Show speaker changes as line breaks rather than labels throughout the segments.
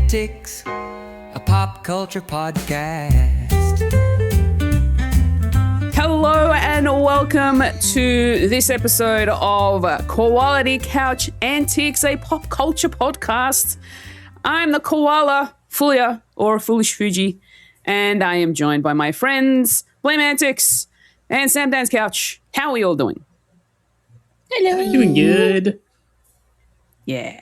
BlameAntix, a pop culture podcast.
Hello and welcome to this episode of Quality Couch Antics, a pop culture podcast. I'm the koala, Fulia, or Foolish Fuji, and I am joined by my friends, BlameAntix and Sam Dan's Couch. How are we all doing?
Hello.
Doing good.
Yeah,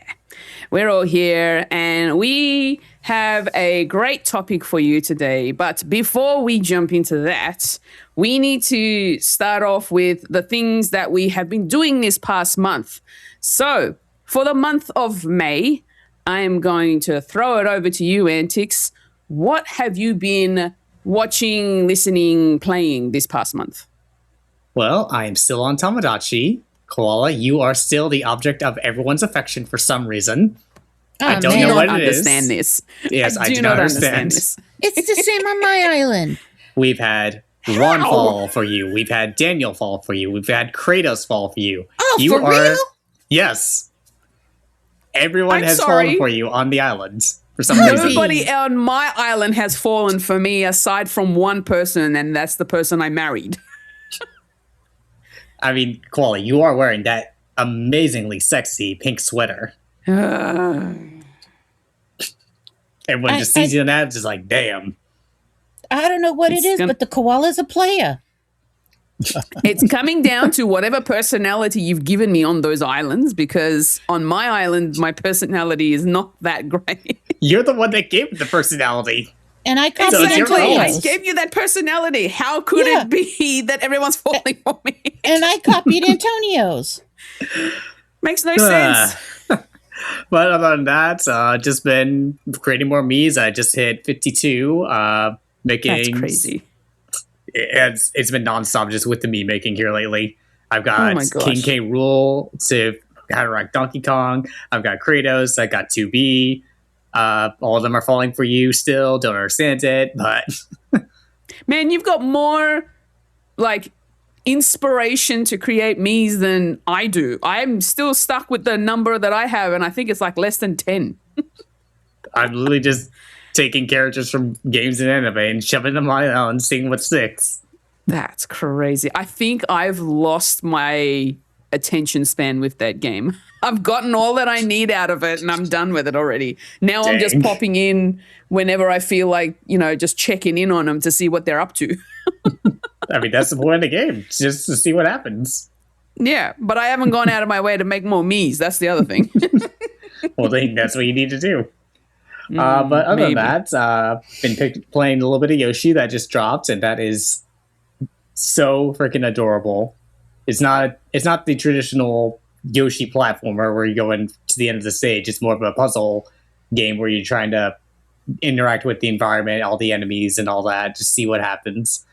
we're all here and we have a great topic for you today. But before we jump into that, we need to start off with the things that we have been doing this past month. So for the month of May, I am going to throw it over to you, Antix. What have you been watching, listening, playing this past month?
Well, I am still on Tamagotchi. Koala, you are still the object of everyone's affection for some reason. I don't know what it is.
Understand this.
Yes, I do not understand this.
It's the same on my island.
We've had Ron fall for you. We've had Daniel fall for you. We've had Kratos fall for you.
Oh,
you
for real?
Yes. Everyone
I'm
has
sorry.
fallen for you on the island for some reason.
Nobody on my island has fallen for me aside from one person, and that's the person I married.
I mean, Koala, you are wearing that amazingly sexy pink sweater. Everyone just sees you in that, just like, damn.
I don't know what it is, but the koala's a player.
It's coming down to whatever personality you've given me on those islands, because on my island, my personality is not that great.
You're the one that gave it the personality.
And I copied
it's your fault.
I
Antonio's.
gave you that personality. How could it be that everyone's falling for me?
And I copied Antonio's.
Makes no sense.
But other than that, just been creating more me's. I just hit 52. Making
That's crazy.
It's been nonstop just with the me making here lately. I've got
my gosh.
King K. Rool to counteract Donkey Kong. I've got Kratos. I got 2B. All of them are falling for you still. Don't understand it, but
Man, you've got more like inspiration to create me's than I do. I'm still stuck with the number that I have, and I think it's like less than 10.
I'm literally just taking characters from games and anime and shoving them on and seeing what sticks.
That's crazy. I think I've lost my attention span with that game. I've gotten all that I need out of it and I'm done with it already. Now I'm just
Dang.
popping in whenever I feel like, just checking in on them to see what they're up to.
I mean, that's the point of the game, just to see what happens.
Yeah, but I haven't gone out of my way to make more me's. That's the other thing.
Well, I think that's what you need to do. But other
maybe.
than that, been playing a little bit of Yoshi that just dropped, and that is so freaking adorable. It's not the traditional Yoshi platformer where you go in to the end of the stage. It's more of a puzzle game where you're trying to interact with the environment, all the enemies, and all that, just see what happens.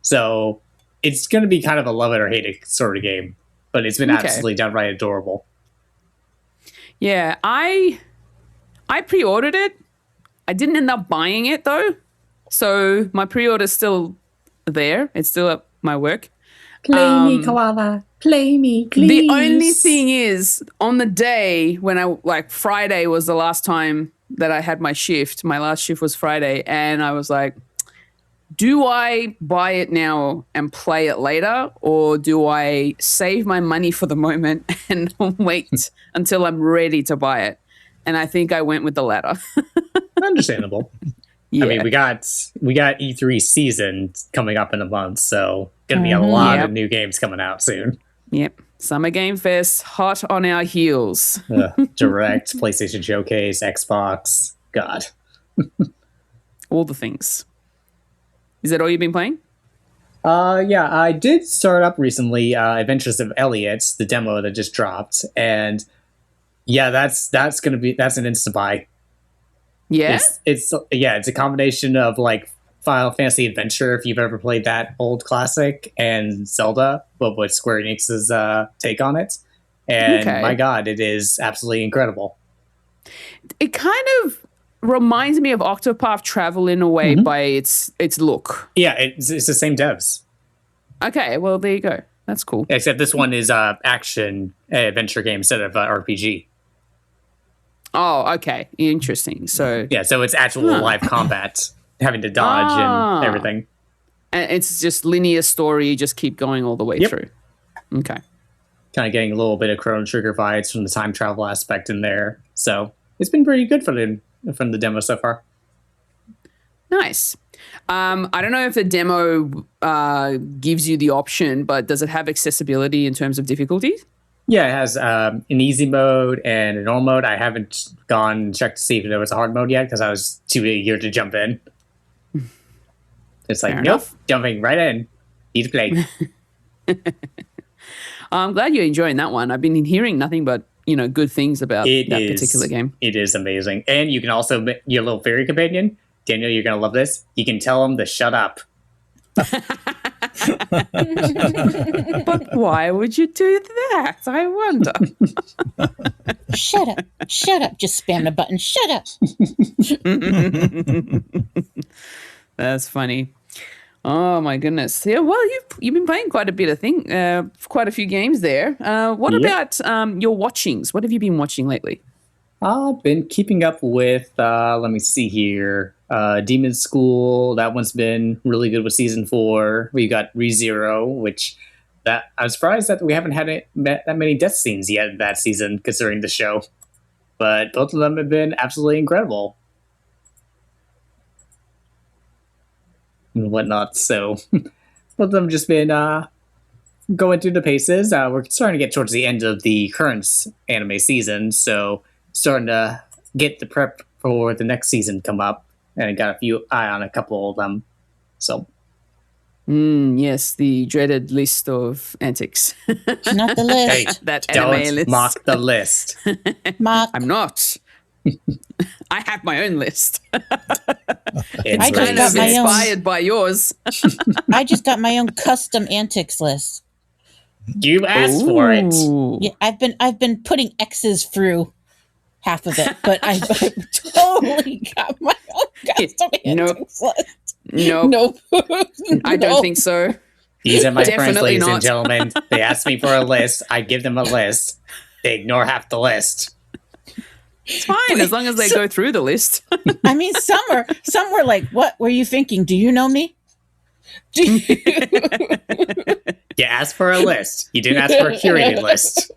So it's going to be kind of a love it or hate it sort of game, but it's been
Okay.
absolutely downright adorable.
Yeah, I pre-ordered it. I didn't end up buying it though. So my pre-order's still there. It's still at my work.
Play me, Koala. Play me, please.
The only thing is, on the day when Friday was the last time that I had my shift. My last shift was Friday, and I was like, do I buy it now and play it later, or do I save my money for the moment and wait until I'm ready to buy it? And I think I went with the latter.
Understandable.
Yeah.
I mean, we got E3 season coming up in a month, so gonna be a lot
Yep.
of new games coming out soon.
Yep. Summer Game Fest, hot on our heels.
Direct, PlayStation Showcase, Xbox. God.
All the things. Is that all you've been playing?
Yeah, I did start up recently, Adventures of Elliot, the demo that just dropped, and yeah, that's an insta buy.
Yeah.
It's a combination of like Final Fantasy Adventure, if you've ever played that old classic, and Zelda, but with Square Enix's take on it. And
Okay.
my God, it is absolutely incredible.
It kind of reminds me of Octopath Travel in a way by its look.
Yeah, it's the same devs,
Okay, well, there you go. That's cool.
except this one is action adventure game instead of RPG.
Oh, okay. Interesting. So
Yeah, so it's actual live combat, having to dodge and everything.
and it's just linear story. You just keep going all the way through. Okay.
Kind of getting a little bit of Chrono Trigger vibes from the time travel aspect in there. So it's been pretty good from the demo so far.
Nice. I don't know if the demo gives you the option, but does it have accessibility in terms of difficulty?
Yeah, it has an easy mode and a normal mode. I haven't gone and checked to see if there was a hard mode yet because I was too eager to jump in. It's like, nope, jumping right in. Need to play.
I'm glad you're enjoying that one. I've been hearing nothing but good things about that particular game.
It is amazing. And you can also, your little fairy companion, Daniel, you're going to love this. You can tell him to shut up.
But why would you do that? I wonder.
Shut up. Shut up. Just spam the button. Shut up.
That's funny. Oh my goodness. Yeah, well, you've been playing quite a bit of quite a few games there. What about your watchings? What have you been watching lately?
I've been keeping up with, let me see here, Demon School. That one's been really good with season 4. We got ReZero, which I'm surprised that we haven't had that many death scenes yet that season, considering the show. But both of them have been absolutely incredible. And whatnot. So both of them just been going through the paces. We're starting to get towards the end of the current anime season, so starting to get the prep for the next season come up, and I got eye on a couple of them. So
yes, the dreaded list of Antix.
Not the list.
hey,
that
don't
anime list.
mock the list.
Mock.
I'm not. I have my own list.
I just
kind
got
of
my own.
inspired by yours.
I just got my own custom Antix list.
You asked for it.
Ooh.
Yeah, I've been putting X's through half of it, but I totally got my own custom Antix list.
Nope. I don't
No.
think so.
These are my friends,
Definitely
ladies
not.
and gentlemen. They ask me for a list. I give them a list. They ignore half the list.
It's fine as long as they go through the list.
I mean, some were like, "What were you thinking? Do you know me?"
You asked for a list. You didn't ask for a curated list.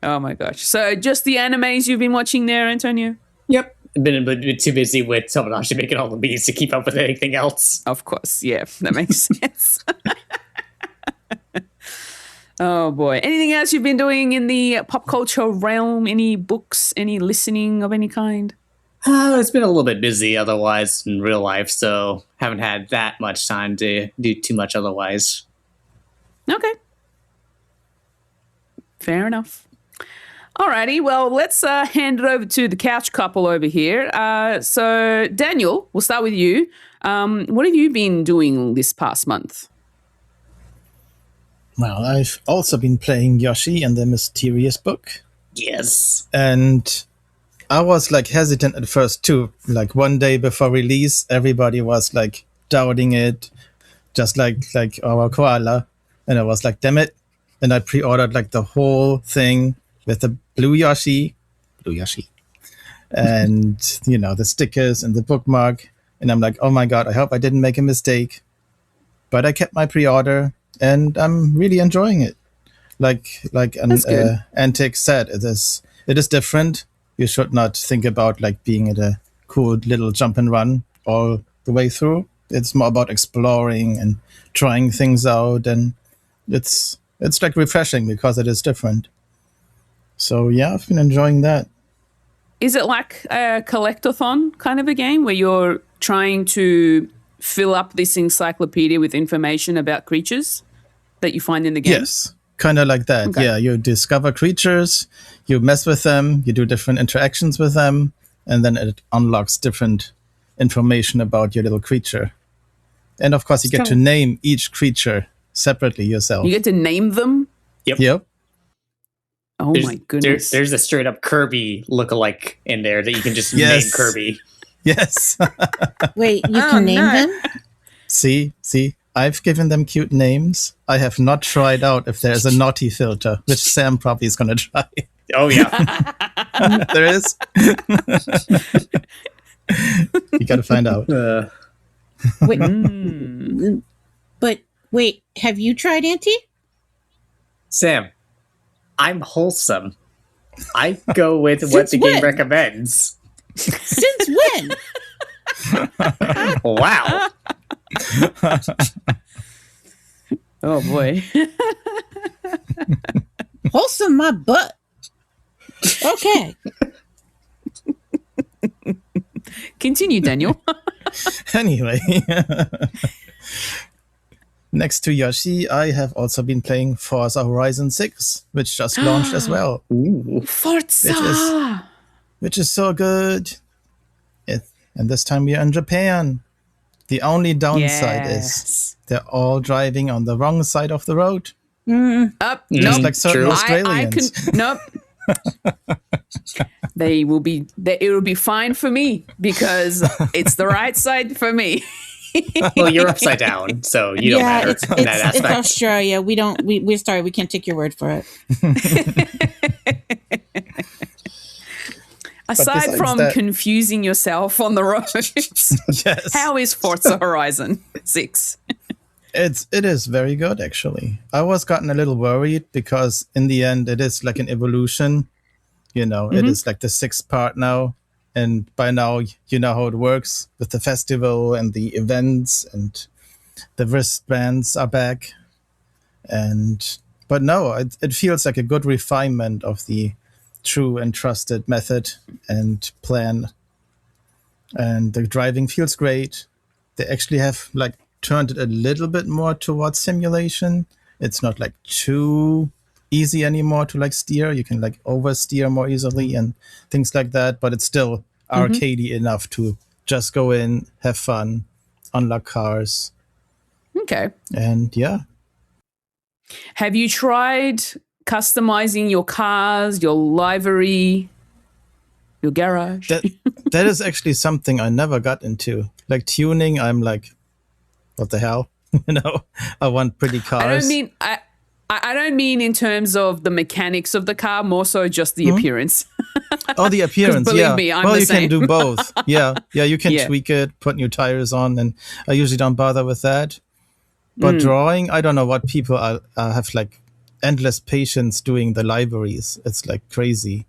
Oh my gosh. So just the animes you've been watching there, Antonio?
Yep. Been a bit too busy with Tomodachi making all the beats to keep up with anything else.
Of course. Yeah, that makes sense. Oh boy. Anything else you've been doing in the pop culture realm? Any books, any listening of any kind?
It's been a little bit busy otherwise in real life, so haven't had that much time to do too much otherwise.
Okay. Fair enough. Alrighty, well, let's hand it over to the couch couple over here. So, Daniel, we'll start with you. What have you been doing this past month?
Well, I've also been playing Yoshi and the Mysterious Book.
Yes.
And I was like hesitant at first too. Like one day before release, everybody was like doubting it, just like our koala. And I was like, damn it. And I pre-ordered like the whole thing with the blue Yoshi, and the stickers and the bookmark. And I'm like, oh my God, I hope I didn't make a mistake. But I kept my pre-order and I'm really enjoying it. Like Antix said, it is different. You should not think about like being at a cool little jump and run all the way through. It's more about exploring and trying things out, and it's like refreshing because it is different. So yeah, I've been enjoying that.
Is it like a collectathon kind of a game where you're trying to fill up this encyclopedia with information about creatures that you find in the game?
Yes, kind of like that.
Okay.
Yeah, you discover creatures, you mess with them, you do different interactions with them, and then it unlocks different information about your little creature. And of course, you get to name each creature separately yourself.
You get to name them?
Yep.
Oh my goodness.
There's a straight up Kirby lookalike in there that you can just name Kirby.
Yes.
Wait, you can name them?
See, I've given them cute names. I have not tried out if there's a naughty filter, which Sam probably is going to try.
Oh yeah.
There is. You got to find out.
Wait, but wait, have you tried Auntie?
Sam, I'm wholesome. I go with what the game
when?
recommends.
Since when?
Wow.
Oh boy.
Wholesome my butt. Okay.
Continue, Daniel.
Anyway, next to Yoshi, I have also been playing Forza Horizon 6, which just launched as well,
Ooh.
Forza.
which is so good. And this time we are in Japan. The only downside is they're all driving on the wrong side of the road.
Up.
Just
Nope.
like certain
True.
Australians.
Nope. It will be fine for me because it's the right side for me.
Well, you're upside down, so you don't matter
it's,
in that
it's
aspect.
Australia. We're sorry, we can't take your word for it.
Aside
besides
from
that-
confusing yourself on the roads,
Yes.
how is Forza Horizon 6?
It is very good, actually. I was gotten a little worried because in the end, it is like an evolution. You know, it is like the 6th part now. And by now, you know how it works with the festival and the events, and the wristbands are back. But no, it feels like a good refinement of the true and trusted method and plan. And the driving feels great. They actually have like turned it a little bit more towards simulation. It's not like too easy anymore to like steer. You can like oversteer more easily and things like that, but it's still arcadey enough to just go in, have fun, unlock cars,
Okay.
and yeah.
Have you tried customizing your cars, your livery, your garage?
That is actually something I never got into. Like tuning, I'm like, what the hell? You know, I want pretty cars.
I don't mean in terms of the mechanics of the car, more so just the appearance.
Oh, the appearance,
believe
yeah.
me, I'm
well,
the
you
same.
can do both. Yeah, you can
Yeah.
tweak it, put new tires on, and I usually don't bother with that. But drawing, I don't know what people have like endless patience doing the libraries. It's like crazy.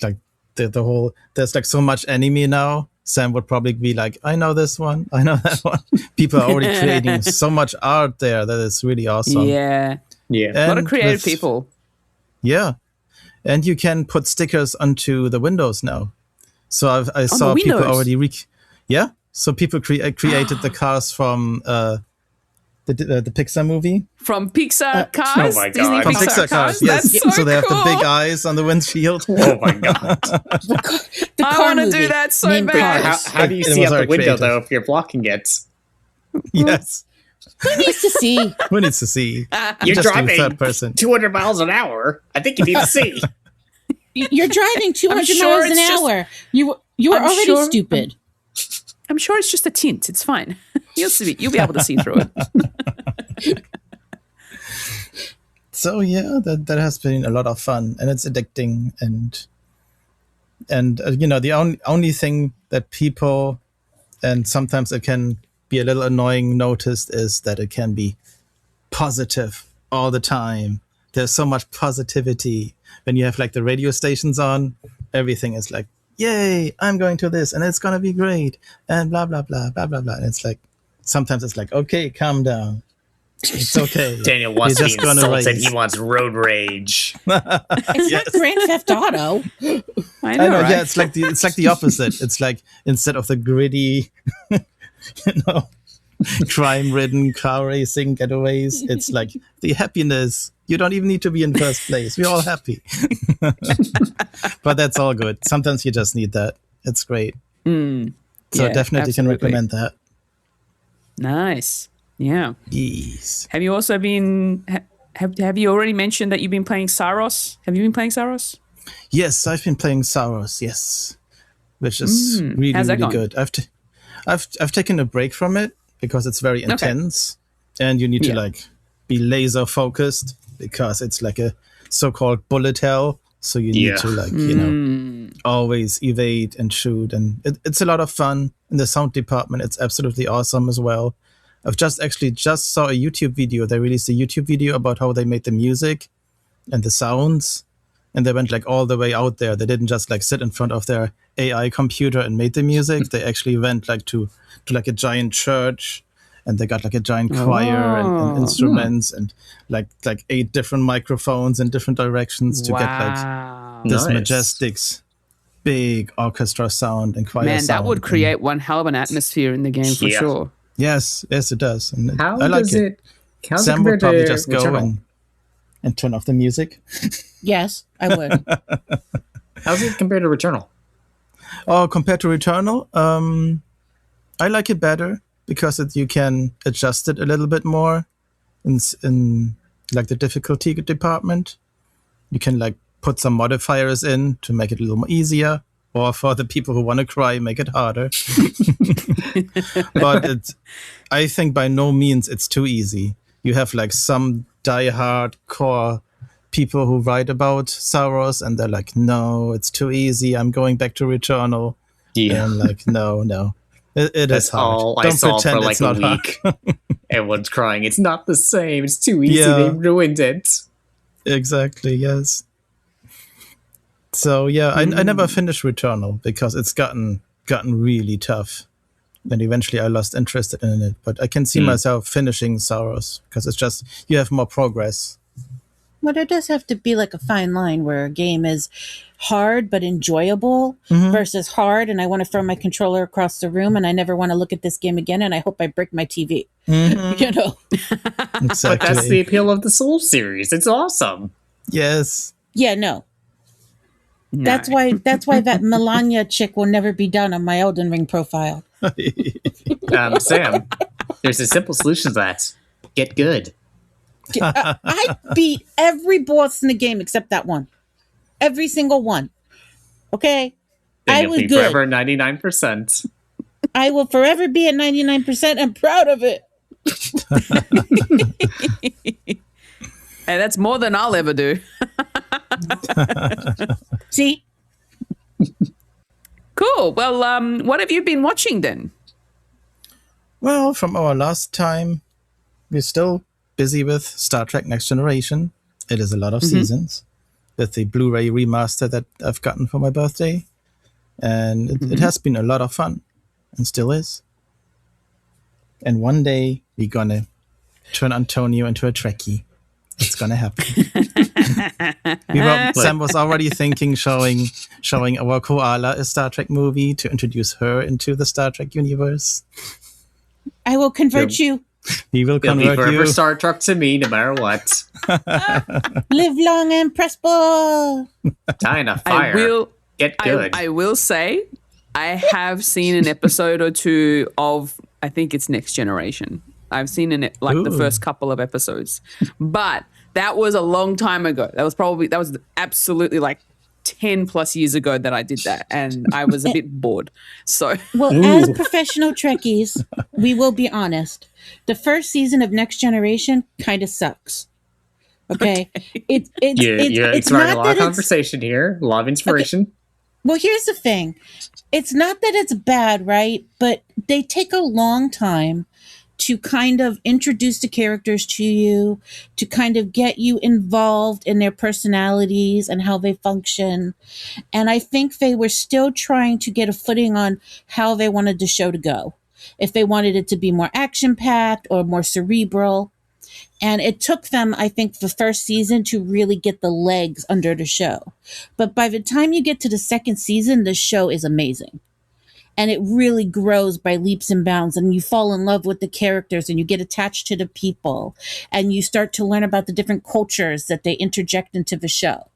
Like the whole, there's like so much anime now. Sam would probably be like, I know this one, I know that one. People are already creating so much art there that is really awesome.
Yeah.
Yeah.
A lot of
And
creative
with-
people.
Yeah. And you can put stickers onto the windows now. So I saw people
windows?
already. So people created the cars from the Pixar movie.
From Pixar cars,
oh my
Disney
God.
From
Pixar, cars.
yes.
That's so
they have
cool.
the big eyes on the windshield.
Oh my god.
The
I
car
wanna
movie
do that so
named
bad.
Cars.
How do you
It
see
was
out the
very
window
creative.
though if you're blocking it?
Yes.
Who needs to see?
Who needs to see?
You're
Just do
driving
third person.
200 miles an hour. I think you need to see.
You're driving 200
sure
miles an
it's just-
hour. You were
I'm
already
sure-
stupid.
I'm sure it's just a tint. It's fine. You'll be able to see through it.
So yeah, that has been a lot of fun, and it's addicting, and you know, the only thing that people, and sometimes it can be a little annoying, noticed is that it can be positive all the time. There's so much positivity when you have like the radio stations on. Everything is like, yay, I'm going to this and it's gonna be great, and blah blah blah blah blah blah. And it's like, sometimes it's like, okay, calm down. It's okay.
Daniel wants
You're
to be
just gonna
insulted.
race.
He wants road rage.
It's not Grand Theft Auto.
I know,
I know,
right?
yeah, it's like the opposite. It's like instead of the gritty, crime-ridden car racing getaways, it's like the happiness. You don't even need to be in first place. We're all happy. But that's all good. Sometimes you just need that. It's great. So
Yeah,
definitely can
absolutely.
recommend that.
Nice. Yeah.
Yes.
Have you also been? Have you already mentioned that you've been playing Saros? Have you been playing Saros?
Yes, I've been playing Saros. Yes, which is really
How's that
really
going?
good. I've taken a break from it because it's very intense, and you need to
Yeah.
like be laser focused because it's like a so-called bullet hell. So you need to like, always evade and shoot. And it's a lot of fun. In the sound department, it's absolutely awesome as well. I've just saw a YouTube video. They released a YouTube video about how they made the music and the sounds. And they went like all the way out there. They didn't just like sit in front of their AI computer and made the music. They actually went like to like a giant church, and they got like a giant choir and instruments and like 8 different microphones in different directions to get like this majestic, big orchestra sound and choir sound.
Man, that would create one hell of an atmosphere in the game for sure.
Yes, it does. And
How
I like
does
it.
How's
Sam
it
would probably
compared
just
to
go
Returnal?
and turn off the music.
Yes, I would.
How's it compared to Returnal?
Oh, compared to Returnal, I like it better because you can adjust it a little bit more in like the difficulty department. You can like put some modifiers in to make it a little more easier, or for the people who want to cry, make it harder. But I think by no means it's too easy. You have like some die-hard core people who write about Saros, and they're like, no, it's too easy. I'm going back to Returnal.
Yeah.
And I'm like, no. It
That's
is hard.
all I
Don't
saw
pretend
for like
it's
a
not hard.
week. Everyone's crying. It's not the same. It's too easy.
Yeah.
They ruined it.
Exactly, yes. So yeah, I never finished Returnal because it's gotten really tough. And eventually I lost interest in it. But I can see myself finishing Saros because it's just, you have more progress.
Well, there does have to be like a fine line where a game is hard but enjoyable versus hard, and I want to throw my controller across the room and I never want to look at this game again, and I hope I break my TV. You know?
Exactly.
But that's the appeal of the Souls series. It's awesome.
Yes.
Yeah, no. That's why that Melania chick will never be done on my Elden Ring profile.
Sam, there's a simple solution to that. Get good.
I beat every boss in the game except that one. Every single one. Okay?
Then
I
you'll
was
be
good.
forever 99%.
I will forever be at 99% and proud of it.
Hey, that's more than I'll ever do.
See?
Cool. Well, what have you been watching then?
Well, from our last time, we're still busy with Star Trek Next Generation. It is a lot of seasons with the Blu-ray remaster that I've gotten for my birthday. And it has been a lot of fun and still is. And one day we're going to turn Antonio into a Trekkie. It's going to happen. Sam was already thinking showing our koala a Star Trek movie to introduce her into the Star Trek universe.
I will convert you.
He will
It'll be
convert
forever
you.
Star Trek to me, no matter what.
Live long and prosper.
Dying a fire. Get good.
I will say, I have seen an episode or two of, I think it's Next Generation. I've seen the first couple of episodes, but that was a long time ago. That was absolutely like 10 plus years ago that I did that, and I was a bit bored. So,
Well, as professional Trekkies, we will be honest. The first season of Next Generation kind of sucks. Okay? It's
starting a
not
lot
that
of conversation here, a lot of inspiration.
Well, here's the thing. It's not that it's bad, right? But they take a long time to kind of introduce the characters to you, to kind of get you involved in their personalities and how they function. And I think they were still trying to get a footing on how they wanted the show to go. If they wanted it to be more action-packed or more cerebral. And it took them, I think, the first season to really get the legs under the show. But by the time you get to the second season, the show is amazing. And it really grows by leaps and bounds, and you fall in love with the characters and you get attached to the people and you start to learn about the different cultures that they interject into the show.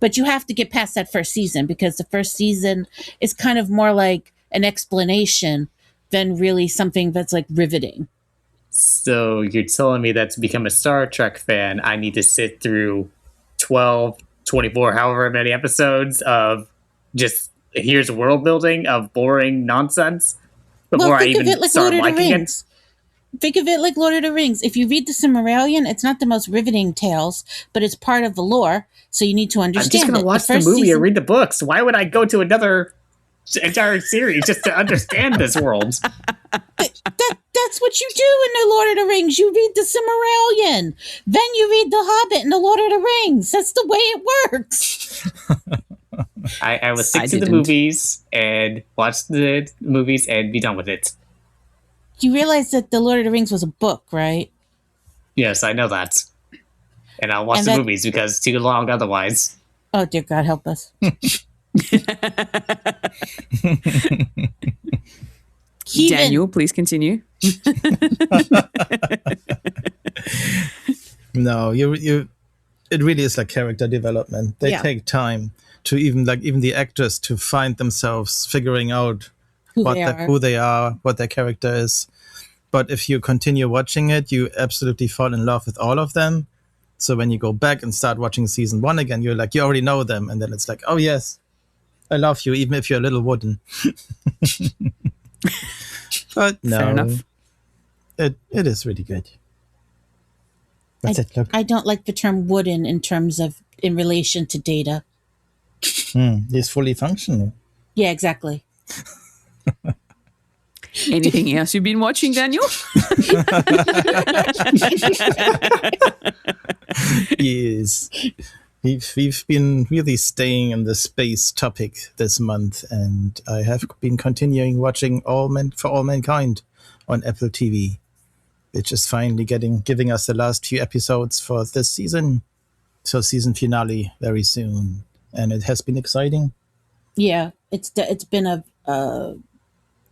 But you have to get past that first season because the first season is kind of more like an explanation than really something that's like riveting.
So you're telling me that to become a Star Trek fan, I need to sit through 12, 24, however many episodes of just here's world building of boring nonsense before I even start liking it?
Think of it like Lord of the Rings. If you read the Silmarillion, it's not the most riveting tales, but it's part of the lore, so you need to
I'm
understand
just going
it.
to watch the
first
movie
season-
or read the books. Why would I go to another entire series just to understand this world?
That's what you do in the Lord of the Rings. You read the Silmarillion, then you read the Hobbit and the Lord of the Rings. That's the way it works.
I would stick
I
to the
didn't.
movies and watch the movies and be done with it.
You realize that the Lord of the Rings was a book, right?
Yes, I know that. And I'll watch
And
the
that-
movies because it's too long otherwise.
Oh dear God, help us. Even-
Daniel, please continue.
No, you. It really is like character development. They
Yeah.
take time to even the actors to find themselves, figuring out who they are, what their character is. But if you continue watching it, you absolutely fall in love with all of them. So when you go back and start watching season 1 again, you're like, you already know them. And then it's like, oh yes, I love you, even if you're a little wooden. But no,
Fair enough.
it is really good. What's it? Look,
I don't like the term wooden in relation to Data.
he's fully functional.
Yeah, exactly.
Anything else you've been watching, Daniel?
Yes. We've been really staying in the space topic this month, and I have been continuing watching For All Mankind on Apple TV, which is finally giving us the last few episodes for this season. So season finale very soon, and it has been exciting.
Yeah, it's been a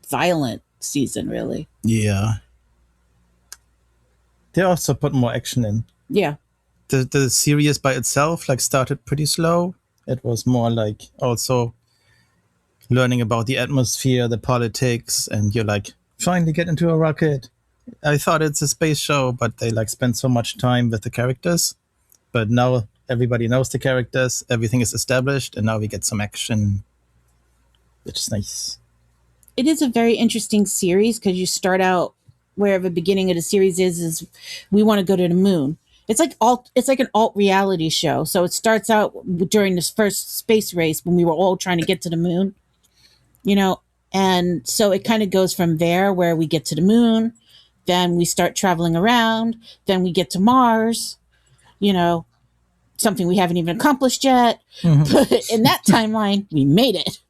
violent season, really.
Yeah. They also put more action in.
Yeah.
The series by itself started pretty slow. It was more like also learning about the atmosphere, the politics, and you're like, finally get into a rocket. I thought it's a space show, but they spend so much time with the characters. But now everybody knows the characters, everything is established, and now we get some action, which is nice.
It is a very interesting series because you start out where the beginning of the series is we want to go to the moon. It's like an alt reality show. So it starts out during this first space race when we were all trying to get to the moon, and so it kind of goes from there where we get to the moon, then we start traveling around, then we get to Mars, something we haven't even accomplished yet. But in that timeline, we made it.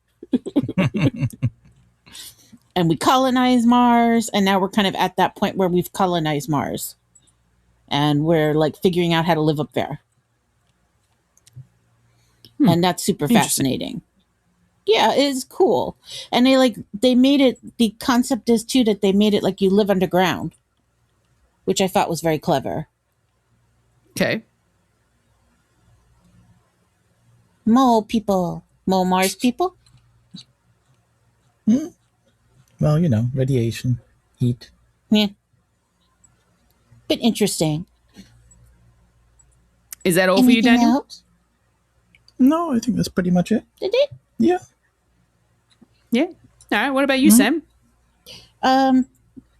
And we colonized Mars, and now we're kind of at that point where we've colonized Mars. And we're figuring out how to live up there. And that's super fascinating. Yeah, it is cool. And they made it, the concept is too that they made it like you live underground, which I thought was very clever.
Okay.
Mole people, mole Mars people.
Well, radiation, heat.
Yeah. Bit interesting.
Is that all for you,
Anything
Daniel?
else?
No, I think that's pretty much it.
Did it?
Yeah.
Yeah. All right. What about you, Sam?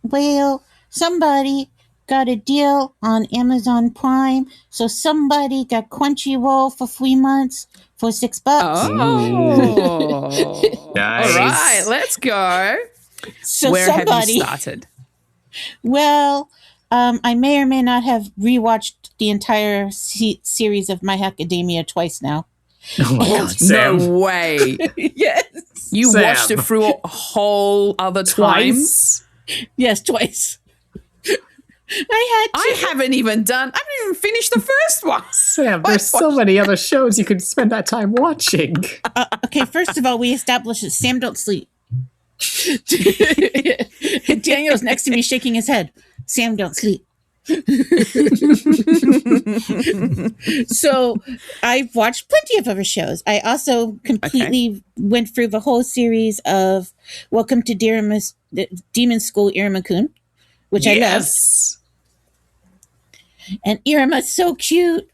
Well, somebody got a deal on Amazon Prime, so somebody got Crunchyroll for 3 months for $6.
Oh.
Nice.
All right. Let's go.
So
Where
somebody,
have you started?
well, I may or may not have rewatched the entire series of My Academia twice now.
Oh my god, Sam.
No way.
Yes.
You
Sam.
watched it through a whole other time?
Twice?
Yes, twice. I
haven't even finished the first one.
Sam, there's so many other shows you could spend that time watching.
Okay, first of all, we established that Sam don't sleep. Daniel's next to me shaking his head. Sam don't sleep. So I've watched plenty of other shows. I also completely went through the whole series of Welcome to Demon School Iruma-kun, which I loved.
Yes.
And Irama's so cute.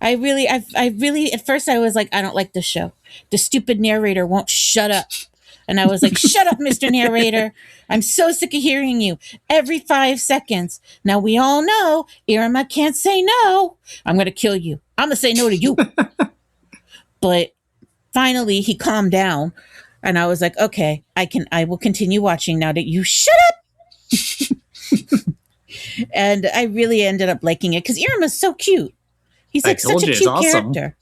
I really, at first I was like, I don't like this show. The stupid narrator won't shut up. And I was like, shut up, Mr. Narrator. I'm so sick of hearing you every 5 seconds. Now, we all know Irma can't say no. I'm going to kill you. I'm going to say no to you. But finally, he calmed down. And I was like, okay, I will continue watching now that you shut up. And I really ended up liking it because Irma's so cute. He's like such a cute character.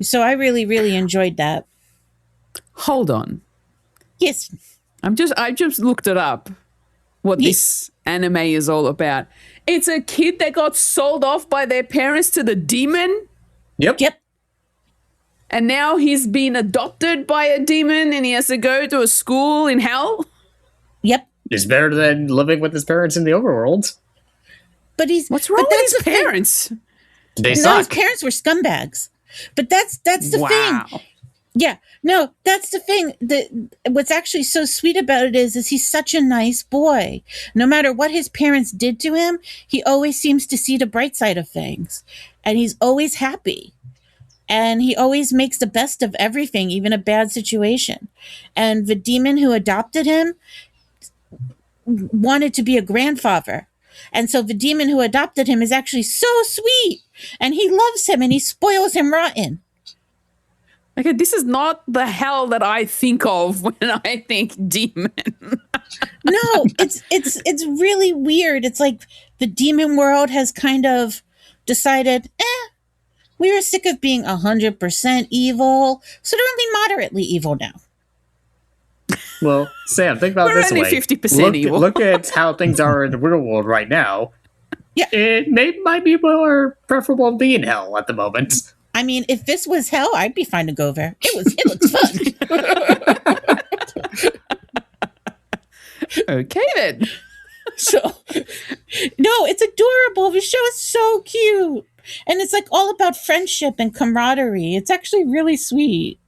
So I really, really enjoyed that.
Hold on.
Yes.
I just looked it up. What this anime is all about. It's a kid that got sold off by their parents to the demon.
Yep.
And now he's been adopted by a demon and he has to go to a school in hell.
Yep.
It's better than living with his parents in the overworld.
But
what's wrong with his parents?
They
No,
suck.
his parents were scumbags. But that's the thing. Yeah. No, that's the thing. What's actually so sweet about it is he's such a nice boy. No matter what his parents did to him, he always seems to see the bright side of things. And he's always happy. And he always makes the best of everything, even a bad situation. And the demon who adopted him wanted to be a grandfather. And so the demon who adopted him is actually so sweet. And he loves him and he spoils him rotten.
Okay, this is not the hell that I think of when I think demon.
No, it's really weird. It's like the demon world has kind of decided, we were sick of being 100% evil, so they're only moderately evil now.
Well, Sam, think about it
We're
this
only
way.
50% evil.
Look at how things are in the real world right now.
Yeah.
It might be more preferable to be in hell at the moment.
I mean, if this was hell, I'd be fine to go there. It looks fun.
Okay, then.
So, no, it's adorable. The show is so cute. And it's like all about friendship and camaraderie. It's actually really sweet.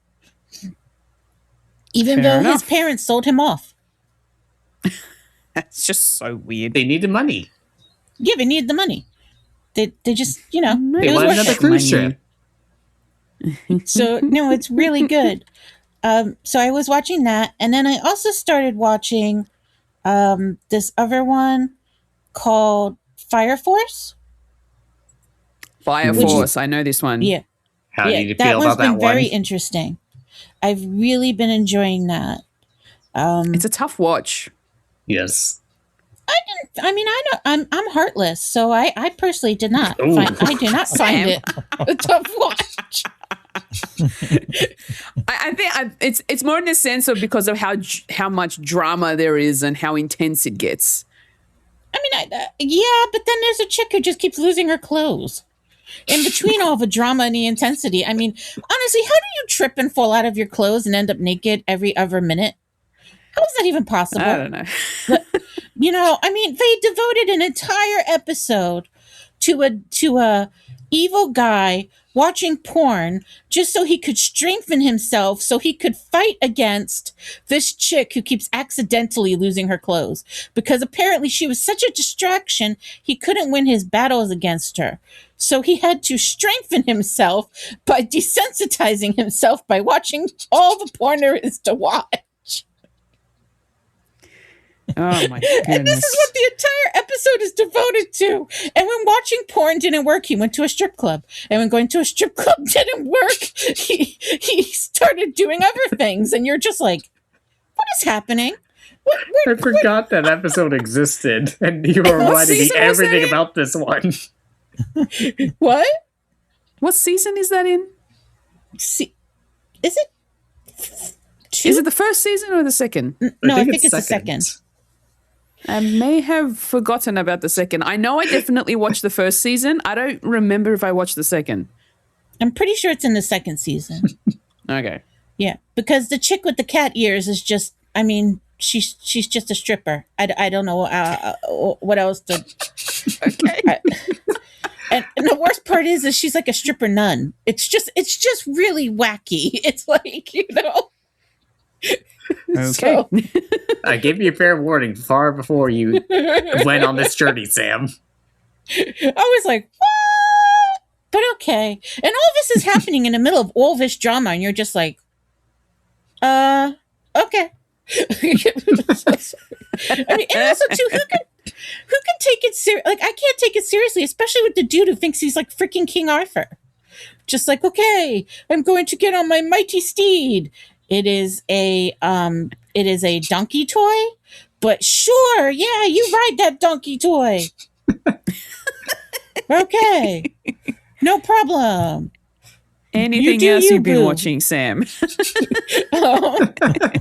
Even
Fair
though
enough.
his parents sold him off.
That's just so weird.
They needed money.
Yeah, they needed the money. They just,
They
it was
wanted
worth
another
it.
cruise trip.
So, no, it's really good. So I was watching that. And then I also started watching this other one called Fire Force.
Fire Force, I know this one.
Yeah.
How do you
that
feel
one's
about that
been very
one?
interesting. I've really been enjoying that.
It's a tough watch.
Yes.
I'm heartless, so I personally did not.
Ooh.
I do not find it a tough watch.
I think it's more in the sense of because of how much drama there is and how intense it gets.
I mean, yeah, but then there's a chick who just keeps losing her clothes. In between all the drama and the intensity. I mean, honestly, how do you trip and fall out of your clothes and end up naked every other minute? How is that even possible?
I don't know.
I mean, they devoted an entire episode to a evil guy watching porn just so he could strengthen himself so he could fight against this chick who keeps accidentally losing her clothes because apparently she was such a distraction he couldn't win his battles against her. So he had to strengthen himself by desensitizing himself by watching all the porn there is to watch.
Oh my goodness.
And this is what the entire episode is devoted to. And when watching porn didn't work, he went to a strip club. And when going to a strip club didn't work, he started doing other things. And you're just like, what is happening?
I forgot that episode existed, and you were
What
reminding me
season was
everything
that in?
about this one.
What?
What season is that in?
See, is it?
Is it the first season or the second?
No, I think it's the second.
I may have forgotten about the second. I know I definitely watched the first season. I don't remember if I watched the second.
I'm pretty sure it's in the second season.
Okay.
Yeah, because the chick with the cat ears is just, I mean, she's just a stripper. I don't know what else to...
Okay.
And the worst part is she's like a stripper nun. It's just really wacky. It's like,
Okay.
So,
I gave you a fair warning far before you went on this journey, Sam.
I was like, what? But okay. And all this is happening in the middle of all this drama, and you're just like, Okay. So sorry. I mean, and also too, who can take it serious? Like, I can't take it seriously, especially with the dude who thinks he's like freaking King Arthur. Just like, okay, I'm going to get on my mighty steed. It is a donkey toy, but sure, yeah, you ride that donkey toy. Okay, no problem.
Anything
do
else
you,
you've been
boo.
watching, Sam?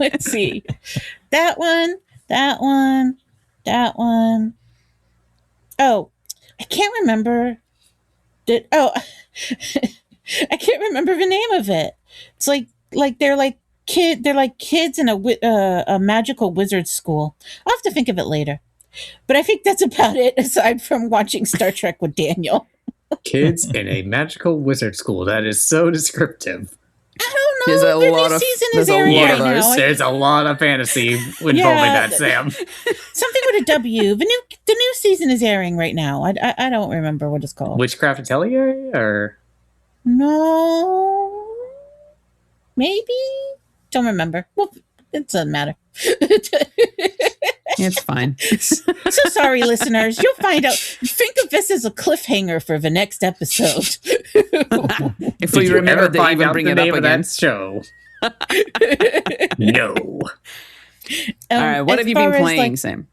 Let's see. That one. Oh, I can't remember. I can't remember the name of it. It's like they're like kids in a magical wizard school. I'll have to think of it later. But I think that's about it, aside from watching Star Trek with Daniel.
Kids in a magical wizard school. That is so descriptive.
I don't know.
There's a
the
lot
new
of-
season
there's
is
a
airing
lot
right
of those.
now.
There's a lot of fantasy involving
Yeah,
that, Sam.
Something with a W. The new season is airing right now. I don't remember what it's called.
Witchcraft Atelier or
No, maybe don't remember. Well, it doesn't matter.
It's fine.
So sorry, listeners. You'll find out. Think of this as a cliffhanger for the next episode.
If
did
we
you
remember
ever
to
find
even
out
bring
the
it up
name of
again.
that show? No.
All right, what
as
have you
far
been
as,
playing,
like,
Sam?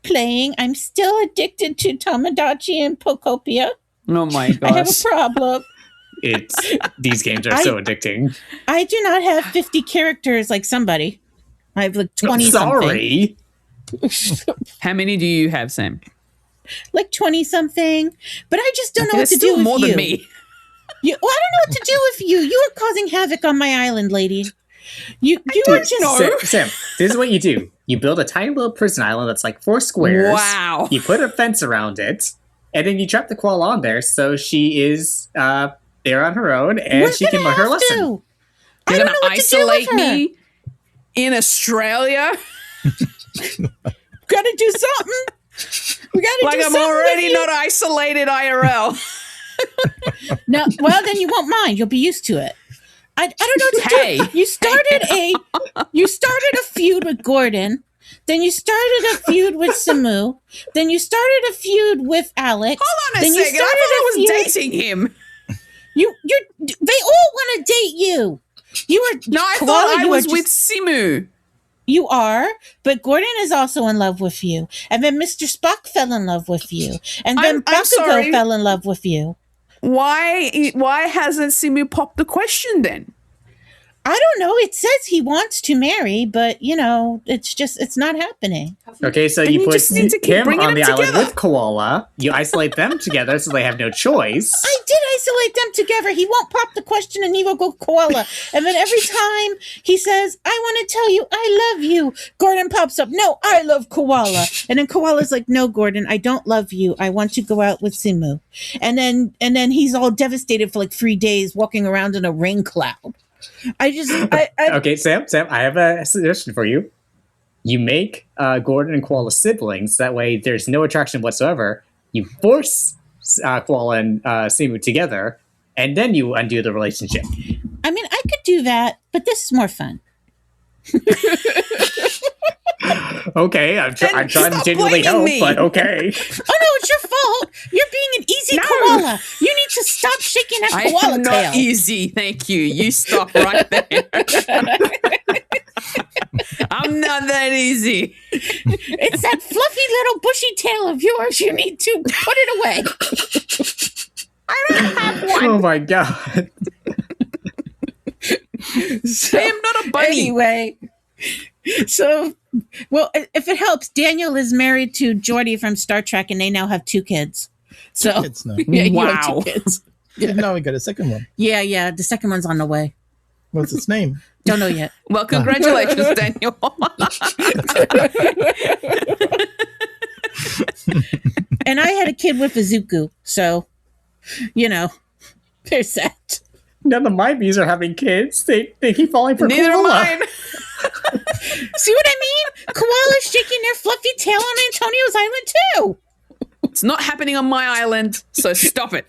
playing? I'm still addicted to Tamagotchi and Pokopia.
Oh my
I have
gosh.
a problem.
These games are so addicting.
I do not have 50 characters like somebody. I have like 20
Sorry.
something.
How many do you have, Sam?
Like 20 something. But I just don't know what
That's
to do
still
with
more
you.
than me.
Well, I don't know what to do with you. You are causing havoc on my island, lady. You are just
Sam, this is what you do. You build a tiny little prison island that's like 4 squares.
Wow.
You put a fence around it, and then you trap the koala on there so she is there on her own, and
We're
she can
gonna
learn her
have
lesson.
to. I
You're
don't
gonna
know what to do
isolate
with her.
me in Australia?
Gotta do something. We gotta
Like
do
I'm
something
already
with you.
not isolated IRL.
No, well then you won't mind. You'll be used to it. I don't know what to
Hey.
do. You started a feud with Gordon. Then you started a feud with Samu. Then you started a feud with Alex.
Hold on a
then
second. I thought I was dating him.
They all want to date you. You are
No, I
Koala,
thought I
you are
was
just-
with Simu.
You are, but Gordon is also in love with you. And then Mr. Spock fell in love with you. And then
I'm sorry.
Bakugo fell in love with you.
Why hasn't Simu popped the question then?
I don't know. It says he wants to marry, but it's not happening.
Okay, so
Then
you
you
put
just need to keep
him
bringing
on the
them
island
together.
with Koala. You isolate them together so they have no choice.
I did isolate them together. He won't pop the question and he will go koala. And then every time he says, I want to tell you I love you, Gordon pops up, no, I love koala. And then koala's like, no, Gordon, I don't love you. I want to go out with Simu. And then he's all devastated for like 3 days walking around in a rain cloud.
Okay, Sam, I have a suggestion for you. You make Gordon and Koala siblings. That way there's no attraction whatsoever. You force Koala and Simu together, and then you undo the relationship.
I mean, I could do that, but this is more fun.
Okay, I'm trying to
stop
genuinely
blaming
help,
me.
but okay.
Oh no, it's your fault. You're being an easy
No.
koala. You need to stop shaking that
I
koala
am
tail.
not easy, thank you. You stop right there. I'm not that easy.
It's that fluffy little bushy tail of yours. You need to put it away.
I don't have one.
Oh my god.
So,
I am not a bunny.
Anyway, so, well, if it helps, Daniel is married to Geordie from Star Trek, and they now have 2 kids. So,
Kids now.
yeah, you have
Wow.
2 kids.
Now we got a second one.
Yeah. The second one's on the way.
What's its name?
Don't know yet.
Well, congratulations, Daniel.
And I had a kid with a Zuku, so there's that.
None of my bees are having kids. They keep falling for
Neither am
Koala.
mine.
See what I mean? Koalas shaking their fluffy tail on Antonio's island too.
It's not happening on my island, so stop it.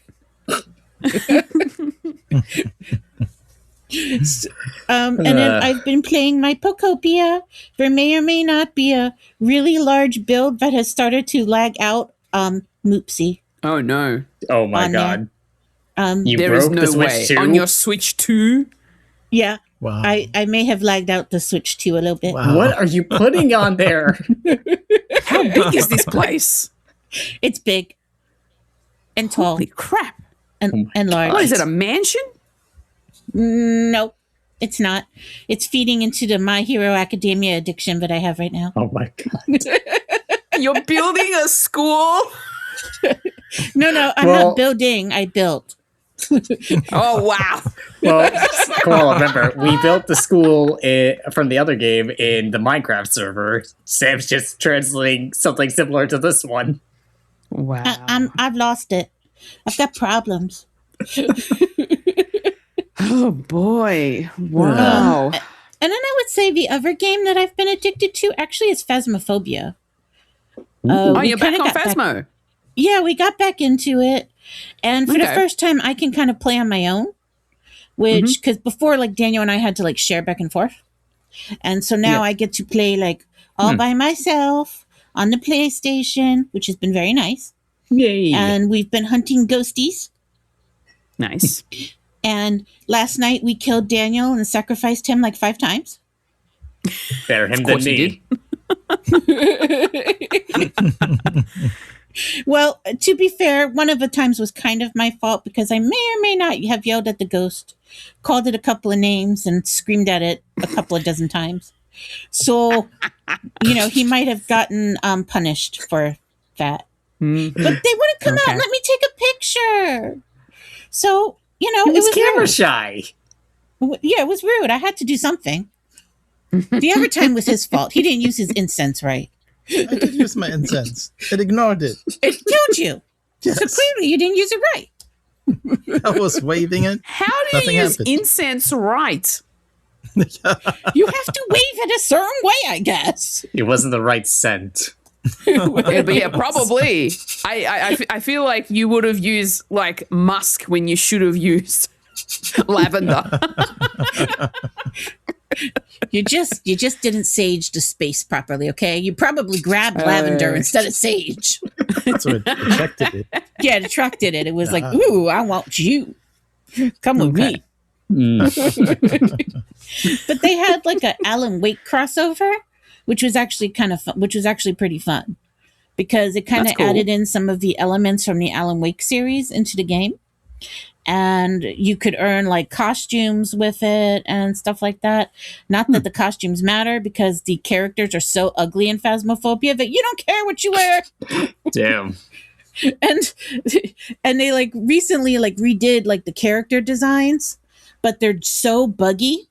And then I've been playing my Pokopia. There may or may not be a really large build that has started to lag out. Moopsie.
Oh no.
Oh my
On
god. You
There is
broke
no
the Switch
way.
2?
On your Switch 2?
Yeah.
Wow.
I may have lagged out the Switch 2 a little bit.
Wow.
What are you putting on there?
How big is this place?
It's big and tall
Holy crap.
and large.
Oh, is it a mansion?
No, it's not. It's feeding into the My Hero Academia addiction that I have right now.
Oh my god.
You're building a school?
No, I'm
Well-
not building. I built.
Oh, wow.
Well, Koala, remember, we built the school from the other game in the Minecraft server. Sam's just translating something similar to this one.
Wow.
I've lost it. I've got problems.
Oh, boy. Wow.
And then I would say the other game that I've been addicted to actually is Phasmophobia.
Oh,
we
you're back
kinda
on
got back-
Phasmo.
Yeah, we got back into it. And for the
Okay.
first time, I can kind of play on my own. Which, because before, like, Daniel and I had to, like, share back and forth. And so now I get to play, like, all by myself on the PlayStation, which has been very nice.
Yay.
And we've been hunting ghosties.
Nice.
And last night we killed Daniel and sacrificed him like 5 times.
Better him
Of
than
course you
me.
Well, to be fair, one of the times was kind of my fault because I may or may not have yelled at the ghost, called it a couple of names, and screamed at it a couple of dozen times. So, he might have gotten punished for that.
Mm.
But they wouldn't come out
Okay.
and let me take a picture. So,
He
it
was
was
camera
rude.
shy.
Yeah, it was rude. I had to do something. The other time was his fault. He didn't use his incense right.
I did use my incense. It ignored it.
It killed you. So
Yes.
clearly you didn't use it right.
I was waving it.
How do
Nothing
you use
happened.
incense right?
You have to wave it a certain way, I guess.
It wasn't the right scent.
Yeah, but yeah, probably. I feel like you would have used like musk when you should have used lavender.
You just didn't sage the space properly, okay? You probably grabbed lavender instead of sage.
So it attracted it.
Yeah, it attracted it. It was like, ooh, I want you. Come with me. But they had like a Alan Wake crossover, which was actually kind of fun, which was actually pretty fun because it kind of
That's cool.
added in some of the elements from the Alan Wake series into the game. And you could earn like costumes with it and stuff like that. Not that the costumes matter because the characters are so ugly in Phasmophobia that you don't care what you wear.
Damn.
And they like recently like redid like the character designs, but they're so buggy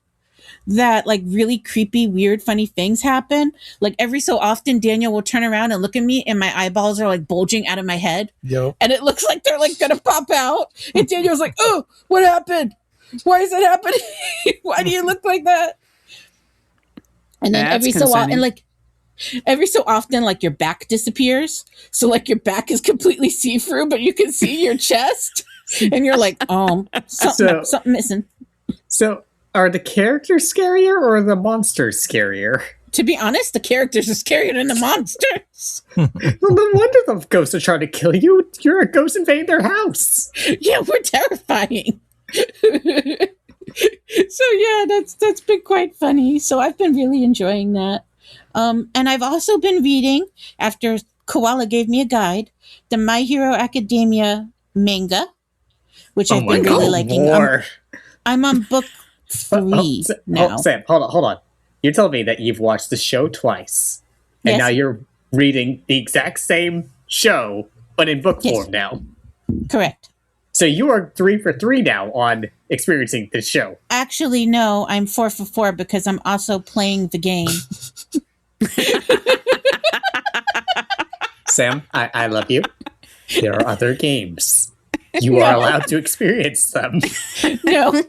that like really creepy, weird, funny things happen. Like every so often, Daniel will turn around and look at me, and my eyeballs are like bulging out of my head,
Yo.
and it looks like they're like gonna pop out. And Daniel's like, "Oh, what happened? Why is it happening? Why do you look like that?" And then
That's
every so often, like your back disappears, so like your back is completely see through, but you can see your chest, and you're like, something missing.
So, are the characters scarier or are the monsters scarier?
To be honest, the characters are scarier than the monsters.
Well, no wonder the ghosts are trying to kill you. You're a ghost invading their house.
Yeah, we're terrifying. So yeah, that's been quite funny. So I've been really enjoying that. And I've also been reading, after Koala gave me a guide, the My Hero Academia manga, which I've been really liking.
More.
I'm on book 3 now.
Sam, hold on. You're telling me that you've watched the show twice, and
Yes.
now you're reading the exact same show, but in book
Yes.
form now.
Correct.
So you are 3 for 3 now on experiencing this show.
Actually, no, I'm 4 for 4 because I'm also playing the game.
Sam, I love you. There are other games. You are allowed to experience them.
No.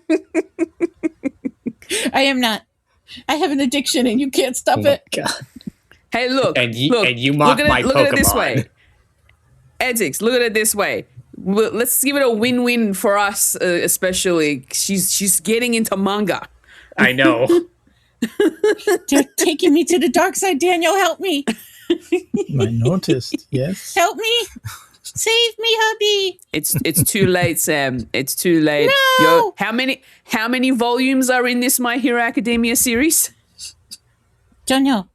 I am not. I have an addiction and you can't stop it.
God.
Hey, look.
And you
look,
mock
look at
my
it, look at it this
Pokemon.
way. Antix, look at it this way. Well, let's give it a win-win for us, especially. She's getting into manga.
I know.
They're taking me to the dark side. Daniel, help me.
I noticed. Yes.
Help me. Save me, hubby.
It's too late, Sam. It's too late.
No!
How many volumes are in this My Hero Academia series?
Don't know.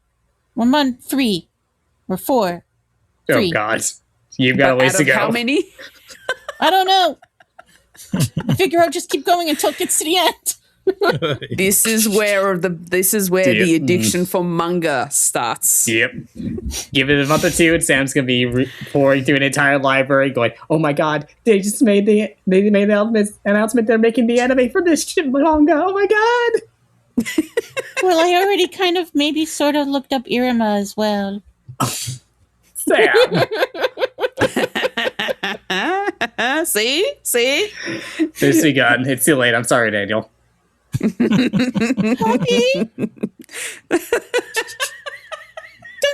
I'm on 3 or 4.
Oh
3.
God, you've got a ways
Out
to
of
go.
how many?
I don't know. I figure I'll just keep going until it gets to the end.
This is where the addiction for manga starts.
Yep. Give it a month or two, and Sam's gonna be pouring through an entire library, going, "Oh my God, they just made the announcement they're making the anime for this shit manga. Oh my God."
Well, I already kind of maybe sort of looked up Iruma as well.
Sam.
See?
There's begun. It's too late. I'm sorry, Daniel.
Hubby! Don't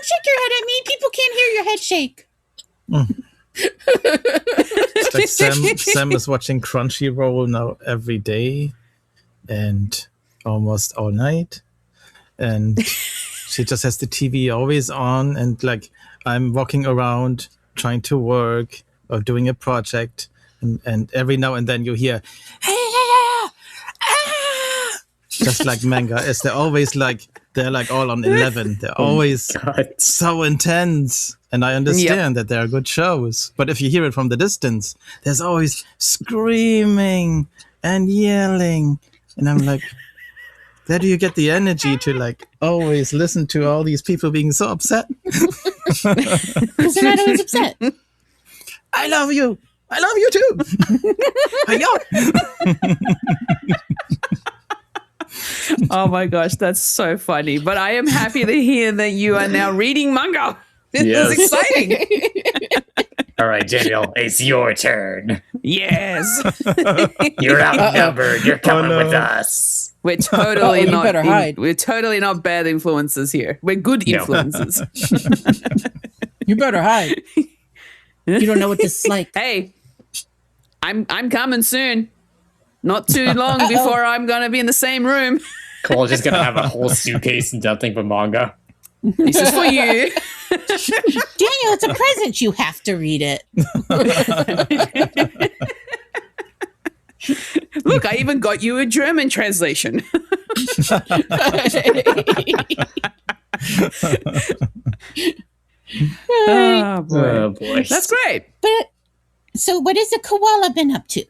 shake your head at me. People can't hear your head shake.
It's like Sam is watching Crunchyroll now every day and almost all night. And she just has the TV always on. And like I'm walking around trying to work or doing a project. And every now and then you hear, just like manga. Is they're always like, they're like all on 11. They're always so intense. And I understand that there are good shows. But if you hear it from the distance, there's always screaming and yelling. And I'm like, where do you get the energy to like always listen to all these people being so upset?
Because they're not always upset.
I love you. I love you too.
Oh my gosh, that's so funny. But I am happy to hear that you are now reading manga. This is exciting.
All right, Daniel, it's your turn.
Yes.
You're outnumbered. You're coming with us.
We're totally
you
not
better hide.
we're totally not bad influences here. We're good influences.
You better hide. You don't know what this is like.
Hey, I'm coming soon. Not too long before I'm gonna be in the same room.
Cole's just gonna have a whole suitcase and nothing but manga.
This is for you.
Daniel, it's a present. You have to read it.
Look, I even got you a German translation. Oh boy.
Oh boy.
That's great.
But so, what has the koala been up to?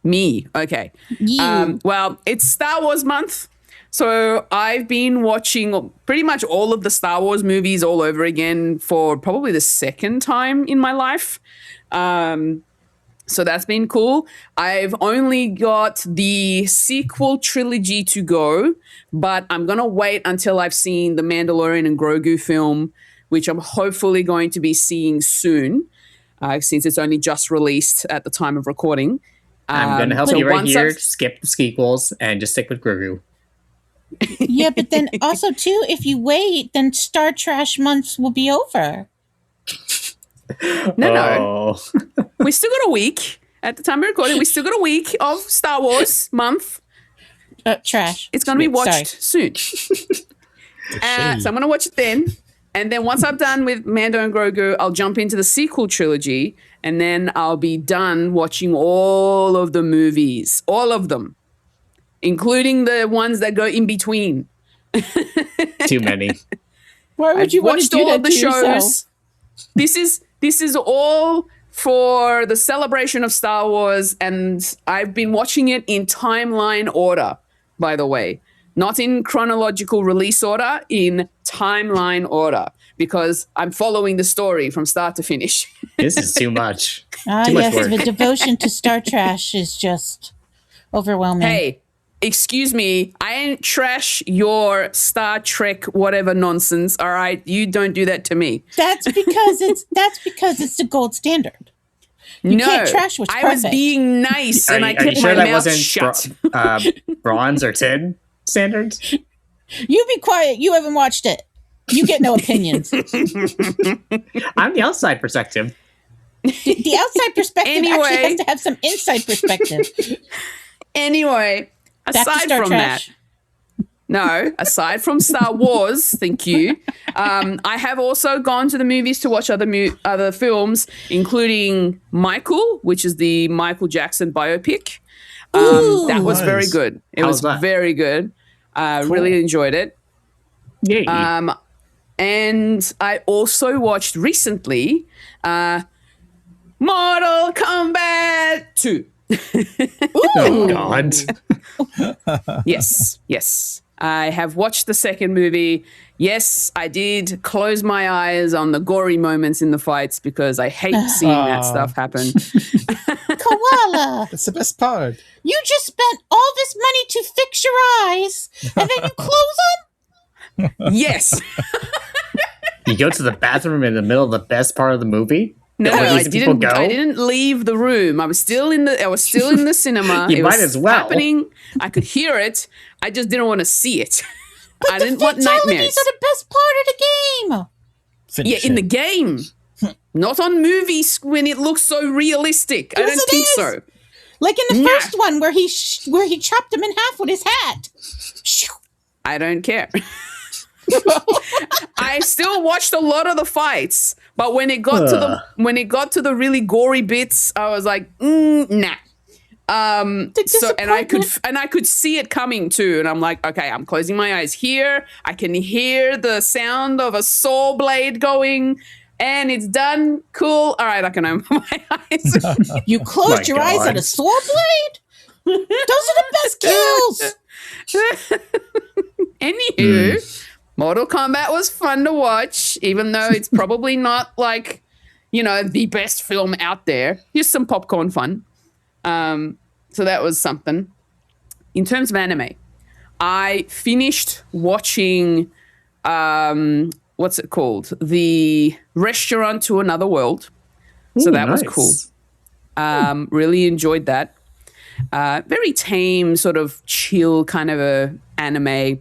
Me. Okay.
You.
Well, it's Star Wars month. So I've been watching pretty much all of the Star Wars movies all over again for probably the second time in my life. So that's been cool. I've only got the sequel trilogy to go, but I'm going to wait until I've seen the Mandalorian and Grogu film, which I'm hopefully going to be seeing soon, since it's only just released at the time of recording.
I'm gonna help
so
you right
once
here.
I've-
Skip the sequels and just stick with Grogu.
Yeah, but then also too, if you wait, then Star Trash months will be over.
No. We still got a week at the time of recording. We still got a week of Star Wars month.
Trash.
It's going to be watched soon. So I'm going to watch it then. And then once I'm done with Mando and Grogu, I'll jump into the sequel trilogy. And then I'll be done watching all of the movies. All of them. Including the ones that go in between.
Too many.
Why would
I've
you want to
watched
do
all
that
of the
to
shows.
yourself?
This is all for the celebration of Star Wars, and I've been watching it in timeline order, by the way. Not in chronological release order, in timeline order, because I'm following the story from start to finish.
This is too much.
Ah,
Too much
yes,
work.
the devotion to Star Trash is just overwhelming.
Hey, excuse me, I ain't trash your Star Trek whatever nonsense, all right? You don't do that to me.
That's because it's the gold standard. You can't trash what's
I was
perfect.
being nice and I
Are you
kept
sure
my
that
mouth
wasn't
shut.
bronze or tin standards?
You be quiet. You haven't watched it. You get no opinions.
I'm the outside perspective.
The outside perspective actually
Anyway.
has to have some inside perspective.
Anyway,
Back to
aside
Star
from
Trash.
that, no, aside from Star Wars, thank you. I have also gone to the movies to watch other films, including Michael, which is the Michael Jackson biopic. That was very
nice.
good. It
How's
was
that?
very good. Really enjoyed it.
Yay.
And I also watched recently Mortal Kombat 2.
Oh God.
Yes. I have watched the second movie. Yes, I did close my eyes on the gory moments in the fights because I hate seeing that stuff happen.
Koala,
That's the best part.
you just spent all this money to fix your eyes, and then you close them?
Yes.
You go to the bathroom in the middle of the best part of the movie?
No,
Where
I
these people
didn't.
go?
I didn't leave the room. I was still in the cinema.
You
It
might
was
as well.
happening. I could hear it. I just didn't want to see it. I
The
didn't want
fatalities
nightmares.
are the best part of the game.
Finish
Yeah, in the
it.
game, not on movies when it looks so realistic. I
Yes,
don't
it
think
is.
so.
Like in the
Nah.
first one where he chopped him in half with his hat. Shoo.
I don't care. I still watched a lot of the fights, but when it got to the really gory bits, I was like, nah. So and I could see it coming too, and I'm like, okay, I'm closing my eyes here. I can hear the sound of a saw blade going, and it's done. Cool. All right, I can open my eyes.
You closed
My
your eyes
God.
at a saw blade? Those are the best kills.
Anywho, Mortal Kombat was fun to watch, even though it's probably not like, the best film out there. Just some popcorn fun. So that was something. In terms of anime, I finished watching, what's it called? The Restaurant to Another World. So
Ooh,
that was
nice.
cool. Really enjoyed that. Very tame, sort of chill kind of a anime.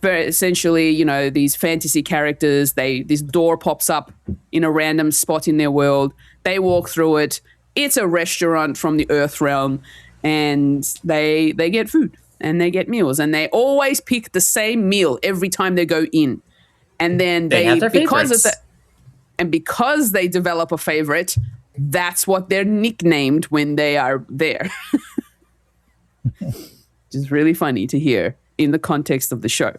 Very essentially, these fantasy characters, this door pops up in a random spot in their world. They walk through it. It's a restaurant from the Earth realm, and they get food and they get meals, and they always pick the same meal every time they go in. And then
They have their favorites.
because they develop a favorite, that's what they're nicknamed when they are there. Which is really funny to hear in the context of the show.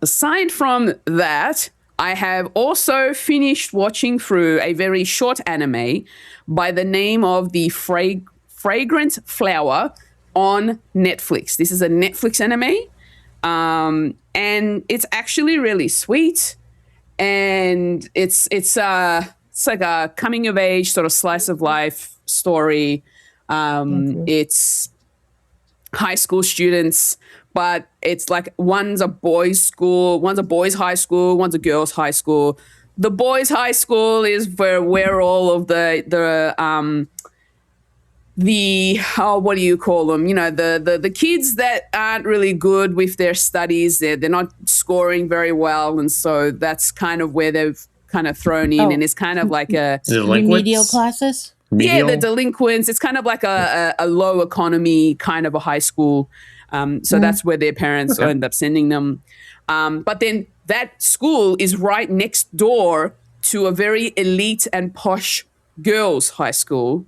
Aside from that, I have also finished watching through a very short anime by the name of The Fragrant Flower on Netflix. This is a Netflix anime, and it's actually really sweet. And it's like a coming of age sort of slice of life story. It's high school students, but it's like one's a boys' school, one's a boys' high school, one's a girls' high school. The boys' high school is where all of the what do you call them? The kids that aren't really good with their studies, they're not scoring very well, and so that's kind of where they've kind of thrown in, and it's kind of like a
Remedial classes?
yeah, the delinquents. It's kind of like a low economy kind of a high school. So that's where their parents end up sending them. But then that school is right next door to a very elite and posh girls' high school.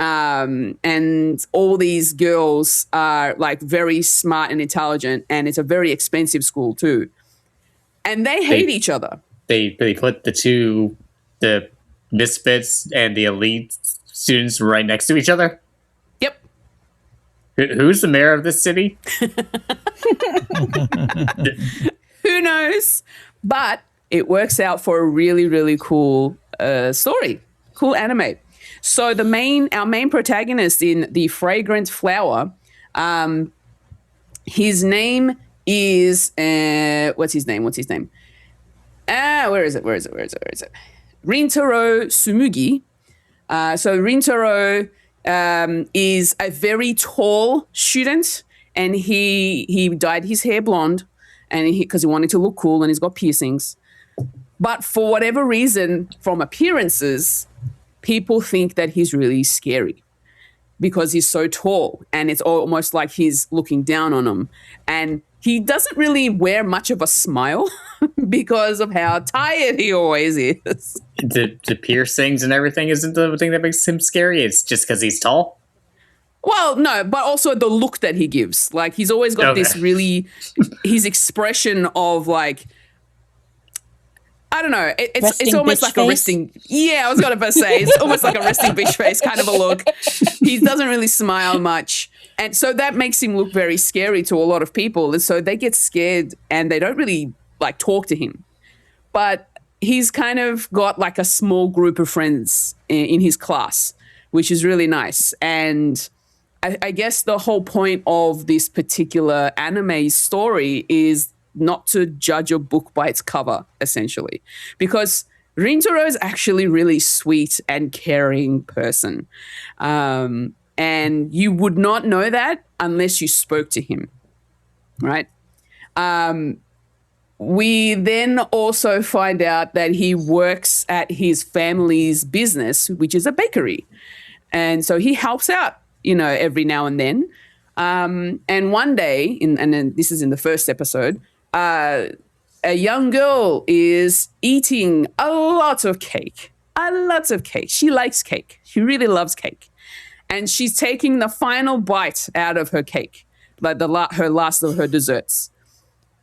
And all these girls are like very smart and intelligent, and it's a very expensive school too. And they hate each other.
They put the misfits and the elite students right next to each other.
Yep.
Who's the mayor of this city?
Who knows? But it works out for a really, really cool story, cool anime. So our main protagonist in The Fragrant Flower, his name is what's his name? Where is it? Rintaro Sumugi. So Rintaro is a very tall student, and he dyed his hair blonde, and because he wanted to look cool, and he's got piercings. But for whatever reason, from appearances, people think that he's really scary because he's so tall, and it's almost like he's looking down on them. And he doesn't really wear much of a smile because of how tired he always is.
The piercings and everything isn't the thing that makes him scary. It's just because he's tall.
Well, no, but also the look that he gives. Like, he's always got this really, his expression of like, I don't know. It's almost like a resting. Yeah, I was going to say it's almost like a resting bitch face kind of a look. He doesn't really smile much, and so that makes him look very scary to a lot of people. And so they get scared and they don't really like talk to him. But he's kind of got like a small group of friends in his class, which is really nice. And I guess the whole point of this particular anime story is not to judge a book by its cover, essentially, because Rintaro is actually really sweet and caring person. And you would not know that unless you spoke to him, right? We then also find out that he works at his family's business, which is a bakery. And so he helps out, every now and then. And one day, and then this is in the first episode, a young girl is eating a lot of cake. She likes cake. She really loves cake. And she's taking the final bite out of her cake, like her last of her desserts.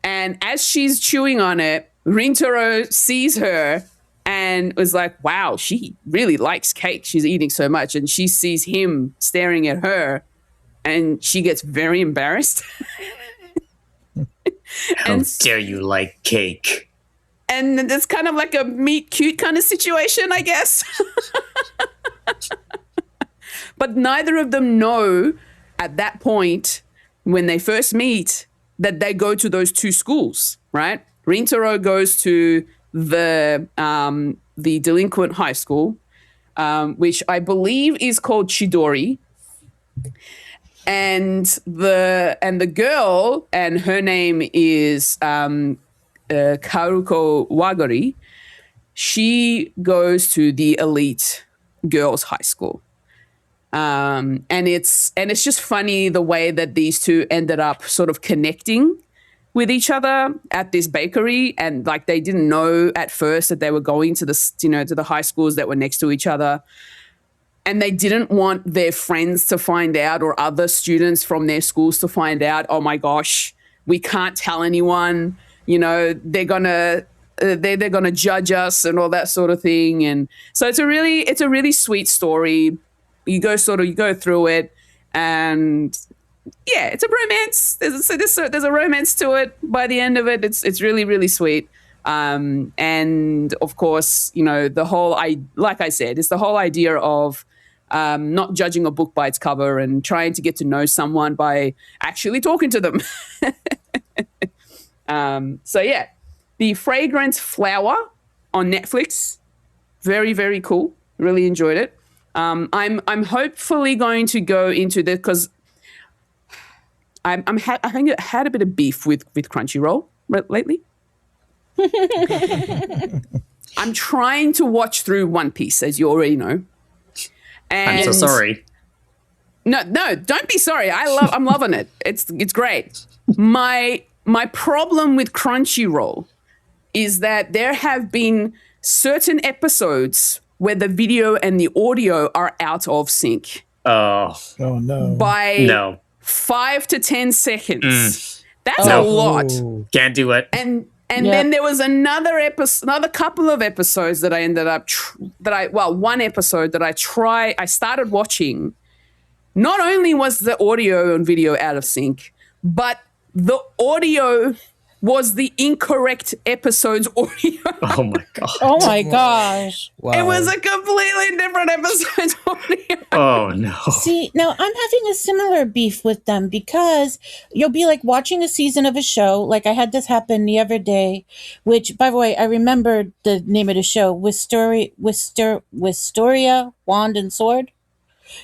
And as she's chewing on it, Rintaro sees her and was like, wow, she really likes cake. She's eating so much. And she sees him staring at her and she gets very embarrassed.
How dare you like cake?
And it's kind of like a meet cute kind of situation, I guess. But neither of them know at that point when they first meet that they go to those two schools, right? Rintaro goes to the delinquent high school, which I believe is called Chidori. And the girl, and her name is Karuko Wagari. She goes to the elite girls' high school, and it's just funny the way that these two ended up sort of connecting with each other at this bakery, and like they didn't know at first that they were going to to the high schools that were next to each other. And they didn't want their friends to find out or other students from their schools to find out, oh my gosh, we can't tell anyone, they're gonna judge us and all that sort of thing. And so it's a really sweet story. You go through it, and yeah, it's a romance. There's a romance to it. By the end of it, it's really, really sweet. And of course, like I said, it's the whole idea of not judging a book by its cover and trying to get to know someone by actually talking to them. So yeah, The Fragrant Flower on Netflix. Very, very cool. Really enjoyed it. I'm hopefully going to go into this because I think I had a bit of beef with Crunchyroll lately. I'm trying to watch through One Piece, as you already know. And
I'm so sorry.
No, don't be sorry. I'm loving it. It's great. My problem with Crunchyroll is that there have been certain episodes where the video and the audio are out of sync.
Oh
no.
By 5 to 10 seconds. That's a lot.
Can't do it.
And then there was another couple of episodes that I ended up, one episode that I started watching. Not only was the audio and video out of sync, but the audio was the incorrect episode's audio.
Oh my god.
Oh my gosh.
Wow.
It was a completely different episode's audio.
Oh no.
See, now I'm having a similar beef with them because you'll be like watching a season of a show. Like I had this happen the other day, which, by the way, I remembered the name of the show, Wisteria, Wand and Sword.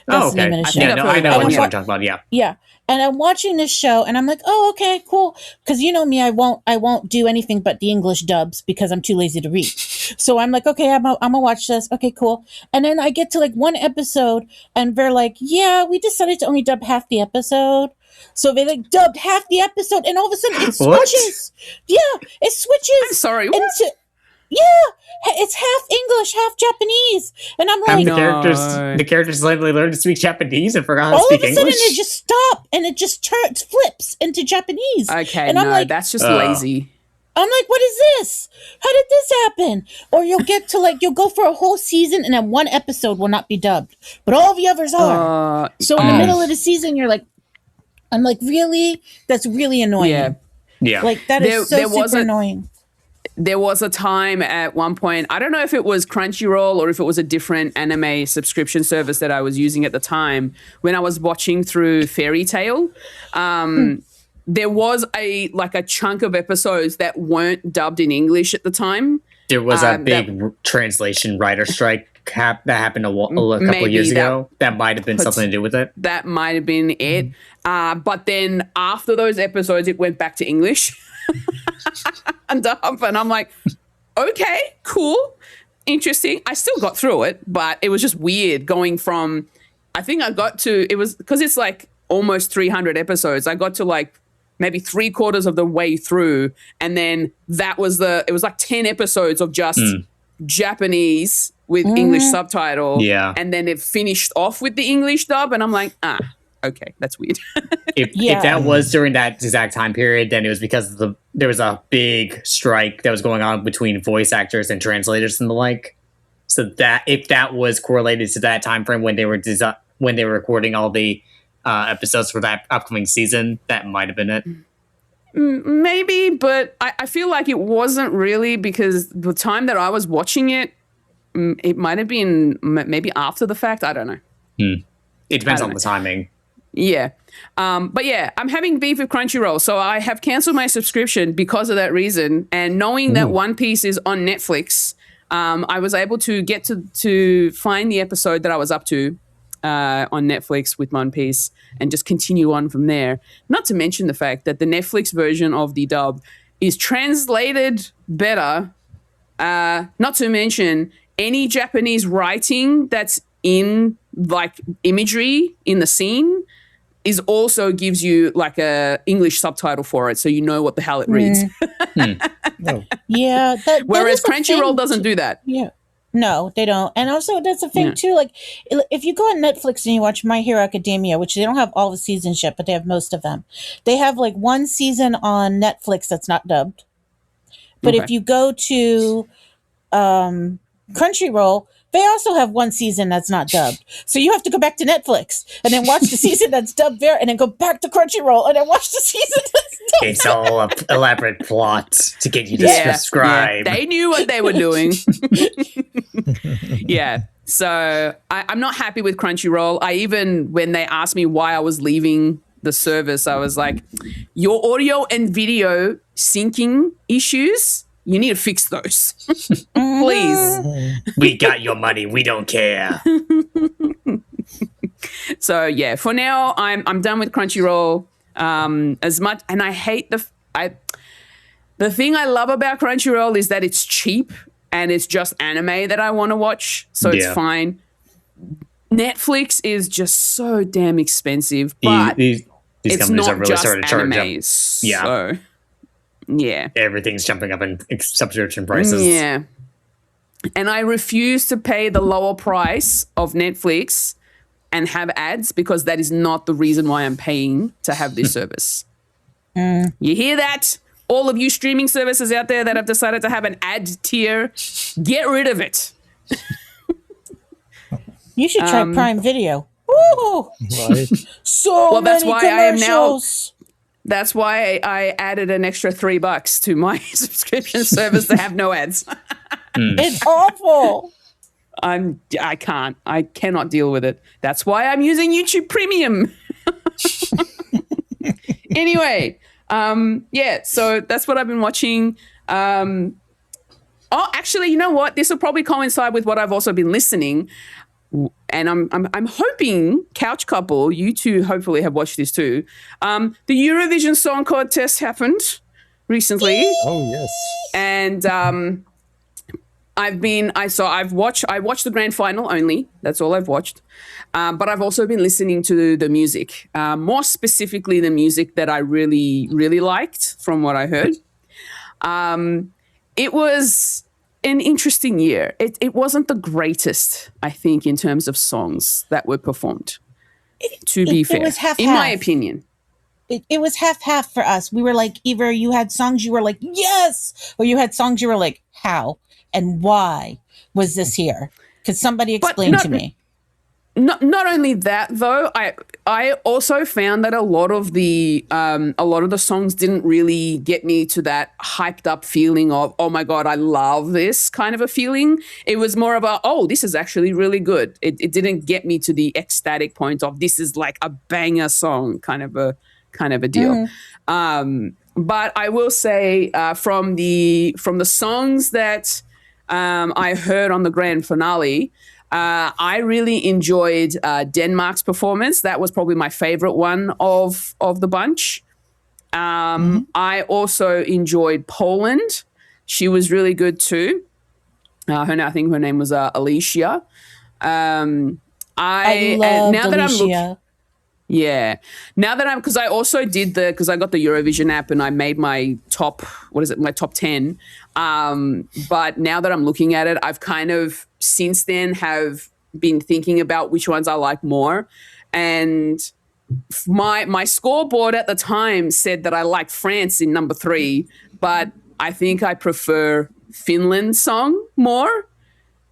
That's
Oh,
the name
okay.
of the
I
show.
think
Yeah, no,
I've
I
heard
know
of
what
that
you're
one.
talking about. Yeah.
Yeah. And I'm watching this show and I'm like, oh, okay, cool. Cause you know me, I won't do anything but the English dubs because I'm too lazy to read. So I'm like, okay, I'm gonna watch this. Okay, cool. And then I get to like one episode and they're like, yeah, we decided to only dub half the episode. So they like dubbed half the episode and all of a sudden it
What?
switches. Yeah, it switches.
I'm sorry, what?
into yeah, it's half English, half Japanese. And I'm
Half
like,
the characters suddenly learned to speak Japanese and forgot how to
all of
speak
a sudden
English.
it just stopped and it just turns flips into Japanese.
Okay,
and I'm
no,
like,
that's just lazy.
I'm like, what is this? How did this happen? Or you'll get to like, you'll go for a whole season and then one episode will not be dubbed, but all the others are. So in the middle of the season, you're like, I'm like, really? That's really annoying.
Yeah.
Yeah.
Like that is
There
so
was
super
a-
annoying.
There was a time at one point, I don't know if it was Crunchyroll or if it was a different anime subscription service that I was using at the time, when I was watching through Fairy Tail. There was a chunk of episodes that weren't dubbed in English at the time.
There was a big translation writer strike that happened a couple of
Maybe
years ago. That might have been something to do with it.
That might have been it. But then after those episodes, it went back to English. And I'm like, okay, cool, interesting. I still got through it, but it was just weird going from, I think I got to, it was because it's like almost 300 episodes. I got to like maybe 3/4 of the way through. And then it was like 10 episodes of just Japanese with English subtitle.
Yeah.
And then it finished off with the English dub. And I'm like, okay, that's weird.
If that was during that exact time period, then it was because there was a big strike that was going on between voice actors and translators and the like. So that if that was correlated to that time frame when they were recording all the episodes for that upcoming season, that might have been it.
Maybe, but I feel like it wasn't really, because the time that I was watching it, it might have been maybe after the fact. I don't know.
It depends on the timing.
Yeah. But yeah, I'm having beef with Crunchyroll. So I have canceled my subscription because of that reason. And knowing that One Piece is on Netflix, I was able to get to find the episode that I was up to on Netflix with One Piece and just continue on from there. Not to mention the fact that the Netflix version of the dub is translated better. Not to mention any Japanese writing that's in like imagery in the scene is also gives you like a English subtitle for it, so you know what the hell it reads.
No.
Yeah.
Whereas
that is a
Crunchyroll
thing
doesn't do that.
Yeah. No, they don't. And also, that's the thing, too. Like, if you go on Netflix and you watch My Hero Academia, which they don't have all the seasons yet, but they have most of them, they have like one season on Netflix that's not dubbed. But if you go to Crunchyroll, they also have one season that's not dubbed. So you have to go back to Netflix and then watch the season that's dubbed there and then go back to Crunchyroll and then watch the season that's dubbed.
It's all an elaborate plot to get you to subscribe.
Yeah. They knew what they were doing. Yeah. So I'm not happy with Crunchyroll. When they asked me why I was leaving the service, I was like, your audio and video syncing issues, you need to fix those. Please.
We got your money. We don't care.
So yeah, for now, I'm done with Crunchyroll. As much, and I hate the thing I love about Crunchyroll is that it's cheap and it's just anime that I want to watch, so it's fine. Netflix is just so damn expensive, but
These
it's
companies
not
are really
just
starting to charge
anime.
up.
So yeah,
Everything's jumping up in subscription prices.
yeah. And I refuse to pay the lower price of Netflix and have ads, because that is not the reason why I'm paying to have this service. You hear that? All of you streaming services out there that have decided to have an ad tier, get rid of it.
You should try Prime Video. Woo!
Right.
So
Well, that's
many
why I am now-
commercials.
That's why I added an extra $3 to my subscription service to have no ads.
It's awful.
I cannot deal with it. That's why I'm using YouTube Premium. Anyway, yeah, so that's what I've been watching. Oh, actually, you know what? This will probably coincide with what I've also been listening. and I'm hoping, Couch Couple, you two hopefully have watched this too. The Eurovision Song Contest happened recently,
Oh yes.
and I watched the grand final only. That's all I've watched. But I've also been listening to the music, more specifically the music that I really, really liked from what I heard. It was an interesting year. It wasn't the greatest, I think, in terms of songs that were performed, to be fair,
it was half-half.
in my opinion.
It was half for us. We were like, either you had songs you were like, yes, or you had songs you were like, how and why was this here? Could somebody explain to me?
Not only that though, I also found that a lot of the songs didn't really get me to that hyped up feeling of, oh my God, I love this kind of a feeling. It was more about, oh, this is actually really good. It didn't get me to the ecstatic point of this is like a banger song kind of a deal. But I will say from the songs that I heard on the grand finale, I really enjoyed Denmark's performance. That was probably my favorite one of the bunch. I also enjoyed Poland. She was really good too. I think her name was Alicia.
I loved Alicia.
Because I also did because I got the Eurovision app and I made my top 10. But now that I'm looking at it, I've kind of since then have been thinking about which ones I like more. And my scoreboard at the time said that I liked France in number 3, but I think I prefer Finland's song more.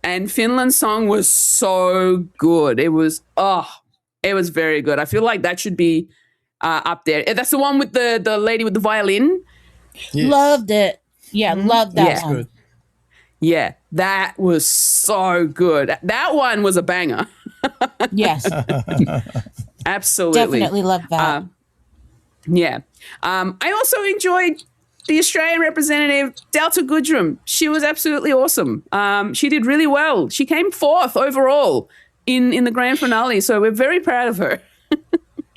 And Finland's song was so good. It was very good. I feel like that should be up there. That's the one with the lady with the violin.
Yes.
Loved it. Yeah, loved that one.
Good.
Yeah, that was so good. That one was a banger.
Yes,
Absolutely.
definitely loved that.
Yeah. I also enjoyed the Australian representative, Delta Goodrum. She was absolutely awesome. She did really well. She came 4th overall in the grand finale, so we're very proud of her.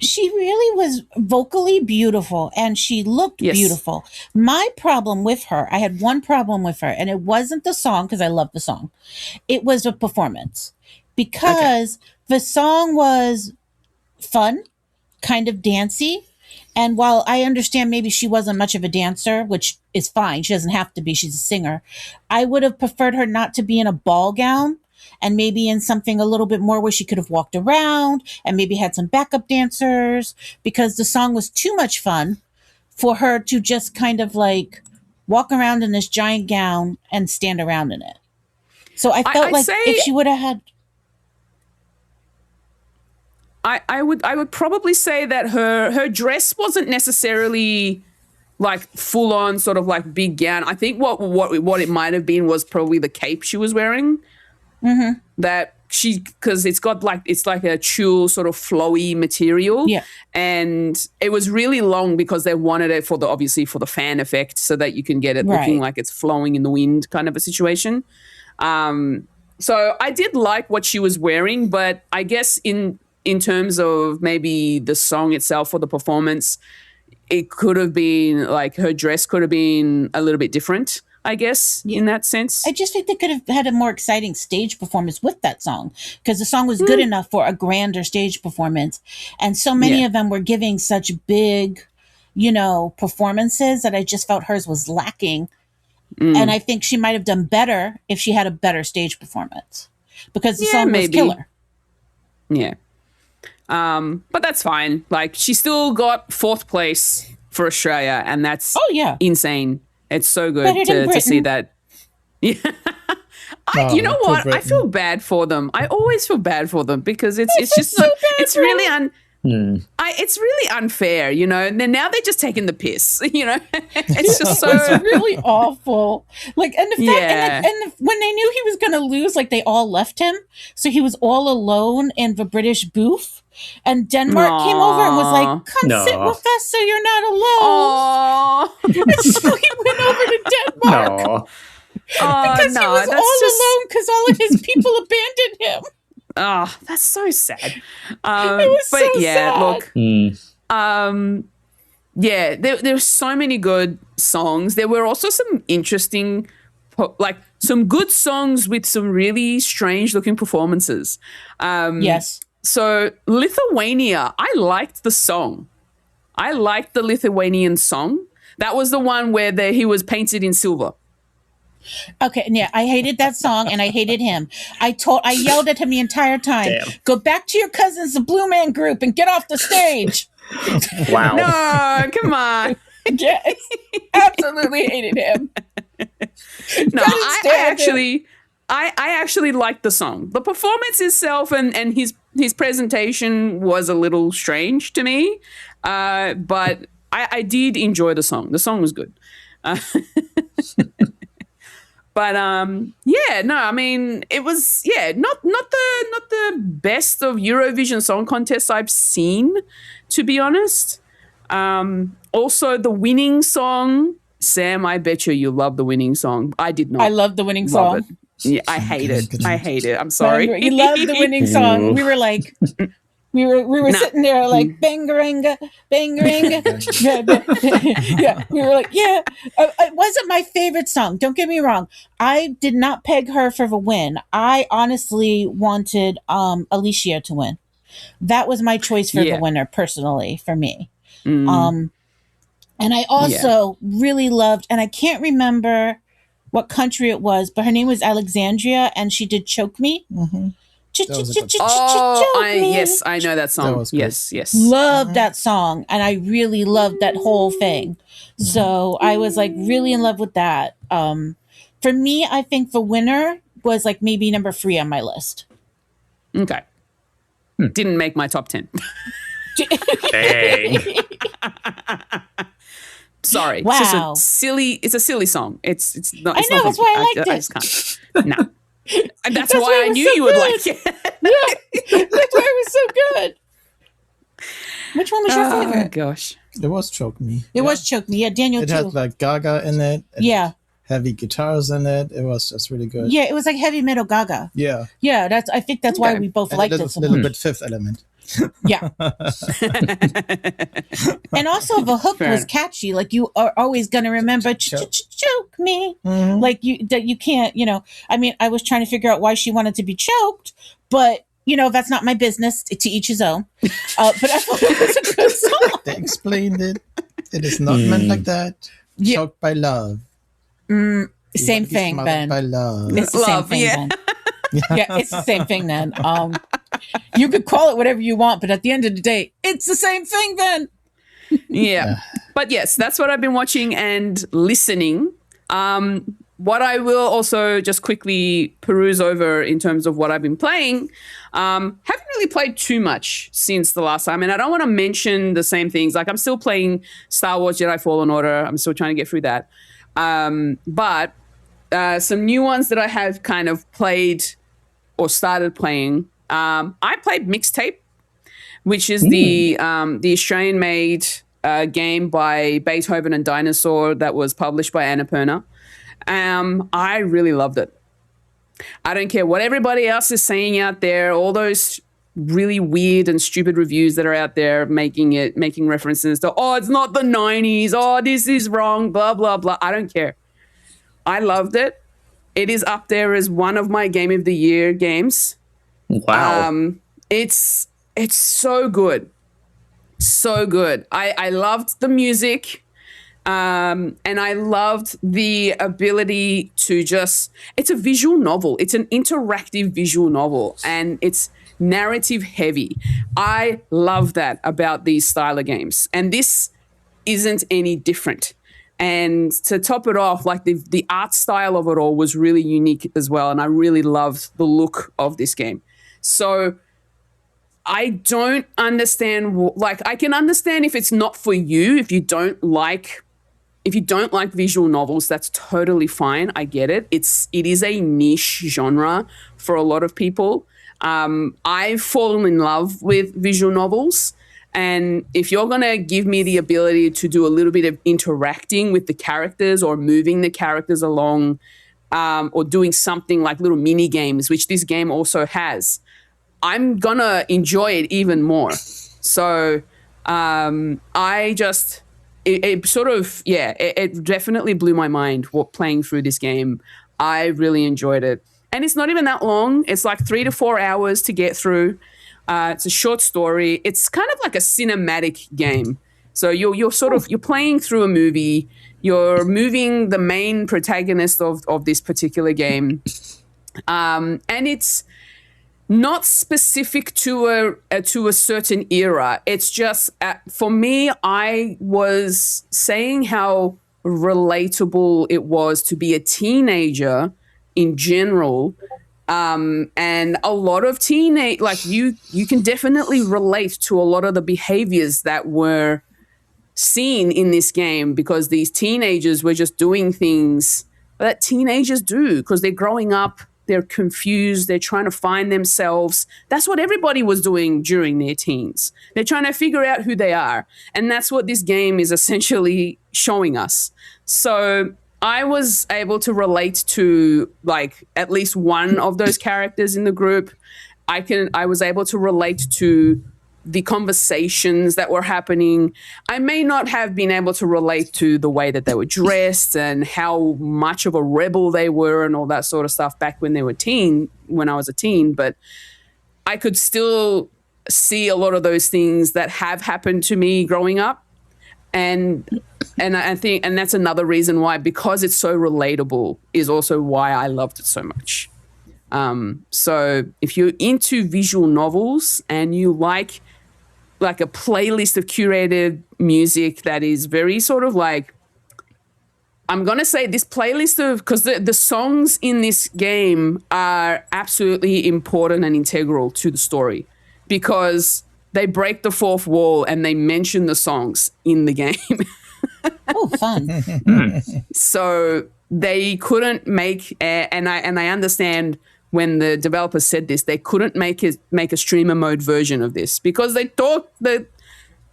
She really was vocally beautiful and she looked beautiful. My problem with her, I had one problem with her, and it wasn't the song, because I love the song. It was a performance, because the song was fun, kind of dancey. And while I understand maybe she wasn't much of a dancer, which is fine, she doesn't have to be, she's a singer, I would have preferred her not to be in a ball gown, and maybe in something a little bit more where she could have walked around and maybe had some backup dancers, because the song was too much fun for her to just kind of like walk around in this giant gown and stand around in it. So I felt like if she would have had...
I would probably say that her dress wasn't necessarily like full on sort of like big gown. I think what it might have been was probably the cape she was wearing. Mm-hmm. That because it's like a tulle sort of flowy material, and it was really long because they wanted it obviously for the fan effect, so that you can get it looking like it's flowing in the wind, kind of a situation. So I did like what she was wearing, but I guess in terms of maybe the song itself or the performance, it could have been like her dress could have been a little bit different, I guess, in that sense.
I just think they could have had a more exciting stage performance with that song, because the song was good enough for a grander stage performance. And so many of them were giving such big, performances that I just felt hers was lacking. And I think she might have done better if she had a better stage performance, because the song was killer.
Yeah. But that's fine. Like, she still got 4th place for Australia, and that's insane. It's so good to see that. Yeah. You know what? I feel bad for them. I always feel bad for them, because it's just so it's really it's really unfair, And then now they're just taking the piss, It's just so
it's really awful. Like, and the fact, and when they knew he was going to lose, like, they all left him, so he was all alone in the British booth. And Denmark came over and was like, come sit with us so you're not alone. And so he went over to Denmark. Because he was all alone because all of his people abandoned him.
Oh, that's so sad.
It was
but
so
yeah,
sad.
look, yeah, there's so many good songs. There were also some interesting, like some good songs with some really strange looking performances.
Yes.
So Lithuania, I liked the song. I liked the Lithuanian song. That was the one where he was painted in silver.
Okay, and yeah, I hated that song and I hated him. I yelled at him the entire time.
Damn.
Go back to your cousins, the Blue Man Group, and get off the stage.
Wow.
No, come on.
Yes, absolutely hated him.
No, I actually liked the song. The performance itself and his presentation was a little strange to me, but I did enjoy the song. The song was good. But yeah, no, I mean, it was not the best of Eurovision Song Contests I've seen, to be honest. Also, the winning song, Sam, I bet you love the winning song. I did not.
I love the winning
love
song.
it. Yeah, I hate it. I hate it. I'm sorry.
You love the winning song. We were like, we were sitting there like bangaranga, bangaranga. Yeah, we were like, yeah. It wasn't my favorite song. Don't get me wrong. I did not peg her for the win. I honestly wanted Alicia to win. That was my choice for the winner, personally, for me. And I also really loved, and I can't remember what country it was, but her name was Alexandria, and she did "Choke Me."
Mm-hmm.
Yes, I know that song. Yes.
Loved that song, and I really loved that whole thing. So I was like really in love with that. For me, I think the winner was like maybe number 3 on my list.
Okay. Didn't make my top 10.
Dang.
Sorry.
Wow.
It's a silly song. It's not.
I
It's
know,
not
that's why I liked
I
it.
just can't. No. And that's
That's
why
why it
I
was
knew
so
you would
good.
like it.
Yeah, that's why it was so good. Which one was your
Oh
favorite?
gosh.
It was Choke Me.
It was "Choke Me." Yeah, Daniel
It
too.
had like Gaga in it.
Yeah.
Heavy guitars in it. It was just really good.
Yeah, it was like heavy metal Gaga.
Yeah.
Yeah, I think that's why we both
And
liked
a
it
little,
so
little
much.
bit Fifth Element.
Yeah. And also the hook
Fair
was
enough.
catchy. Like you are always gonna remember choke me.
Mhm.
Like you can't, I mean, I was trying to figure out why she wanted to be choked, but that's not my business. To each his own. But I thought it was a good song.
They explained it. It is not meant like that.
Yeah.
Choked by love.
Same
You get
thing,
smothered
Ben.
By love.
It's the same
Love,
thing,
yeah.
Ben. Yeah, it's the same thing then. You could call it whatever you want, but at the end of the day, it's the same thing then.
Yeah. But yes, that's what I've been watching and listening. What I will also just quickly peruse over in terms of what I've been playing, haven't really played too much since the last time. And I don't want to mention the same things. Like I'm still playing Star Wars Jedi Fallen Order. I'm still trying to get through that. But some new ones that I have kind of played or started playing. I played Mixtape, which is the Australian-made game by Beethoven and Dinosaur that was published by Annapurna. I really loved it. I don't care what everybody else is saying out there, all those really weird and stupid reviews that are out there making references to, it's not the 90s, this is wrong, blah, blah, blah. I don't care. I loved it. It is up there as one of my Game of the Year games.
Wow.
It's so good. So good. I loved the music. And I loved the ability to it's a visual novel. It's an interactive visual novel and it's narrative heavy. I love that about these style of games. And this isn't any different. And to top it off, like the art style of it all was really unique as well. And I really loved the look of this game. So I don't understand, I can understand if it's not for you, if you don't like visual novels, that's totally fine. I get it. It is a niche genre for a lot of people. I've fallen in love with visual novels. And if you're going to give me the ability to do a little bit of interacting with the characters or moving the characters along or doing something like little mini games, which this game also has, I'm gonna enjoy it even more. So it definitely blew my mind playing through this game. I really enjoyed it. And it's not even that long. It's like 3 to 4 hours to get through. It's a short story. It's kind of like a cinematic game. So you're playing through a movie. You're moving the main protagonist of this particular game. And it's not specific to a certain era. It's just for me, I was saying how relatable it was to be a teenager in general, and a lot of you can definitely relate to a lot of the behaviors that were seen in this game, because these teenagers were just doing things that teenagers do because they're growing up. They're confused. They're trying to find themselves. That's what everybody was doing during their teens. They're trying to figure out who they are. And that's what this game is essentially showing us. So I was able to relate to like at least one of those characters in the group. I was able to relate to the conversations that were happening. I may not have been able to relate to the way that they were dressed and how much of a rebel they were and all that sort of stuff back when I was a teen, but I could still see a lot of those things that have happened to me growing up. And I think that's another reason why, because it's so relatable, is also why I loved it so much. So if you're into visual novels and you like a playlist of curated music that is very sort of like, I'm going to say this playlist of, because the songs in this game are absolutely important and integral to the story, because they break the fourth wall and they mention the songs in the game.
Oh, fun.
So they couldn't make, and I understand when the developers said this, they couldn't make a streamer mode version of this because they thought that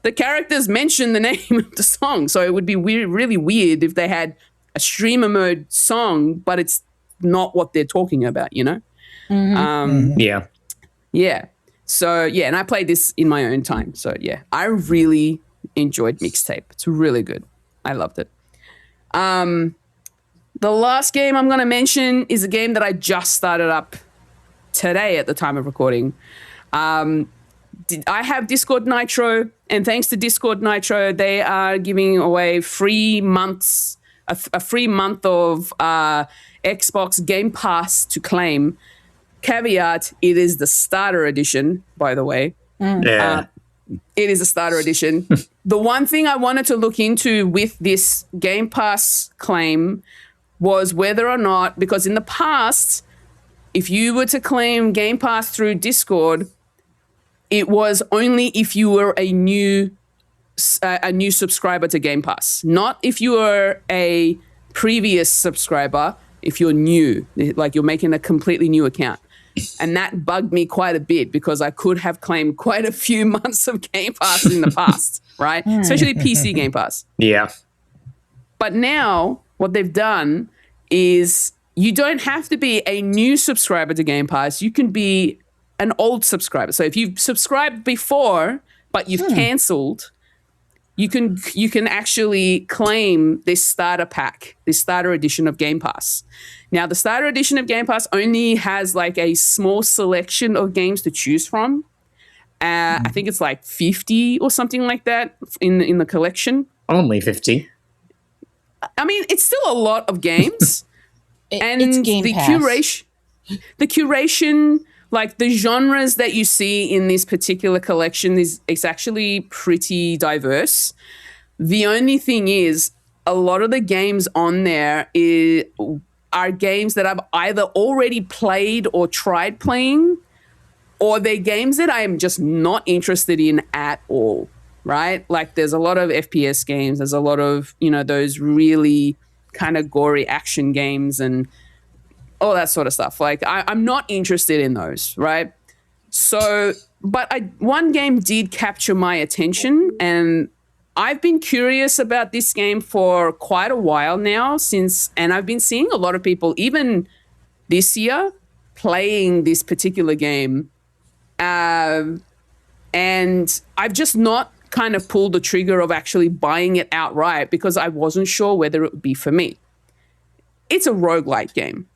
the characters mentioned the name of the song. So it would be really weird if they had a streamer mode song, but it's not what they're talking about, you know?
Yeah.
Yeah. So, yeah, and I played this in my own time. So, yeah, I really enjoyed Mixtape. It's really good. I loved it. The last game I'm going to mention is a game that I just started up today at the time of recording. I have Discord Nitro, and thanks to Discord Nitro, they are giving away free months, a free month of Xbox Game Pass to claim. Caveat, it is the starter edition, by the way.
Yeah.
It is a starter edition. The one thing I wanted to look into with this Game Pass claim was whether or not, because in the past, if you were to claim Game Pass through Discord, it was only if you were a new subscriber to Game Pass, not if you were a previous subscriber. If you're new, like you're making a completely new account. And that bugged me quite a bit because I could have claimed quite a few months of Game Pass in the past, right? Especially PC Game Pass.
Yeah.
But now what they've done is you don't have to be a new subscriber to Game Pass. You can be an old subscriber. So if you've subscribed before, but you've canceled, you can actually claim this starter pack, this starter edition of Game Pass. Now, the starter edition of Game Pass only has like a small selection of games to choose from. I think it's like 50 or something like that in the collection.
Only 50.
I mean, it's still a lot of games. And
it's Game Pass.
The curation, like the genres that you see in this particular collection it's actually pretty diverse. The only thing is, a lot of the games on there are games that I've either already played or tried playing, or they're games that I'm just not interested in at all, right? Like there's a lot of FPS games. There's a lot of, those really kind of gory action games and all that sort of stuff. Like I'm not interested in those, right? So, but one game did capture my attention, and I've been curious about this game for quite a while now and I've been seeing a lot of people, even this year, playing this particular game And I've just not kind of pulled the trigger of actually buying it outright because I wasn't sure whether it would be for me. It's a roguelike game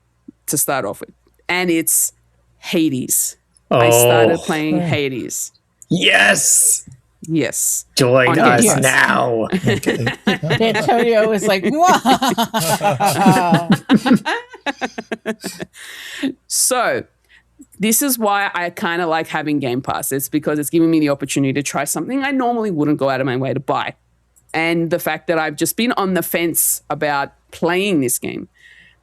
to start off with, and it's Hades. I started playing Hades.
Yes!
Yes.
Join
On
us
Game Pass.
now.
Antonio was like, wow.
So this is why I kind of like having Game Pass. It's because it's giving me the opportunity to try something I normally wouldn't go out of my way to buy. And the fact that I've just been on the fence about playing this game.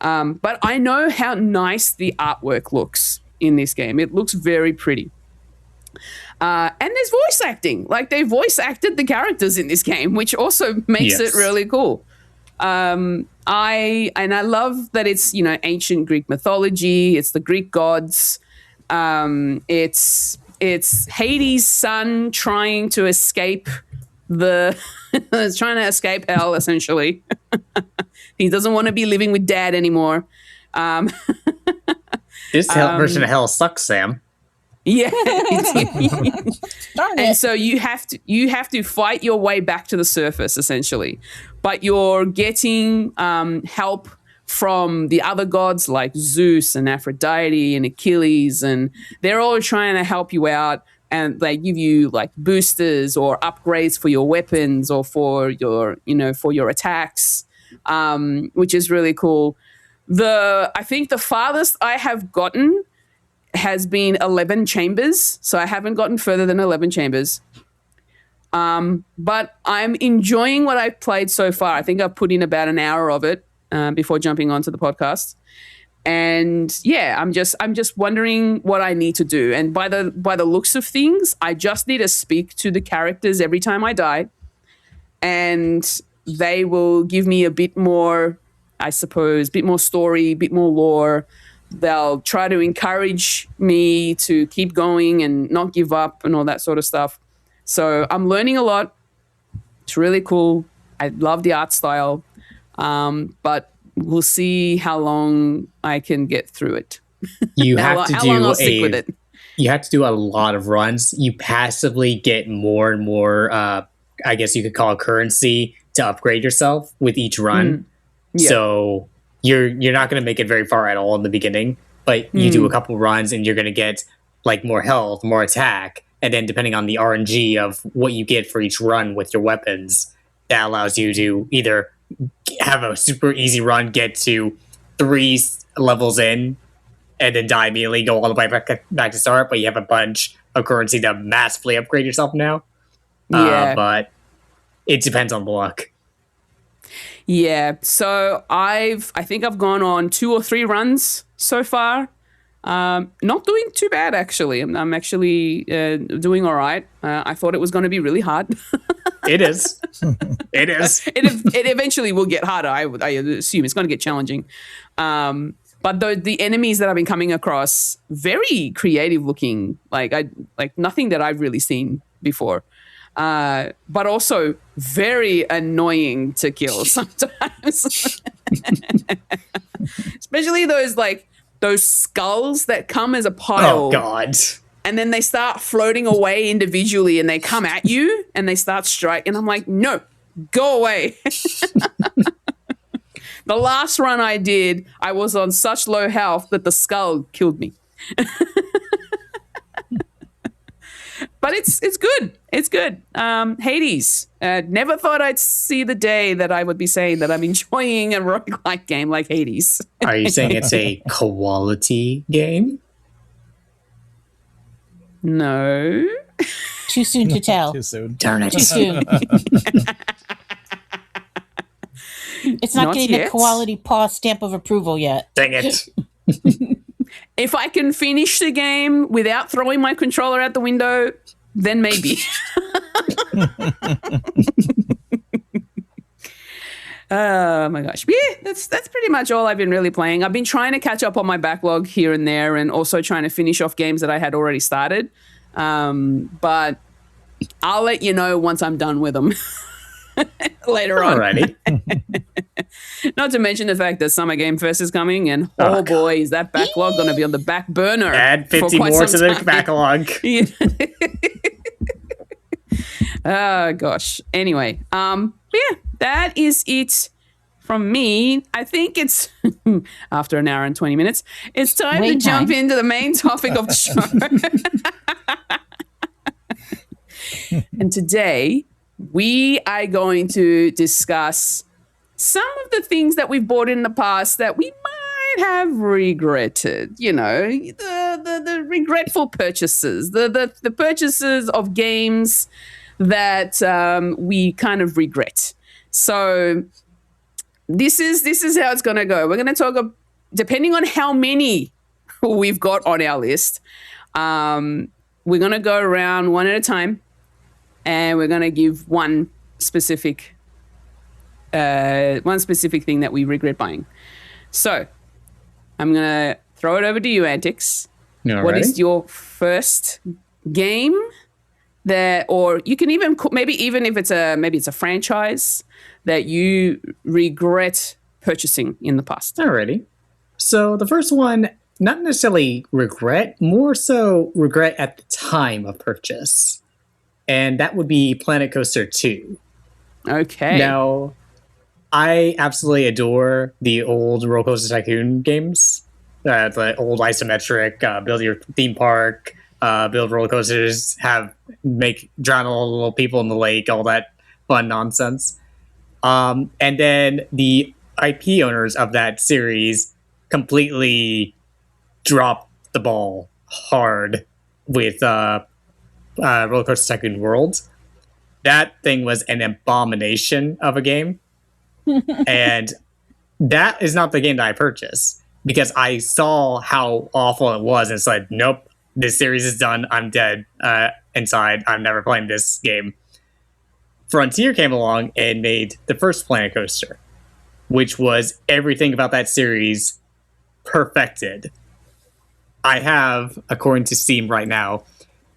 But I know how nice the artwork looks in this game. It looks very pretty. And there's voice acting. Like, they voice acted the characters in this game, which also makes it really cool. I love that it's, you know, ancient Greek mythology. It's the Greek gods. It's Hades' son trying to escape trying to escape hell, essentially. He doesn't want to be living with dad anymore.
This version of hell sucks, Sam.
Yeah.
Darn
And
it.
so you have to fight your way back to the surface, essentially. But you're getting help from the other gods like Zeus and Aphrodite and Achilles, and they're all trying to help you out, and they give you like boosters or upgrades for your weapons or for your attacks, which is really cool. I think the farthest I have gotten has been 11 chambers, so I haven't gotten further than 11 chambers. But I'm enjoying what I've played so far. I think I've put in about an hour of it before jumping onto the podcast. And yeah, I'm just wondering what I need to do. And by the looks of things, I just need to speak to the characters every time I die, and they will give me a bit more, I suppose, bit more story, bit more lore. They'll try to encourage me to keep going and not give up and all that sort of stuff. So I'm learning a lot. It's really cool. I love the art style, but we'll see how long I can get through it.
You
How
have to
long I'll stick with it.
You have to do a lot of runs. You passively get more and more, I guess you could call it currency to upgrade yourself with each run.
Yeah.
So you're not going to make it very far at all in the beginning, but you do a couple runs and you're going to get like more health, more attack, and then depending on the RNG of what you get for each run with your weapons, that allows you to either have a super easy run, get to 3 levels in, and then die immediately, go all the way back to start, but you have a bunch of currency to massively upgrade yourself now.
Yeah.
But it depends on the luck.
Yeah, so I think I've gone on 2 or 3 runs so far. Not doing too bad, actually. I'm actually doing all right. I thought it was going to be really hard.
It is. It is.
It eventually will get harder. I assume it's going to get challenging. But the enemies that I've been coming across, very creative looking, like nothing that I've really seen before. But also very annoying to kill sometimes. Especially those skulls that come as a pile.
Oh, God.
And then they start floating away individually and they come at you and they start striking. And I'm like, no, go away. The last run I did, I was on such low health that the skull killed me. But it's good. It's good. Hades. Never thought I'd see the day that I would be saying that I'm enjoying a roguelike game like Hades.
Are you saying it's a quality game?
No.
Too soon to tell.
Too soon.
Darn it.
Too soon. It's not getting
yet.
the quality paw stamp of approval yet.
Dang it.
If I can finish the game without throwing my controller out the window, then maybe. Oh my gosh. Yeah, that's pretty much all I've been really playing. I've been trying to catch up on my backlog here and there and also trying to finish off games that I had already started. But I'll let you know once I'm done with them later on.
Alrighty.
Not to mention the fact that Summer Game Fest is coming, and oh boy, is that backlog going to be on the back burner.
Add
for
50
quite
more
some
to the
time.
backlog.
Yeah. Oh gosh. Anyway, yeah, that is it from me. I think it's after an hour and 20 minutes. It's time to jump into the main topic of the show. And today we are going to discuss some of the things that we've bought in the past that we might have regretted. You know, the regretful purchases, the purchases of games that we kind of regret. So this is how it's going to go. We're going to talk, depending on how many we've got on our list, we're going to go around one at a time, and we're going to give one specific thing that we regret buying. So I'm going to throw it over to you, Antix. What is your first game that, or you can even maybe if it's a franchise that you regret purchasing in the past?
Alrighty. So the first one, not necessarily regret, more so regret at the time of purchase. And that would be Planet Coaster 2.
Okay.
Now, I absolutely adore the old Roller Coaster Tycoon games. The old isometric, build your theme park, build roller coasters, drown all the little people in the lake, all that fun nonsense. And then the IP owners of that series completely dropped the ball hard with Roller Coaster Tycoon World. That thing was an abomination of a game. And that is not the game that I purchased, because I saw how awful it was and said, nope, this series is done. I'm dead inside. I'm never playing this game. Frontier came along and made the first Planet Coaster, which was everything about that series perfected. I have, according to Steam right now,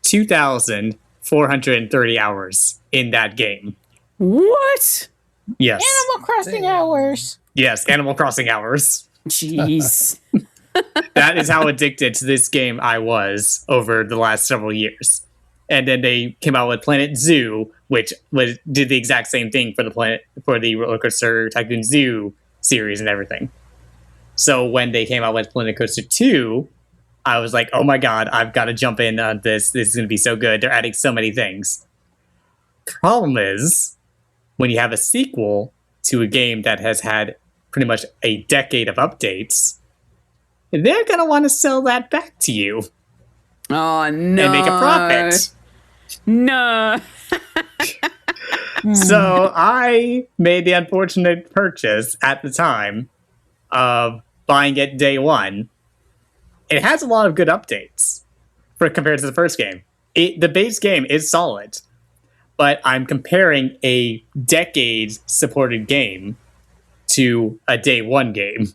2,430 hours in that game.
What?
Yes.
Animal Crossing hours.
Yes, Animal Crossing hours.
Jeez.
That is how addicted to this game I was over the last several years. And then they came out with Planet Zoo, which did the exact same thing for the Roller Coaster Tycoon Zoo series and everything. So when they came out with Planet Coaster 2, I was like, oh my god, I've got to jump in on this. This is going to be so good. They're adding so many things. Problem is, when you have a sequel to a game that has had pretty much a decade of updates, they're going to want to sell that back to you.
Oh, no.
And make a profit.
No.
So I made the unfortunate purchase at the time of buying it day one. It has a lot of good updates compared to the first game. The base game is solid, but I'm comparing a decade-supported game to a day one game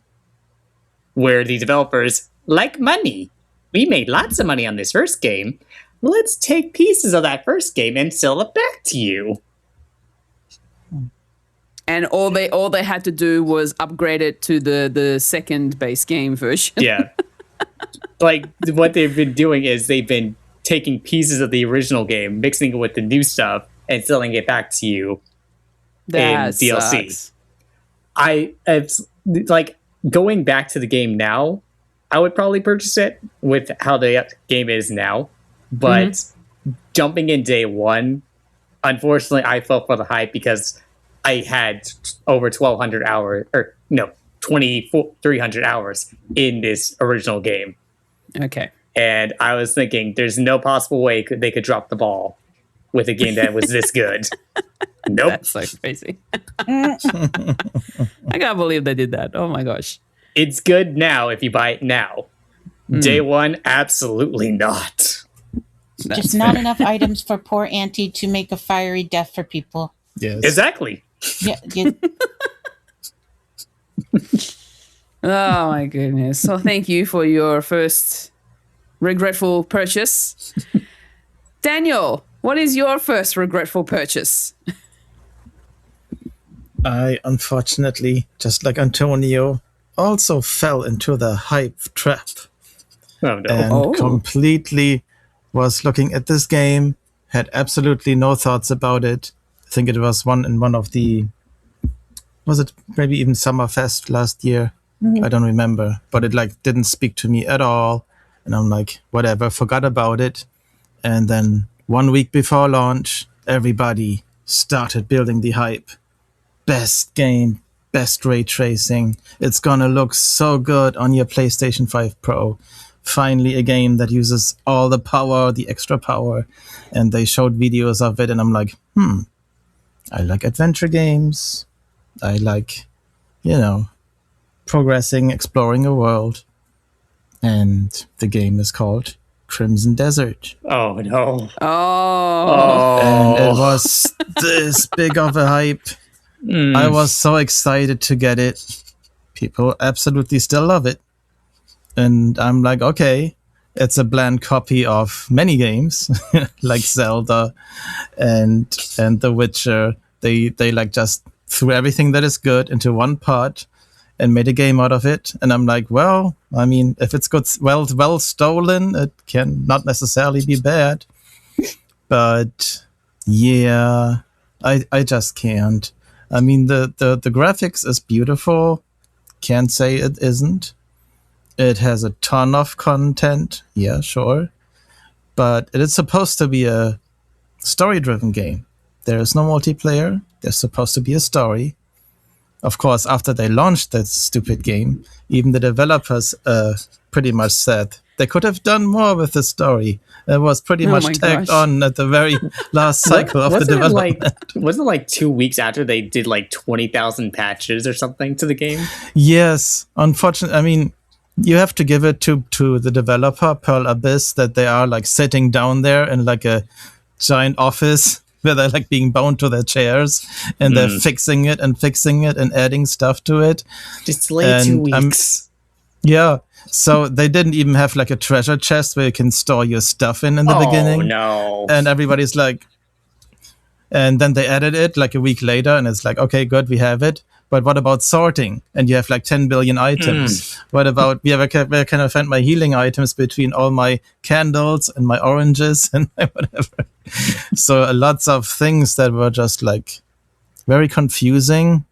where the developers like money. We made lots of money on this first game. Let's take pieces of that first game and sell it back to you.
And all they had to do was upgrade it to the second base game version.
Yeah. Like, what they've been doing is they've been taking pieces of the original game, mixing it with the new stuff, and selling it back to you in DLC.
Sucks.
It's like, going back to the game now, I would probably purchase it with how the game is now. But jumping in day one, unfortunately, I fell for the hype because I had over 1,200 hours, 2,300 hours in this original game.
Okay.
And I was thinking, there's no possible way they could drop the ball with a game that was this good. Nope.
That's so crazy. I can't believe they did that. Oh my gosh.
It's good now if you buy it now. Day one, absolutely not.
That's
Just not enough items for poor Auntie to make a fiery death for people.
Yes.
Exactly.
Yeah,
Oh my goodness. So thank you for your first regretful purchase. Daniel, what is your first regretful purchase?
I unfortunately, just like Antonio, also fell into the hype trap
Oh no.
and completely was looking at this game, had absolutely no thoughts about it. I think it was one of the, was it maybe even Summerfest last year? I don't remember, but it like didn't speak to me at all. And I'm like, whatever, forgot about it. And then 1 week before launch, everybody started building the hype. Best game, best ray tracing. It's gonna look so good on your PlayStation 5 Pro. Finally, a game that uses all the power, the extra power. And they showed videos of it, and I'm like, I like adventure games. I like, progressing, exploring a world. And the game is called Crimson Desert.
Oh no.
Oh.
And it was this big of a hype. I was so excited to get it. People absolutely still love it. And I'm like, okay, it's a bland copy of many games like Zelda and The Witcher. They like just threw everything that is good into one pot and made a game out of it. And I'm like, well, I mean, if it's good, well stolen, it can not necessarily be bad. But yeah, I just can't. I mean, the graphics is beautiful. Can't say it isn't. It has a ton of content. Yeah, sure. But it is supposed to be a story-driven game. There is no multiplayer. There's supposed to be a story. Of course, after they launched that stupid game, even the developers pretty much said they could have done more with the story. It was pretty much tagged on at the very last cycle of the development.
Wasn't it like 2 weeks after they did like 20,000 patches or something to the game?
Yes. Unfortunately, I mean, you have to give it to the developer, Pearl Abyss, that they are like sitting down there in like a giant office where they're like being bound to their chairs and they're fixing it and adding stuff to it.
Just delay 2 weeks.
Yeah. So they didn't even have like a treasure chest where you can store your stuff in the beginning.
Oh, no.
And everybody's like, and then they added it like a week later and it's like, okay, good, we have it. But what about sorting? And you have like 10 billion items. What about, where can I find my healing items between all my candles and my oranges and whatever? So lots of things that were just like very confusing.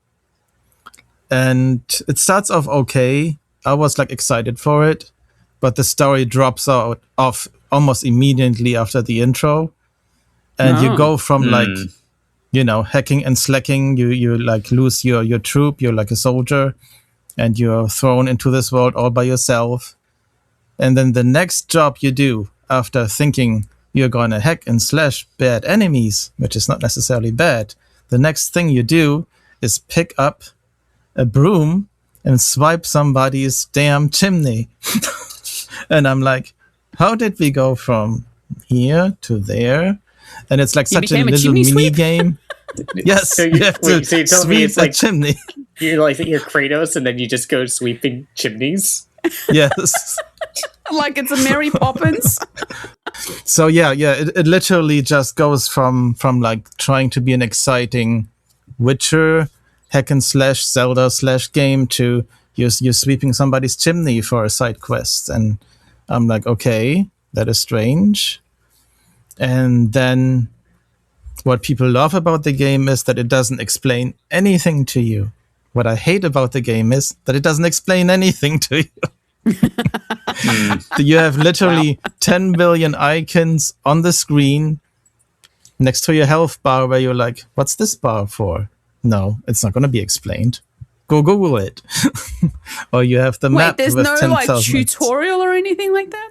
And it starts off okay. I was like excited for it, but the story drops off almost immediately after the intro. And you go from like, hacking and slacking, you like lose your troop, you're like a soldier, and you're thrown into this world all by yourself. And then the next job you do after thinking you're gonna hack and slash bad enemies, which is not necessarily bad, the next thing you do is pick up a broom and swipe somebody's damn chimney. And I'm like, how did we go from here to there? And it's like such a little mini game. Yes,
so
you have to
so you're telling me
sweep
it's like
chimney.
You're like you're Kratos, and then you just go sweeping chimneys.
Yes.
Like it's a Mary Poppins.
So yeah, it literally just goes from like trying to be an exciting Witcher hack and slash Zelda slash game to you're sweeping somebody's chimney for a side quest, and I'm like, okay, that is strange. And then what people love about the game is that it doesn't explain anything to you. What I hate about the game is that it doesn't explain anything to you. You have literally 10 billion icons on the screen next to your health bar where you're like, what's this bar for? No, it's not going to be explained. Go Google it. Or you have the map
there's
with
no
10,000.
like tutorial or anything like that?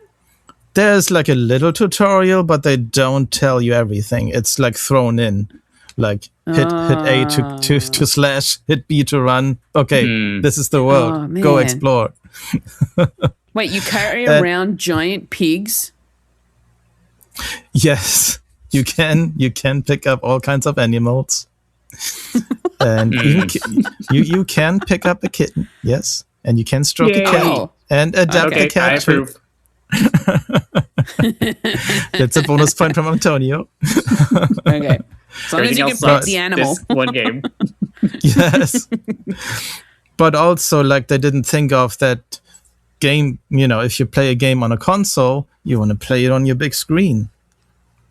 There's like a little tutorial, but they don't tell you everything. It's like thrown in. Like hit A to slash, hit B to run. Okay, this is the world. Go explore.
Wait, you carry around giant pigs?
Yes, you can. You can pick up all kinds of animals. And even you can pick up a kitten. Yes, and you can stroke a cat and adapt a cat.
I approve.
That's a bonus point from Antonio.
Okay. As long as you can pet the animal.
One game.
Yes. But also, like, they didn't think of that game, if you play a game on a console, you want to play it on your big screen.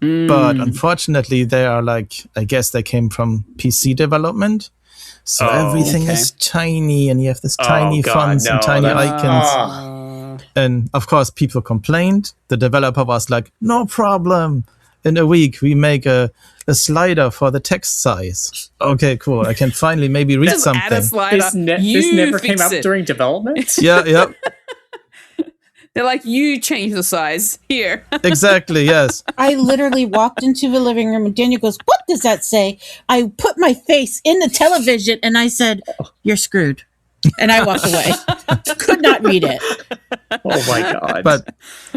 But unfortunately, they are like, I guess they came from PC development. So everything is tiny, and you have this tiny fonts and tiny icons. And of course, people complained. The developer was like, no problem. In a week, we make a slider for the text size. Okay, cool. I can finally maybe read
Just
something.
add a slider.
This never came up during development?
Yeah.
They're like, you change the size here.
Exactly, yes.
I literally walked into the living room and Daniel goes, what does that say? I put my face in the television and I said, you're screwed. And I walked away. Could not read it.
Oh my God.
But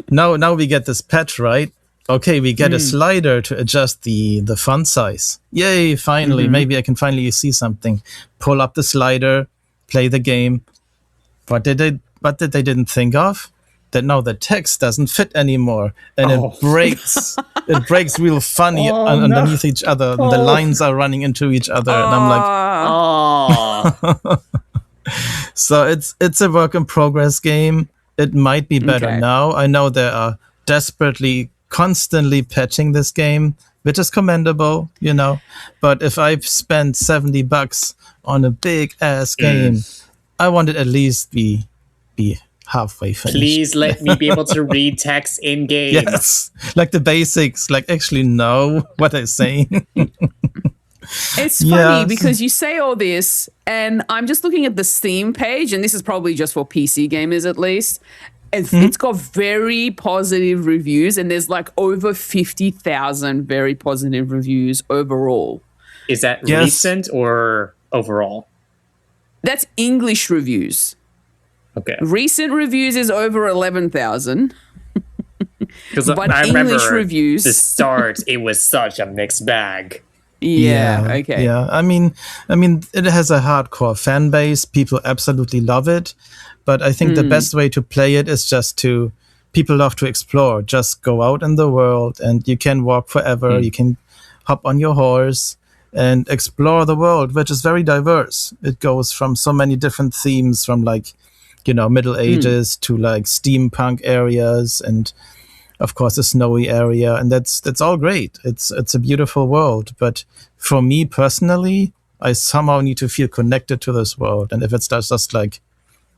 now we get this patch, right? Okay, we get a slider to adjust the font size. Yay, finally. Maybe I can finally see something. Pull up the slider, play the game. What did they didn't think of? That now the text doesn't fit anymore, and it breaks. It breaks real funny underneath each other. And the lines are running into each other, and I'm like, So it's a work in progress game. It might be better now. I know they are desperately, constantly patching this game, which is commendable, But if I've spent $70 on a big ass game, I want it at least be halfway finished.
Please let me be able to read text in game.
Yes, like the basics, like actually know what they're saying.
It's funny because you say all this, and I'm just looking at the Steam page, and this is probably just for PC gamers at least. It's got very positive reviews, and there's like over 50,000 very positive reviews overall.
Is that recent or overall?
That's English reviews.
Okay.
Recent reviews is over 11,000.
Because
But
I
English
remember
reviews.
the start, it was such a mixed bag.
Okay.
Yeah, I mean, it has a hardcore fan base. People absolutely love it. But I think the best way to play it is people love to explore. Just go out in the world and you can walk forever. You can hop on your horse and explore the world, which is very diverse. It goes from so many different themes, from like, Middle Ages to like steampunk areas, and of course a snowy area, and that's all great. It's a beautiful world, but for me personally, I somehow need to feel connected to this world. And if it's just like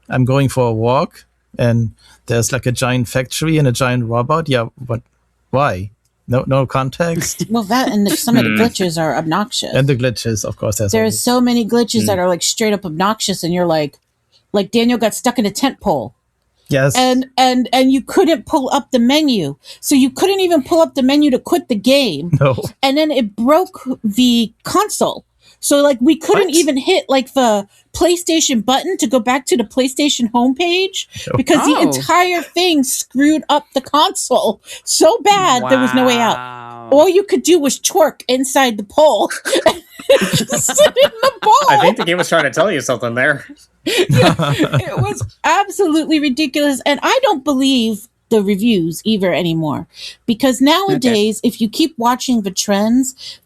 I'm going for a walk and there's like a giant factory and a giant robot, but why? No context.
Well, that and some of the glitches are obnoxious.
And the glitches, of course,
there's so many glitches that are like straight up obnoxious, and you're like Daniel got stuck in a tent pole.
Yes.
And you couldn't pull up the menu. So you couldn't even pull up the menu to quit the game.
No.
And then it broke the console. So like we couldn't even hit like the PlayStation button to go back to the PlayStation homepage because the entire thing screwed up the console so bad there was no way out. All you could do was twerk inside the pole. Just sit in the ball.
I think the game was trying to tell you something there.
It was absolutely ridiculous, and I don't believe the reviews either anymore, because nowadays if you keep watching the trends,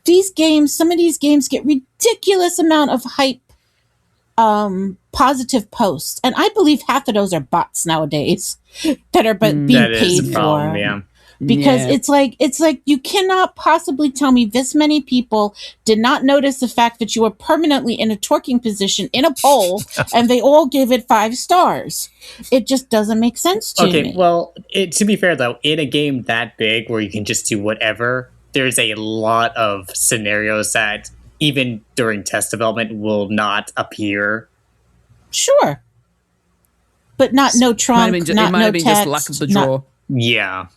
some of these games get ridiculous amount of hype, positive posts, and I believe half of those are bots nowadays that are being paid for.
Yeah.
Because it's like you cannot possibly tell me this many people did not notice the fact that you were permanently in a twerking position in a pole and they all gave it 5 stars. It just doesn't make sense to me.
Okay, well, to be fair though, in a game that big where you can just do whatever, there's a lot of scenarios that even during test development will not appear.
Sure. But no trunk, not no text.
Just luck of the draw.
Yeah.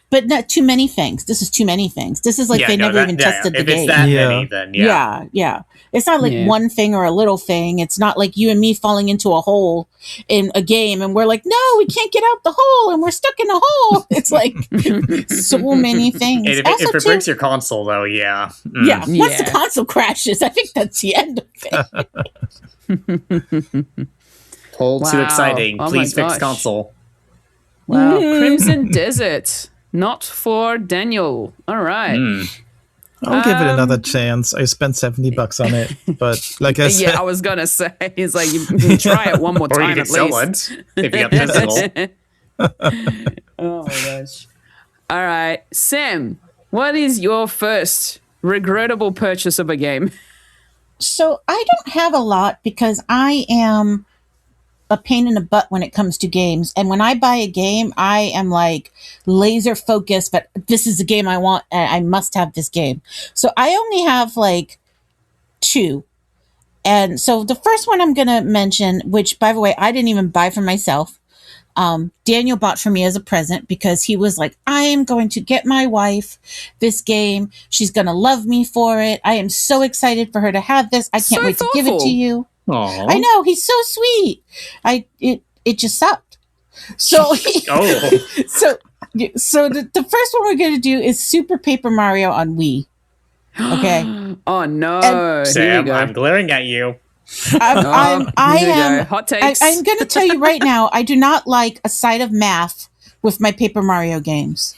But not too many things. This is too many things. This is like they never even tested the game.
If it's that many, then
yeah. It's not like one thing or a little thing. It's not like you and me falling into a hole in a game and we're like, no, we can't get out the hole and we're stuck in a hole. It's like so many things.
If it breaks your console, though, yeah.
Yeah, once the console crashes, I think that's the end of it.
Pull too exciting. Please fix console.
Wow, Crimson Desert, not for Daniel. All right.
I'll give it another chance. I spent $70 on it, but like I said,
Yeah, I was gonna say, it's like you can try it one more
Or you
time
can
at
sell
least.
it if you have physical.
Oh my gosh! All right, Sam, what is your first regrettable purchase of a game?
So I don't have a lot because I am a pain in the butt when it comes to games. And when I buy a game, I am like laser focused, but this is the game I want and I must have this game. So I only have like 2. And so the first one I'm going to mention, which by the way, I didn't even buy for myself. Daniel bought for me as a present because he was like, I am going to get my wife this game. She's going to love me for it. I am so excited for her to have this. I can't
So
wait to give it
thoughtful.
to you.
Aw.
I know, he's so sweet. It just sucked. So
Oh,
so the first one we're gonna do is Super Paper Mario on Wii. Okay.
Oh no! Here we
Sam,
go.
I'm glaring at you.
I
Here we go.
am
Hot takes.
I'm gonna tell you right now, I do not like a side of math with my Paper Mario games.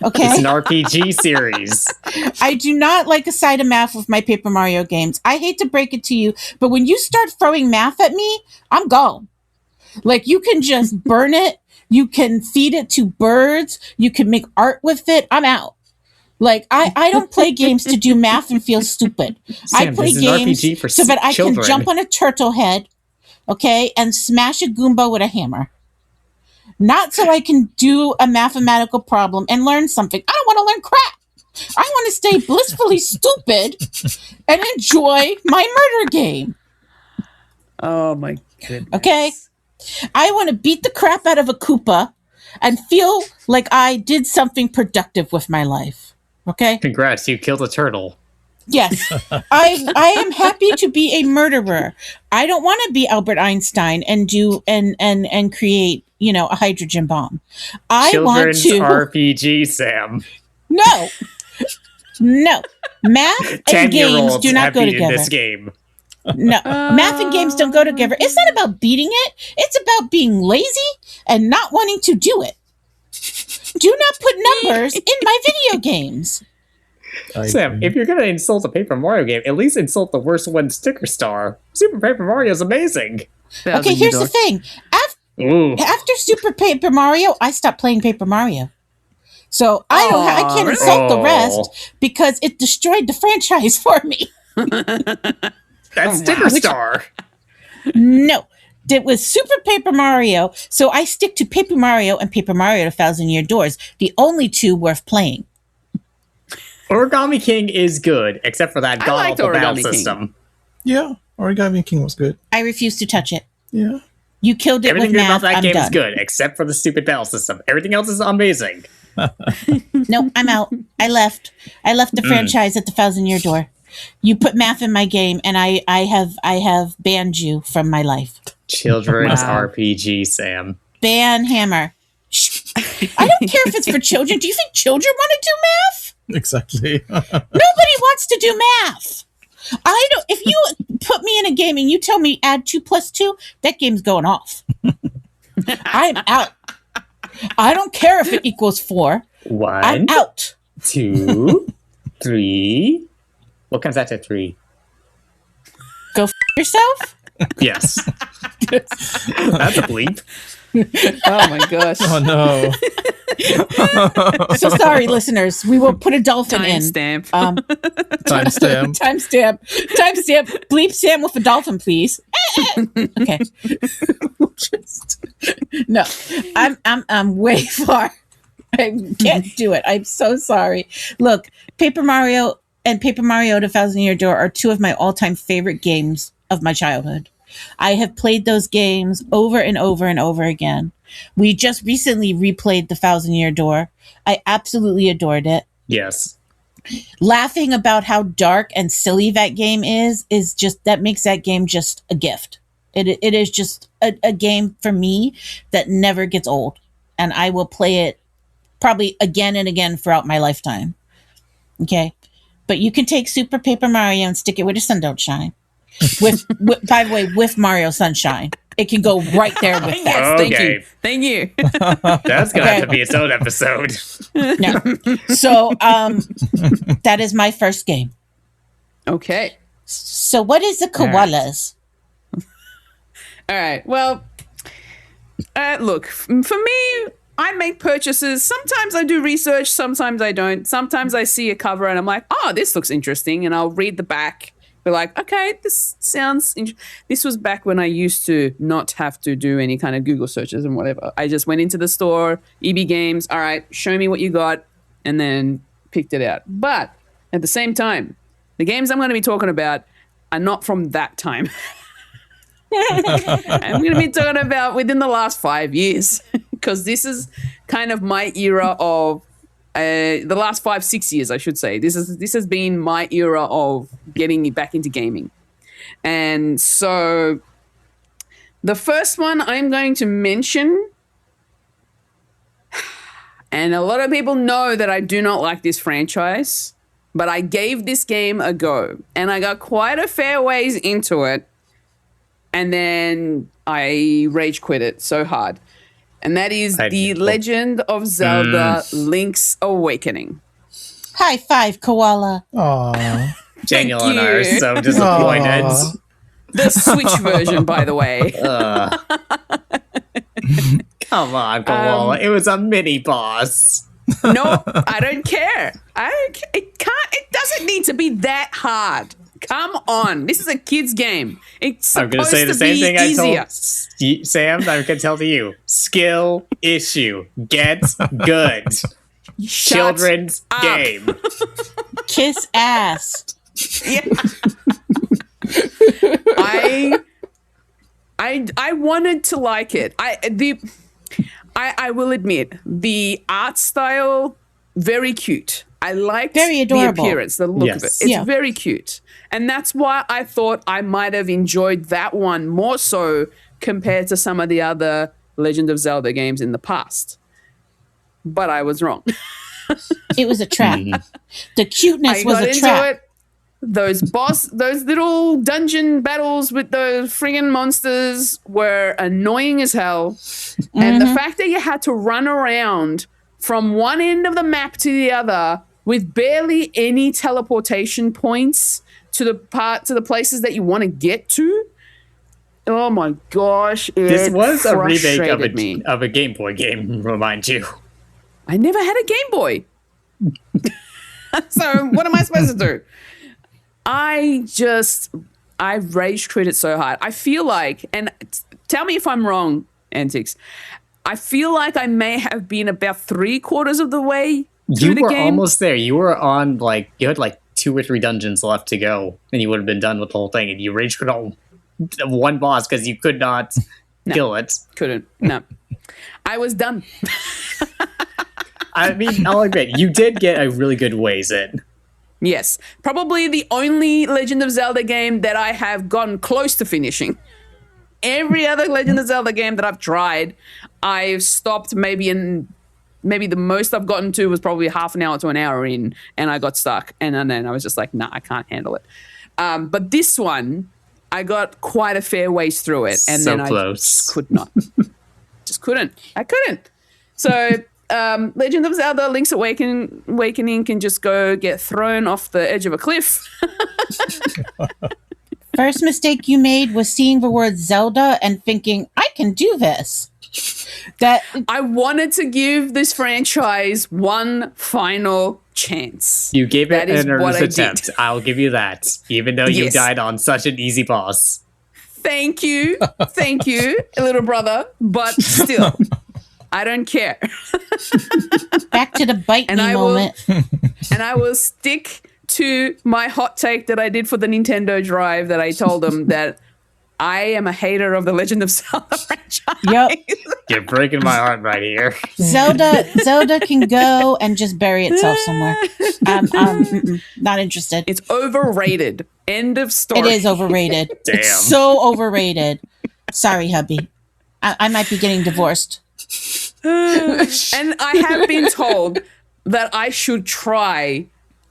Okay.
It's an RPG series.
I do not like a side of math with my Paper Mario games. I hate to break it to you, but when you start throwing math at me, I'm gone. Like, you can just burn it. You can feed it to birds. You can make art with it. I'm out. Like, I don't play games to do math and feel stupid. I
Sam,
play
this is an
games
RPG for
so that I
children.
can jump on a turtle head, okay, and smash a Goomba with a hammer. Not so I can do a mathematical problem and learn something. I don't want to learn crap. I want to stay blissfully stupid and enjoy my murder game.
Oh my goodness.
Okay? I want to beat the crap out of a Koopa and feel like I did something productive with my life. Okay?
Congrats, you killed a turtle.
Yes. I am happy to be a murderer. I don't want to be Albert Einstein and do and create, a hydrogen bomb. I want
Children's
to
RPG, Sam.
No. No. Math and games
10-year-olds
do not
have
go
beaten
together.
this game.
No. Math and games don't go together. It's not about beating it. It's about being lazy and not wanting to do it. Do not put numbers in my video games.
Sam, if you're gonna insult a Paper Mario game, at least insult the worst one, Sticker Star. Super Paper Mario is amazing.
Okay, here's the thing.
Ooh.
After Super Paper Mario, I stopped playing Paper Mario. So I can't insult the rest because it destroyed the franchise for me.
That's Sticker Star.
No. It was Super Paper Mario, so I stick to Paper Mario and Paper Mario: 1,000-Year Doors, the only 2 worth playing.
Origami King is good, except for that
I liked
god-awful battle
Origami King.
system.
Yeah, Origami King was good.
I refuse to touch it.
Yeah.
You killed it
Everything
with
good
math.
about that
I'm
game
done.
is good, except for the stupid battle system. Everything else is amazing.
No, I'm out. I left the franchise at the 1,000-Year Door. You put math in my game, and I have banned you from my life.
Children's
Wow.
RPG, Sam.
Ban hammer. Shh. I don't care if it's for children. Do you think children want to do math?
Exactly.
Nobody wants to do math. I don't. If you put me in a game and you tell me add 2 + 2, that game's going off. I'm out. I don't care if it equals 4. I'm
1,
out.
2, 3. What comes after 3?
Go yourself.
Yes. That's a bleep.
Oh my gosh.
Oh no.
So sorry, listeners. We will put a dolphin in.
Timestamp.
Timestamp.
Timestamp. Bleep Sam with a dolphin, please. Okay. No, I'm way far. I can't do it. I'm so sorry. Look, Paper Mario and Paper Mario: 1,000-Year Door are 2 of my all-time favorite games of my childhood. I have played those games over and over and over again. We just recently replayed the 1,000-Year Door. I absolutely adored it.
Yes.
Laughing about how dark and silly that game is just, that makes that game just a gift. It is just a game for me that never gets old. And I will play it probably again and again throughout my lifetime. Okay? But you can take Super Paper Mario and stick it where the sun don't shine. With by the way, with Mario Sunshine. it can go right there with that.
Yes,
Okay.
thank you.
That's gonna have to
Okay.
be its own episode.
No. So that is my first game.
Okay.
So what is the koalas?
All right. Well, look, for me, I make purchases. Sometimes I do research, sometimes I don't. Sometimes I see a cover and I'm like, oh, this looks interesting. And I'll read the back. Be like, okay, this sounds This was back when I used to not have to do any kind of Google searches and whatever. I just went into the store, EB Games, all right, show me what you got, and then picked it out. But at the same time, the games I'm going to be talking about are not from that time. I'm going to be talking about within the last 5 years, because this is kind of my era of the last 5-6 years, I should say. This has been my era of getting me back into gaming. And so the first one I'm going to mention, and a lot of people know that I do not like this franchise, but I gave this game a go and I got quite a fair ways into it. And then I rage quit it so hard. And that is The Legend of Zelda Link's Awakening.
High five, koala.
Aw.
Daniel
Thank
and I are
you.
so disappointed.
Aw.
The Switch version, by the way.
Come on, Koala. It was a mini boss.
No, I don't care. It doesn't need to be that hard. Come on. This is a kid's game. It's
I'm going
supposed
to say the
to
same
be
thing I
easier.
told Sam. I'm going to tell to you. Skill issue. Get good.
Shut
Children's
up.
game.
Kiss ass.
Yeah. I wanted to like it. I will admit, the art style, very cute. I liked
Very adorable.
the appearance, the look of it.
Yes.
It's
Yeah.
very cute. And that's why I thought I might have enjoyed that one more so compared to some of the other Legend of Zelda games in the past. But I was wrong.
It was a trap. The cuteness
I
was
got
a
into
trap.
it. Those little dungeon battles with those friggin' monsters were annoying as hell. And the fact that you had to run around from one end of the map to the other with barely any teleportation points to the places that you want to get to. Oh my gosh.
This was a remake
frustrated
of a Game Boy game, remind you.
I never had a Game Boy. So what am I supposed to do? I rage quit it so hard. I feel like, and tell me if I'm wrong, Antix, I feel like I may have been about 3/4 of the way through
You
the
were
game.
almost there. You were on, you had 2 or 3 dungeons left to go, and you would have been done with the whole thing, and you rage quit all one boss because you could not kill it.
Couldn't. No. I was done.
I mean, I'll admit, you did get a really good ways in.
Yes. Probably the only Legend of Zelda game that I have gotten close to finishing. Every other Legend of Zelda game that I've tried, I've stopped maybe the most I've gotten to was probably half an hour to an hour in, and I got stuck. And then I was just like, nah, I can't handle it. But this one, I got quite a fair ways through it. And
So
then
close.
I just could not. Just couldn't. I couldn't. So Legend of Zelda Link's Awakening can just go get thrown off the edge of a cliff.
First mistake you made was seeing the word Zelda and thinking, I can do this. That
I wanted to give this franchise one final chance.
You gave
That
it
is
an
what
earnest
I did.
attempt. I'll give you that, even though you
Yes.
died on such an easy boss.
Thank you, little brother. But still, I don't care.
back to the bite
And
me
I will-
moment.
And I will stick to my hot take that I did for the Nintendo Drive that I told them that I am a hater of the Legend of Zelda franchise.
Yep.
You're breaking my heart right here.
Zelda can go and just bury itself somewhere. Not interested.
It's overrated. End of story.
It is overrated.
Damn.
It's so overrated. Sorry, hubby. I might be getting divorced.
And I have been told that I should try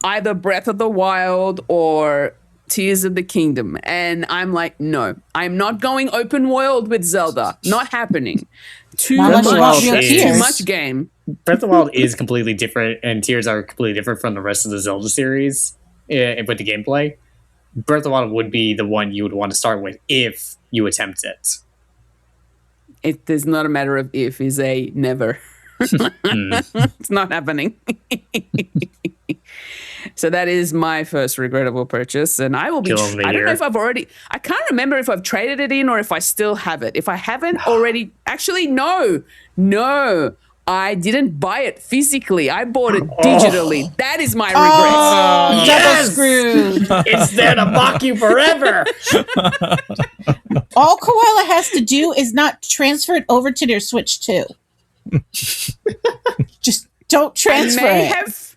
either Breath of the Wild or Tears of the Kingdom. And I'm like, no, I'm not going open world with Zelda. Not happening. Too
Not unless you want
much,
real
too
tears.
much game.
Breath of the Wild is completely different, and Tears are completely different from the rest of the Zelda series with the gameplay. Breath of the Wild would be the one you would want to start with if you attempt it.
It is not a matter of if, is a never. It's not happening. So that is my first regrettable purchase, and I will be.
Killing me
I don't know
here.
if I've already. I can't remember if I've traded it in or if I still have it. If I haven't already, actually, no, I didn't buy it physically. I bought it digitally. That is my regret.
Oh,
Yes!
double screwed.
It's there to mock you forever.
All Koala has to do is not transfer it over to their Switch 2. Just don't
I
transfer
may
it.
have.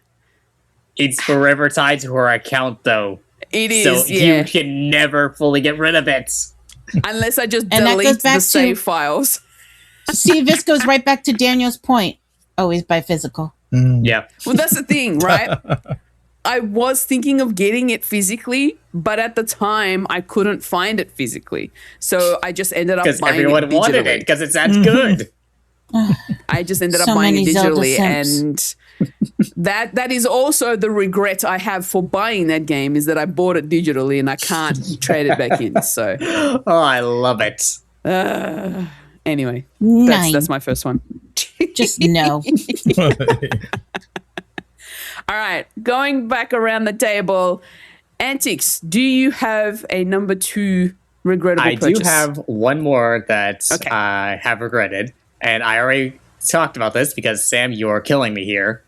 It's forever tied to her account, though.
It is,
So
yeah.
you can never fully get rid of it.
Unless I just
And that
delete
goes back
the
to-
save files.
See, this goes right back to Daniel's point. Always buy physical.
Yeah.
Well, that's the thing, right? I was thinking of getting it physically, but at the time I couldn't find it physically. So I just ended up
Because
buying
everyone
it
wanted
digitally.
it, because it's that good.
I just ended up
So
buying
many
it
Zelda
digitally,
simps.
and that is also the regret I have for buying that game, is that I bought it digitally and I can't trade it back in. So
Oh, I love it.
anyway,
Nine.
that's my first one.
Just no.
All right, going back around the table, Antix, do you have a number 2 regrettable
I
purchase?
do have one more that
Okay.
I have regretted, and I already talked about this because, Sam, you're killing me here.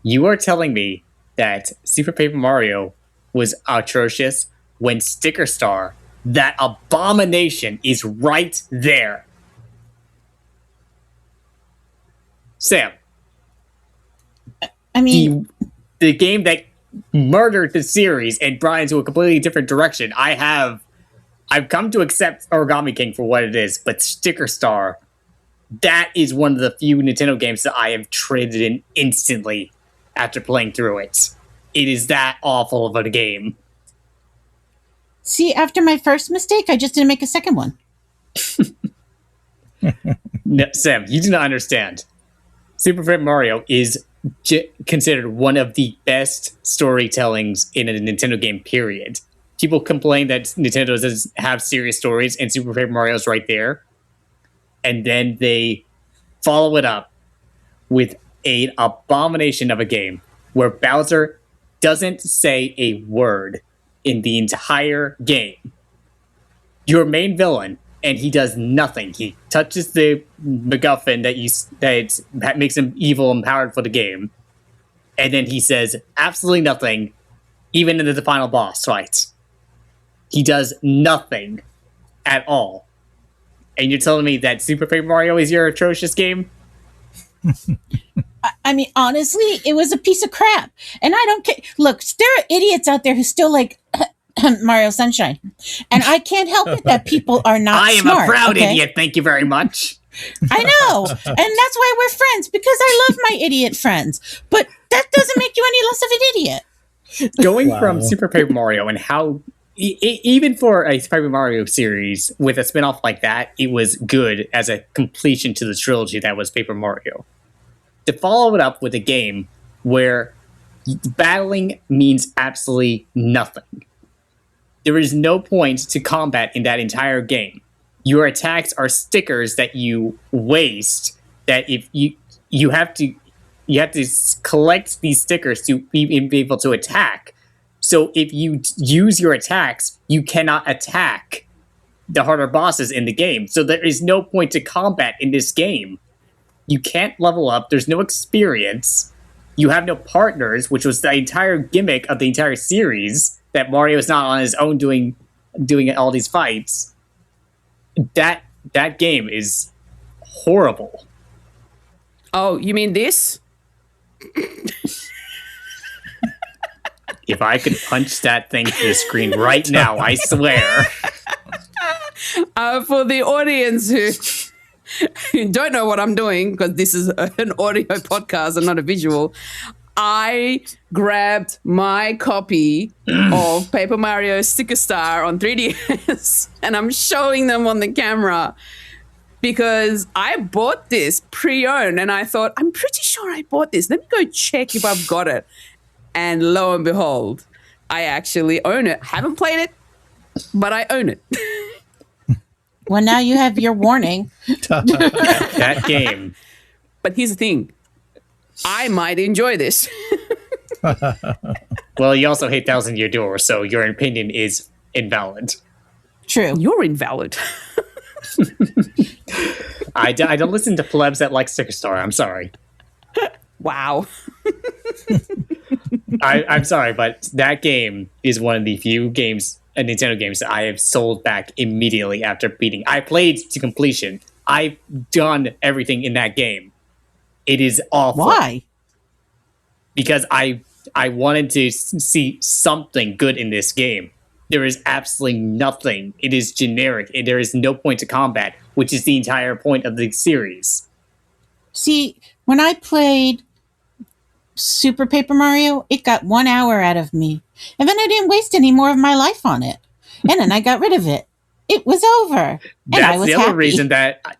You are telling me that Super Paper Mario was atrocious when Sticker Star, that abomination, is right there. Sam,
I mean,
the game that murdered the series and brought it into a completely different direction. I've come to accept Origami King for what it is, but Sticker Star, that is one of the few Nintendo games that I have traded in instantly after playing through it. It is that awful of a game.
see, after my first mistake, I just didn't make a second one.
No, Sam, you do not understand. Super Paper Mario is considered one of the best storytellings in a Nintendo game, period. People complain that Nintendo doesn't have serious stories, and Super Paper Mario is right there. And then they follow it up with an abomination of a game where Bowser doesn't say a word in the entire game. Your main villain, and he does nothing. He touches the MacGuffin that makes him evil and powered for the game, and then he says absolutely nothing, even in the final boss fight. He does nothing at all. And you're telling me that Super Paper Mario is your atrocious game?
I mean, honestly, it was a piece of crap. And I don't care. Look, there are idiots out there who still like Mario Sunshine. And I can't help it that people are not
I am
smart,
a proud
okay?
idiot, thank you very much.
I know. And that's why we're friends, because I love my idiot friends. But that doesn't make you any less of an idiot.
Going
Wow.
from Super Paper Mario and how even for a Super Paper Mario series with a spin-off like that, it was good as a completion to the trilogy that was Paper Mario. To follow it up with a game where battling means absolutely nothing. There is no point to combat in that entire game. Your attacks are stickers that you waste, that if you have to collect these stickers to be able to attack. So if you use your attacks, you cannot attack the harder bosses in the game. So there is no point to combat in this game. You can't level up. There's no experience. You have no partners, which was the entire gimmick of the entire series, that Mario is not on his own doing all these fights. That game is horrible.
Oh, you mean this?
If I could punch that thing to the screen right now, I swear.
For the audience who don't know what I'm doing, because this is an audio podcast and not a visual, I grabbed my copy of Paper Mario Sticker Star on 3DS and I'm showing them on the camera because I bought this pre-owned and I thought, I'm pretty sure I bought this. Let me go check if I've got it. And lo and behold, I actually own it. Haven't played it, but I own it.
Well, now you have your warning.
That game.
But here's the thing. I might enjoy this.
Well, you also hate Thousand Year Door, so your opinion is invalid.
True.
You're invalid.
I don't listen to plebs that like Sticker Star. I'm sorry.
Wow.
I'm sorry, but that game is one of the few games, Nintendo games, that I have sold back immediately after beating. I played to completion. I've done everything in that game. It is awful.
Why?
Because I wanted to see something good in this game. There is absolutely nothing. It is generic. There is no point to combat, which is the entire point of the series.
See, when I played Super Paper Mario, it got 1 hour out of me. And then I didn't waste any more of my life on it. And then I got rid of it. It was over. And I was happy.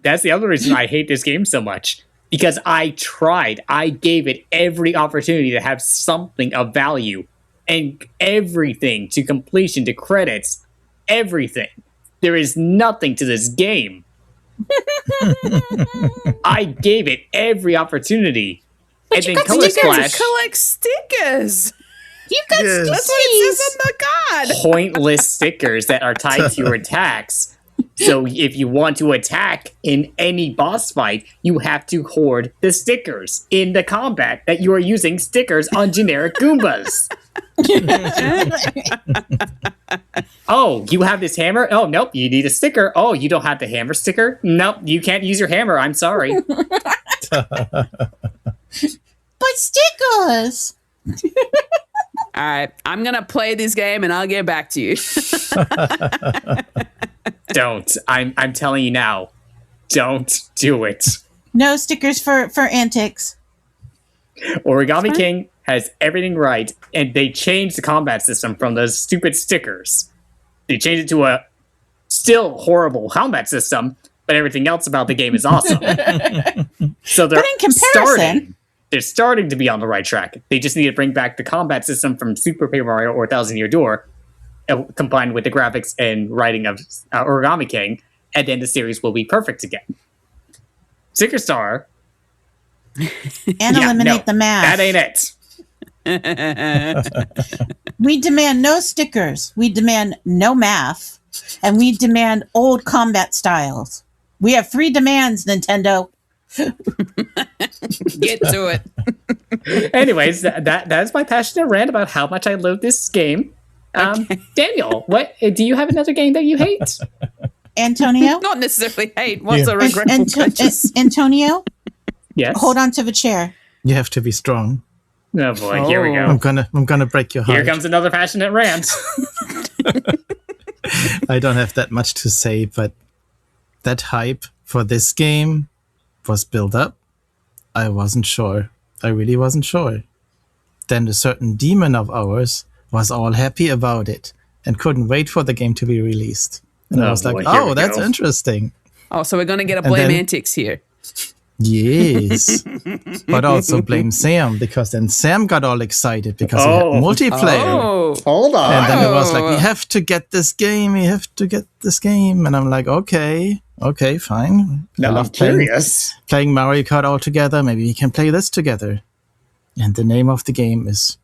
That's the other reason I hate this game so much. Because I tried. I gave it every opportunity to have something of value. And everything to completion, to credits. Everything. There is nothing to this game. I gave it every opportunity.
But
and
you
then
got
Color
stickers.
Splash,
Collect stickers.
You've got
Yes.
That's what it says on the card.
pointless stickers that are tied to your attacks. So if you want to attack in any boss fight, you have to hoard the stickers in the combat that you are using stickers on generic Goombas. Oh, you have this hammer? Oh, nope, you need a sticker. Oh, you don't have the hammer sticker? Nope, you can't use your hammer. I'm sorry.
But stickers.
All right, I'm going to play this game and I'll get back to you.
Don't. I'm telling you now. Don't do it.
No stickers for Antix.
Origami King has everything right, and they changed the combat system from those stupid stickers. They changed it to a still horrible combat system, but everything else about the game is awesome. So they're
But in comparison,
they're starting to be on the right track. They just need to bring back the combat system from Super Paper Mario or Thousand Year Door, combined with the graphics and writing of Origami King, and then the series will be perfect again. Sticker Star.
and eliminate the math.
That ain't it.
We demand no stickers. We demand no math. And we demand old combat styles. We have 3 demands, Nintendo.
Get to it.
Anyways, that's my passionate rant about how much I love this game. Daniel, what do you have another game that you hate?
Antonio?
Not necessarily hate. What's
Yeah.
a regretful purchase?
Antonio?
Yes.
Hold on to the chair.
You have to be strong.
Oh boy, here we
I'm
go.
gonna break your heart.
Here comes another passionate rant.
I don't have that much to say, but that hype for this game was built up. I wasn't sure. I really wasn't sure. Then a certain demon of ours was all happy about it and couldn't wait for the game to be released. And I
Oh
was
boy,
like,
here
oh,
we
that's
go.
interesting.
Oh, so we're going to get a
And then-
BlameAntix here.
Yes. But also blame Sam, because then Sam got all excited because he had
Oh.
multiplayer.
Oh,
Hold on.
And then it was like,
Oh.
we have to get this game. We have to get this game. And I'm like, okay, fine. I
now I'm
love
curious.
playing Mario Kart all together. Maybe we can play this together. And the name of the game is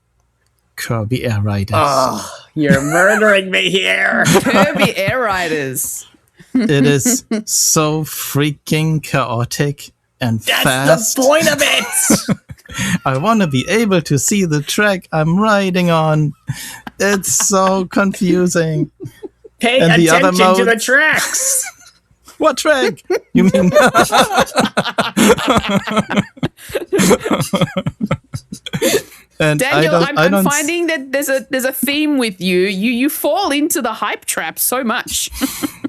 Kirby Air Riders.
Oh, you're murdering me here.
Kirby Air Riders.
It is so freaking chaotic and
That's
fast.
the point of it.
I want to be able to see the track I'm riding on. It's so confusing.
Pay
And the other
attention to the
modes.
tracks.
What track? You mean? And
Daniel,
I
I'm
don't
finding that there's a theme with you. You fall into the hype trap so much.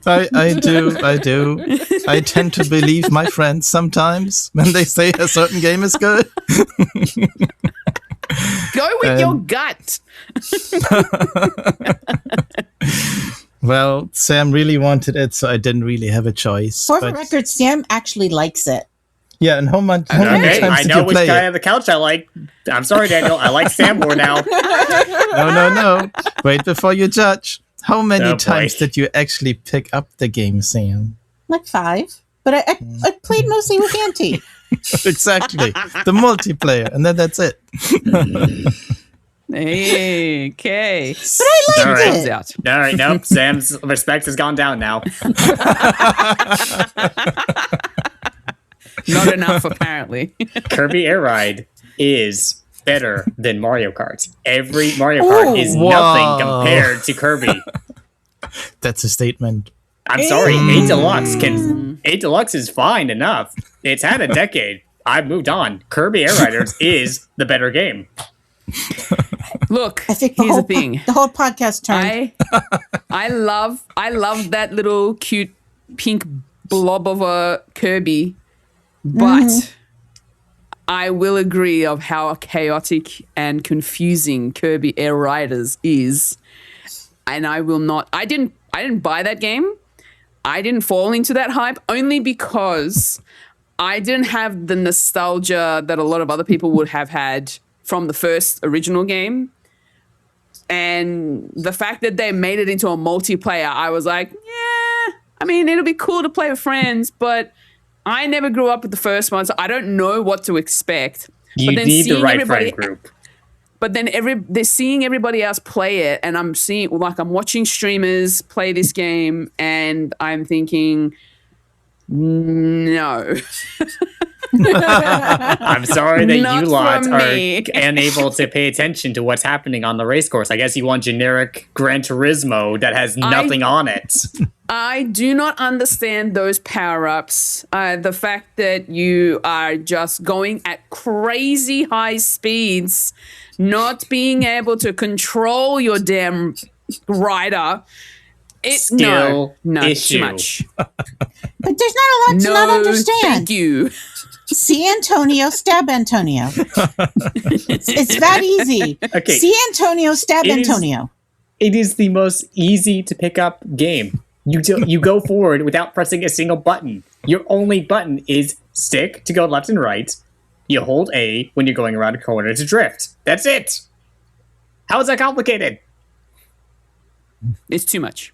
I do. I tend to believe my friends sometimes when they say a certain game is good.
Go with your gut.
Well, Sam really wanted it, so I didn't really have a choice.
For the
but-
record, Sam actually likes it.
Yeah, and how many
Okay,
times
I
did
know
you
which
play
guy
it?
on the couch I like. I'm sorry, Daniel. I like Sam more now.
No. Wait before you judge. How many
Oh, boy.
times did you actually pick up the game, Sam?
Like 5. But I played mostly with Auntie.
Exactly. The multiplayer, and then that's it.
Hey, okay.
But I liked
All right.
Thumbs
it.
out.
All right, nope. Sam's respect has gone down now.
Not enough, apparently.
Kirby Air Ride is better than Mario Kart. Every Mario Kart is
Whoa.
nothing compared to Kirby.
That's a statement.
I'm sorry, 8 Deluxe is fine enough. It's had a decade. I've moved on. Kirby Air Riders is the better game.
Look,
I think
here's the thing.
the whole podcast turned.
I love that little cute pink blob of a Kirby, but I will agree of how chaotic and confusing Kirby Air Riders is, and I will not. I didn't buy that game. I didn't fall into that hype only because I didn't have the nostalgia that a lot of other people would have had from the first original game. And the fact that they made it into a multiplayer, I was like, yeah, I mean, it'll be cool to play with friends, but I never grew up with the first one, so I don't know what to expect.
You
but then
need the
seeing
right
everybody,
friend group.
But then they're seeing everybody else play it, and I'm watching streamers play this game, and I'm thinking, no.
I'm sorry that
Not
you lot
from
are
me.
unable to pay attention to what's happening on the race course. I guess you want generic Gran Turismo that has nothing on it.
I do not understand those power-ups. The fact that you are just going at crazy high speeds, not being able to control your damn rider.
Skill
no,
issue.
too much.
But there's not a lot to not understand.
Thank you.
See Antonio, stab Antonio. It's that easy.
Okay.
See Antonio, stab
It is-
Antonio.
It is the most easy to pick up game. You go forward without pressing a single button. Your only button is stick to go left and right. You hold A when you're going around a corner to drift. That's it. How is that complicated?
It's too much.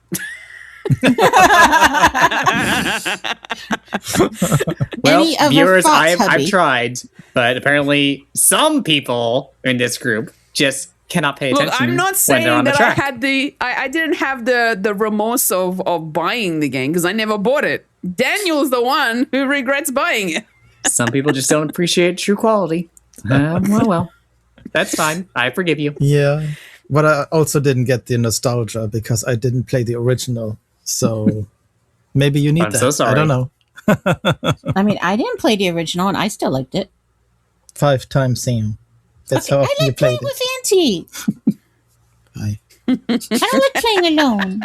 Well,
Any other
viewers,
thoughts,
I've
hubby?
tried, but apparently some people in this group just cannot pay
Look,
attention
I'm not
when
saying
they're on the
that I
track.
had I didn't have the remorse of buying the game because I never bought it. Daniel's the one who regrets buying it.
Some people just don't appreciate true quality. Well, that's fine. I forgive you.
Yeah. But I also didn't get the nostalgia because I didn't play the original. So maybe you need
I'm
that.
so sorry.
I don't know.
I mean, I didn't play the original, and I still liked it.
5 times Sam. That's how
I
often you
like
played
playing
it.
with Auntie.
Bye.
I don't like playing alone.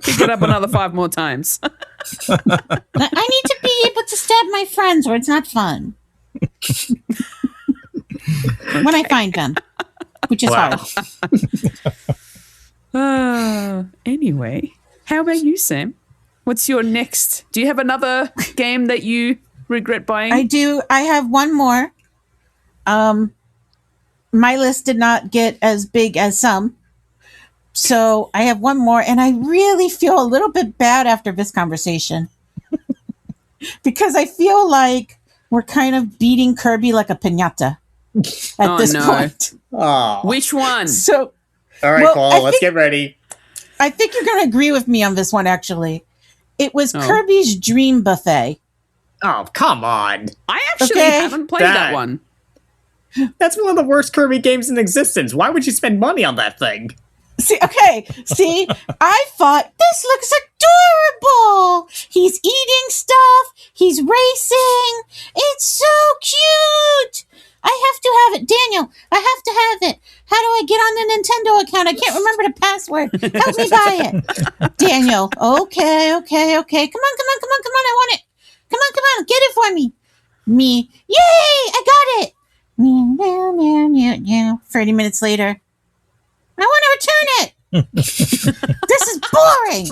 Pick it up another 5 more times.
I need to be able to stab my friends, or it's not fun. When I find them, which is
Wow.
hard.
Anyway, how about you, Sam? What's your next? Do you have another game that you regret buying?
I do. I have one more. My list did not get as big as some. So I have one more, and I really feel a little bit bad after this conversation. Because I feel like we're kind of beating Kirby like a piñata at
Oh,
this
no.
point.
Oh.
Which one?
So
All right,
Well,
Paul,
I
let's
think-
get ready.
I think you're going to agree with me on this one, actually. It was
Oh.
Kirby's Dream Buffet.
Oh, come on.
I actually
Okay.
haven't played that
That-
one.
That's one of the worst Kirby games in existence. Why would you spend money on that thing?
See, I thought this looks adorable. He's eating stuff. He's racing. It's so cute. I have to have it. Daniel, I have to have it. How do I get on the Nintendo account? I can't remember the password. Help me buy it. Daniel, okay. Come on. I want it. Come on. Get it for me. Me, yay, I got it. Meow, meow, meow, meow, meow. 30 minutes later, I want to return it. This is boring.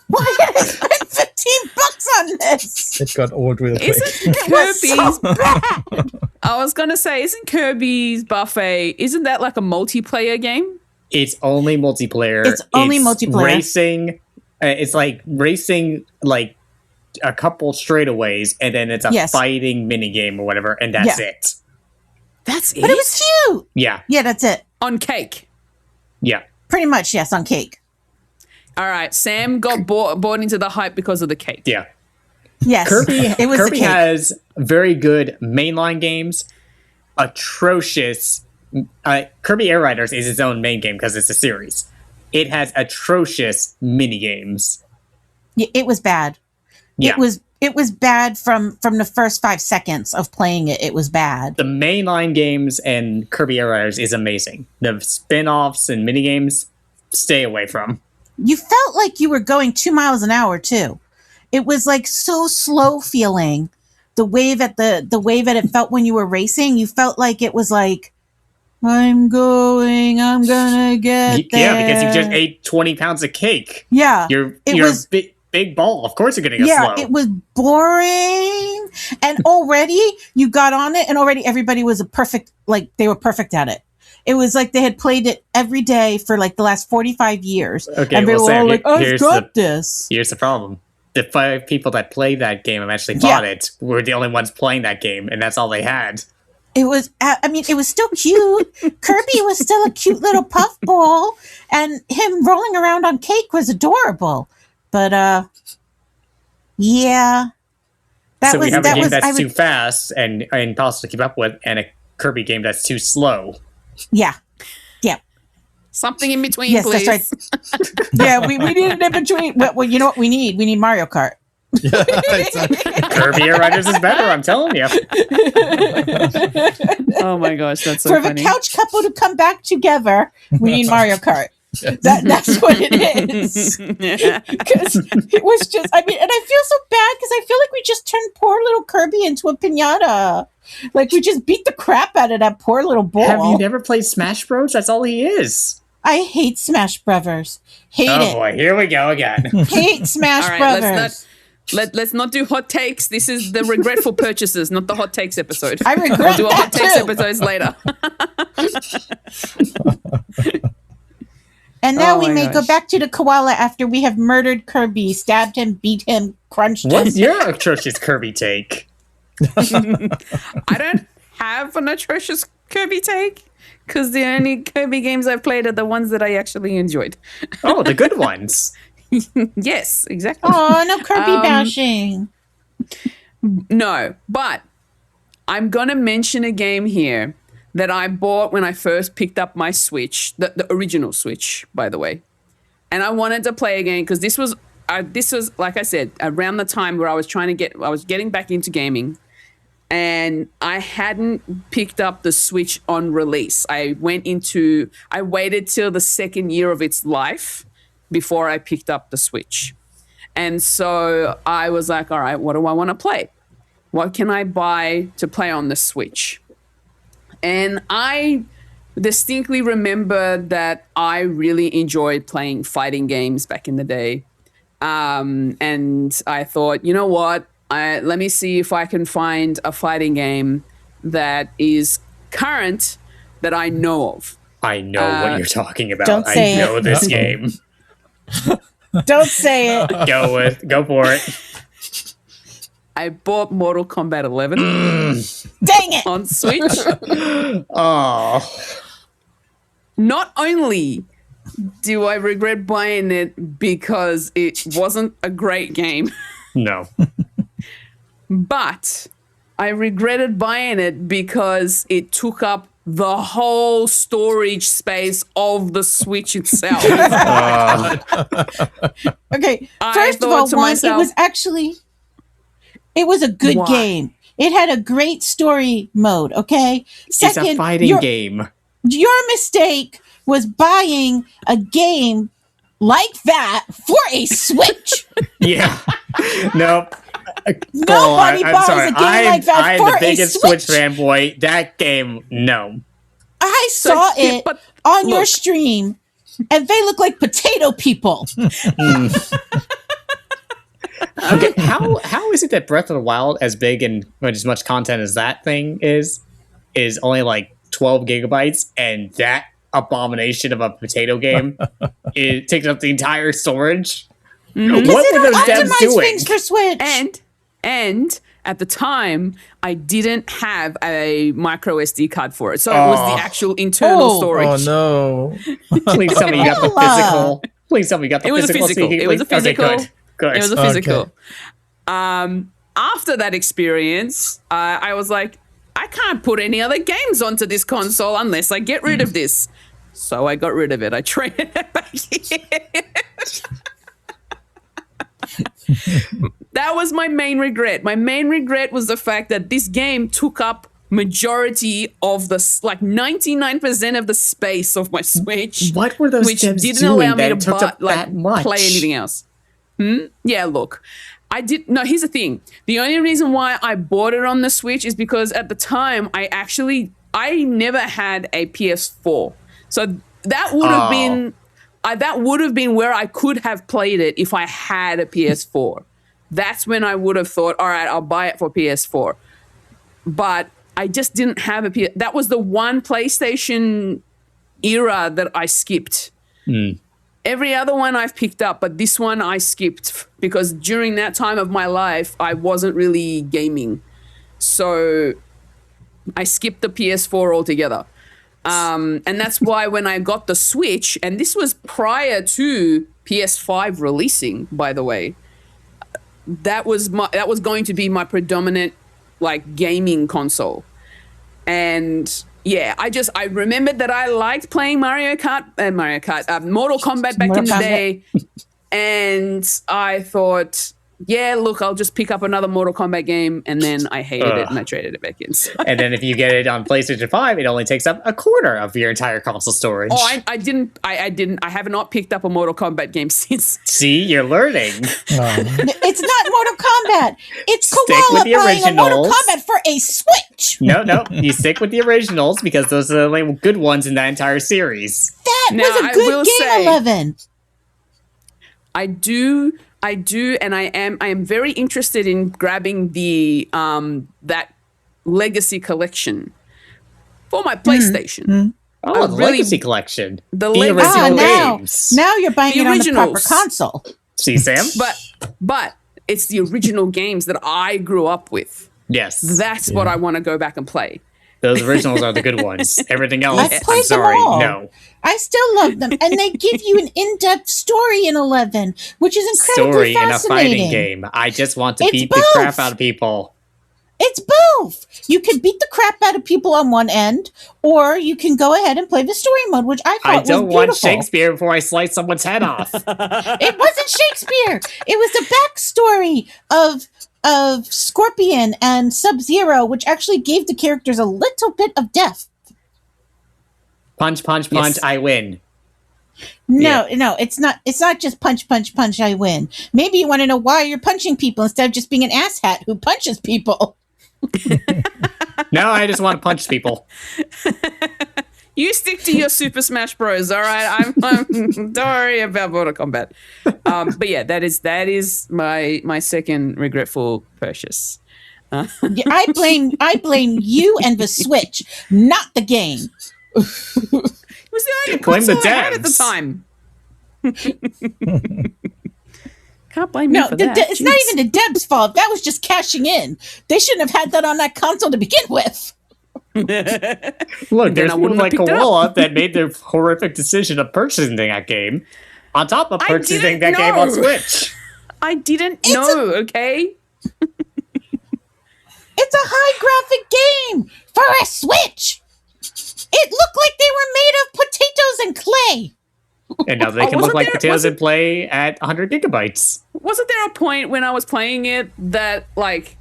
Why did I spend $15 on this?
It got old real quick.
Isn't
It was
Kirby's?
so bad.
I was gonna say, isn't Kirby's Buffet? Isn't that like a multiplayer game?
It's only multiplayer.
It's only multiplayer.
Racing. It's like racing, like a couple straightaways, and then it's a
Yes.
fighting mini game or whatever, and that's
Yeah.
it.
That's it.
But it was cute.
Yeah,
Yeah, that's it.
On cake.
yeah.
Pretty much, yes, on cake.
All right, Sam got bought into the hype because of the cake.
Yeah.
Yes. It was
Kirby
the cake.
has very good mainline games, atrocious. Kirby Air Riders is its own main game because it's a series. It has atrocious mini games.
Yeah, it was bad.
Yeah.
It was bad from the first 5 seconds of playing it. It was bad.
The mainline games and Kirby Air Riders is amazing. The spin-offs and mini games, stay away from.
You felt like you were going 2 miles an hour too. It was like so slow feeling. The way that it felt when you were racing, you felt like it was like, I'm gonna get there.
Yeah, because you just ate 20 pounds of cake.
Yeah.
You're
was-
a big ball. Of course you're going to go
Yeah,
slow.
it was boring. And already you got on it and already everybody was they were perfect at it. It was like they had played it every day for like the last 45 years.
Okay,
and they
well,
were
Sam,
all like, I've
here's
got this.
Here's the problem. The 5 people that played that game and actually bought it were the only ones playing that game, and that's all they had.
It was, it was still cute. Kirby was still a cute little puffball, and him rolling around on cake was adorable. But, yeah.
So we have a game that's too fast and impossible to keep up with, and a Kirby game that's too slow.
Yeah. Yeah.
Something in between,
Yes,
please.
that's right. Yeah, we need it in between. Well, you know what we need? We need Mario Kart.
Yeah, exactly.
Kirby Air Riders is better, I'm telling you.
Oh my gosh, that's so
For
funny.
the couch couple to come back together, we need Mario Kart. That's what it is. Because it was just, and I feel so bad because I feel like we just turned poor little Kirby into a piñata. Like we just beat the crap out of that poor little boy.
Have you never played Smash Bros? That's all he is.
I hate Smash Brothers. Hate
Oh
it.
boy, here we go again.
Hate Smash
All right,
Brothers.
let's not do hot takes. This is the regretful purchases, not the hot takes episode.
I regret
We'll do a
that
hot takes
too.
episodes later.
And now
Oh
we
my
may go
gosh.
back to the koala after we have murdered Kirby, stabbed him, beat him, crunched
What's
him.
your atrocious Kirby take?
I don't have an atrocious Kirby take because the only Kirby games I've played are the ones that I actually enjoyed.
Oh, the good ones.
Yes, exactly.
Oh, no Kirby bashing.
No, but I'm going to mention a game here that I bought when I first picked up my Switch, the original Switch, by the way. And I wanted to play again because this was, like I said, around the time where I was getting back into gaming. And I hadn't picked up the Switch on release. I waited till the second year of its life before I picked up the Switch. And so I was like, all right, what do I want to play? What can I buy to play on the Switch? And I distinctly remember that I really enjoyed playing fighting games back in the day. And I thought, you know what? Let me see if I can find a fighting game that is current that I know of.
I know what you're talking about.
Don't say
I know
it.
this game.
Don't say it.
Go for it.
I bought Mortal Kombat 11
Dang it.
on Switch.
Oh,
Not only do I regret buying it because it wasn't a great game,
no.
but I regretted buying it because it took up the whole storage space of the Switch itself.
Okay,
I
first of
thought
all,
to
one,
myself-
it was a good
Why?
game. It had a great story mode, okay?
It's a fighting game.
Your mistake was buying a game like that for a Switch.
Yeah. Nope.
Nobody buys a game like that
I'm
for
the
a
biggest
Switch.
Switch fanboy. That game, no.
I saw
yeah,
it
but
on your
look.
stream, and they look like potato people.
Okay, how is it that Breath of the Wild, as big and as much content as that thing is only like 12 gigabytes, and that abomination of a potato game it takes up the entire storage?
Mm-hmm.
What
They
were
don't
those devs
optimize
doing?
things for Switch.
And at the time, I didn't have a micro SD card for it, so it was the actual internal
Oh.
storage.
Oh no.
Please tell me you got the
Bella.
physical. Please tell me you got the
It was a
physical.
physical.
so you
It was a
can- okay,
physical.
Good.
It was a
Okay.
physical. After that experience, I was like, I can't put any other games onto this console unless I get rid of this. So I got rid of it. I traded it back in. That was my main regret. My main regret was the fact that this game took up majority of the, like 99% of the space of my Switch.
What were those
which
devs
didn't
doing
allow me
that
to
it took up that much?
play anything else. Yeah, look, here's the thing. The only reason why I bought it on the Switch is because at the time I never had a PS4. So that would have been where I could have played it if I had a PS4. That's when I would have thought, all right, I'll buy it for PS4. But I just didn't have a PS. That was the one PlayStation era that I skipped. Every other one I've picked up, but this one I skipped because during that time of my life, I wasn't really gaming. So I skipped the PS4 altogether. And that's why when I got the Switch, and this was prior to PS5 releasing, by the way, that was going to be my predominant like gaming console. And yeah, I remembered that I liked playing Mortal Kombat back in the day. And I thought, yeah, look, I'll just pick up another Mortal Kombat game. And then I hated it and I traded it back in. So,
And then if you get it on PlayStation 5, it only takes up a quarter of your entire console storage.
I have not picked up a Mortal Kombat game since.
See, you're learning.
It's not Mortal Kombat. It's
Stick
Koala
with the
buying a Mortal
originals.
Kombat for a Switch.
No, you stick with the originals because those are the only good ones in that entire series.
That
Now,
was a
I
good
will
game,
say-
11.
I do, and I am very interested in grabbing the that Legacy Collection for my PlayStation.
Oh, the
really-
Legacy Collection.
The
The
Legacy
original
now,
games.
now you're buying
The
it on the proper
originals.
console.
See, Sam?
But it's the original games that I grew up with.
Yes.
That's what I want to go back and play.
Those originals are the good ones. Everything else,
I've
I'm
played them
sorry,
all.
no.
I still love them. And they give you an in-depth story in 11, which is incredibly
Story in a
fascinating.
fighting game. I just want to
It's
beat
both.
the crap out of people.
It's both. You can beat the crap out of people on one end, or you can go ahead and play the story mode, which I thought
I
was
don't
beautiful.
want Shakespeare before I slice someone's head off.
It wasn't Shakespeare. It was the backstory of Scorpion and Sub-Zero, which actually gave the characters a little bit of depth.
Punch, punch, punch, I win.
No, it's not. It's not just punch, punch, punch. I win. Maybe you want to know why you're punching people instead of just being an asshat who punches people.
No, I just want to punch people.
You stick to your Super Smash Bros. All right, I'm don't worry about Mortal Kombat. But yeah, that is my second regretful purchase.
Yeah, I blame you and the Switch, not the game.
It was the only
Blame the
console I had at the
devs.
time. Can't blame me
No,
for that.
it's not
Jeez.
even the Deb's fault. That was just cashing in. They shouldn't have had that on that console to begin with.
Look,
Then
there's
I
people
wouldn't have
like
picked it up.
Koala that made the horrific decision of purchasing that game on top of
I
purchasing
didn't
that game on
know.
Switch.
I didn't know. Okay.
It's a high graphic game for a Switch. It looked like they were made of potatoes and clay.
And now they can
wasn't
look like
there-
potatoes
wasn't-
and play at 100 gigabytes.
Wasn't there a point when I was playing it that like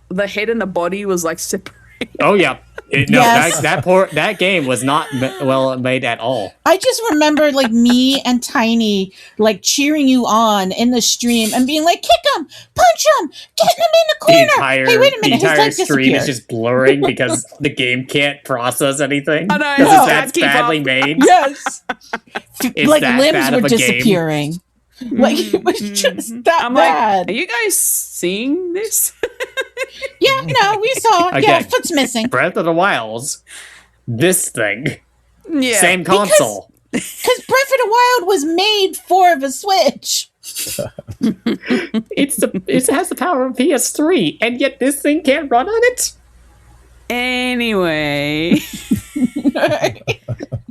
the head and the body was like separated?
Oh yeah.
Yes.
That game was not well made at all.
I just remember like me and Tiny like cheering you on in the stream and being like, kick him, punch him, get him in the corner. Hey, wait a minute,
the
his
entire
leg
stream is
disappeared.
just blurring because the game can't process anything.
I know,
Because
no.
it's that
Keep
badly
up.
made.
Yes.
It's
Like
that
limbs
bad
were
of a game.
disappearing. Like it was just that
I'm
bad.
like, are you guys seeing this?
Yeah, no, we saw.
Okay.
Yeah, foot's missing.
Breath of the Wilds, this thing,
Yeah.
same console.
Because Breath of the Wild was made for the Switch.
It has the power of PS3, and yet this thing can't run on it.
Anyway,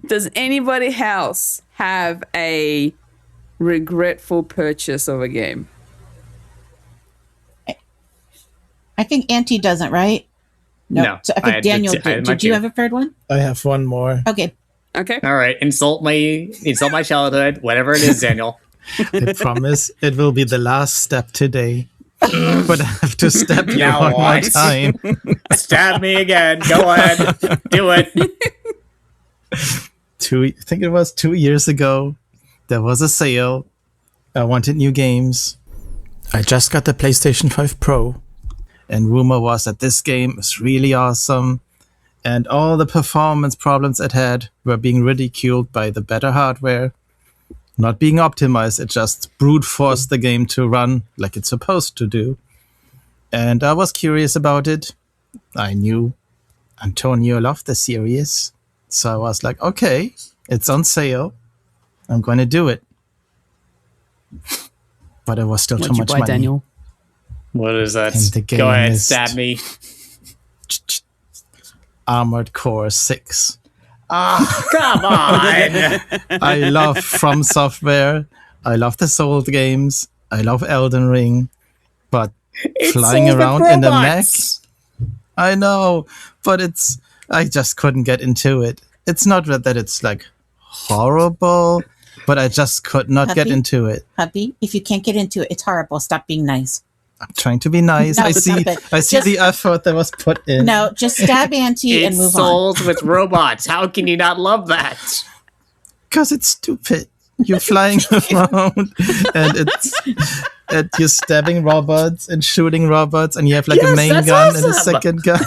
does anybody else have a regretful purchase of a game?
I think Auntie doesn't, right?
No,
So I
I
think
had
Daniel
the- I had
did.
my
Did you
two.
have a third one?
I have one more.
Okay.
Okay.
All right, insult my childhood, whatever it is, Daniel.
I promise it will be the last step today. But I have to step you
Now
one more
what?
time.
Stab me again. Go ahead, do it.
I think it was 2 years ago. There was a sale. I wanted new games. I just got the PlayStation 5 Pro. And rumor was that this game is really awesome. And all the performance problems it had were being ridiculed by the better hardware. Not being optimized, it just brute forced the game to run like it's supposed to do. And I was curious about it. I knew Antonio loved the series. So I was like, okay, it's on sale. I'm going to do it. But it was still too
What'd you
much
buy,
money.
Daniel?
What is that?
And the game
Go ahead,
is-
stab me.
Armored Core 6.
Come on.
I love From Software. I love the Soul games. I love Elden Ring. But
It's
flying
Souls with
around in a mech,
robots.
I know, but I just couldn't get into it. It's not that it's like horrible, but I just could not get
Happy?
into it.
Hubby, if you can't get into it, it's horrible. Stop being nice.
I'm trying to be nice.
No,
I
stop
see
it.
the
Just-
effort that was put in.
No, just stab Auntie and
It's
move on.
Souls with robots. How can you not love that?
Because it's stupid. You're flying around and you're stabbing robots and shooting robots, and you have like a
Yes,
main
that's
gun and a
awesome.
second gun.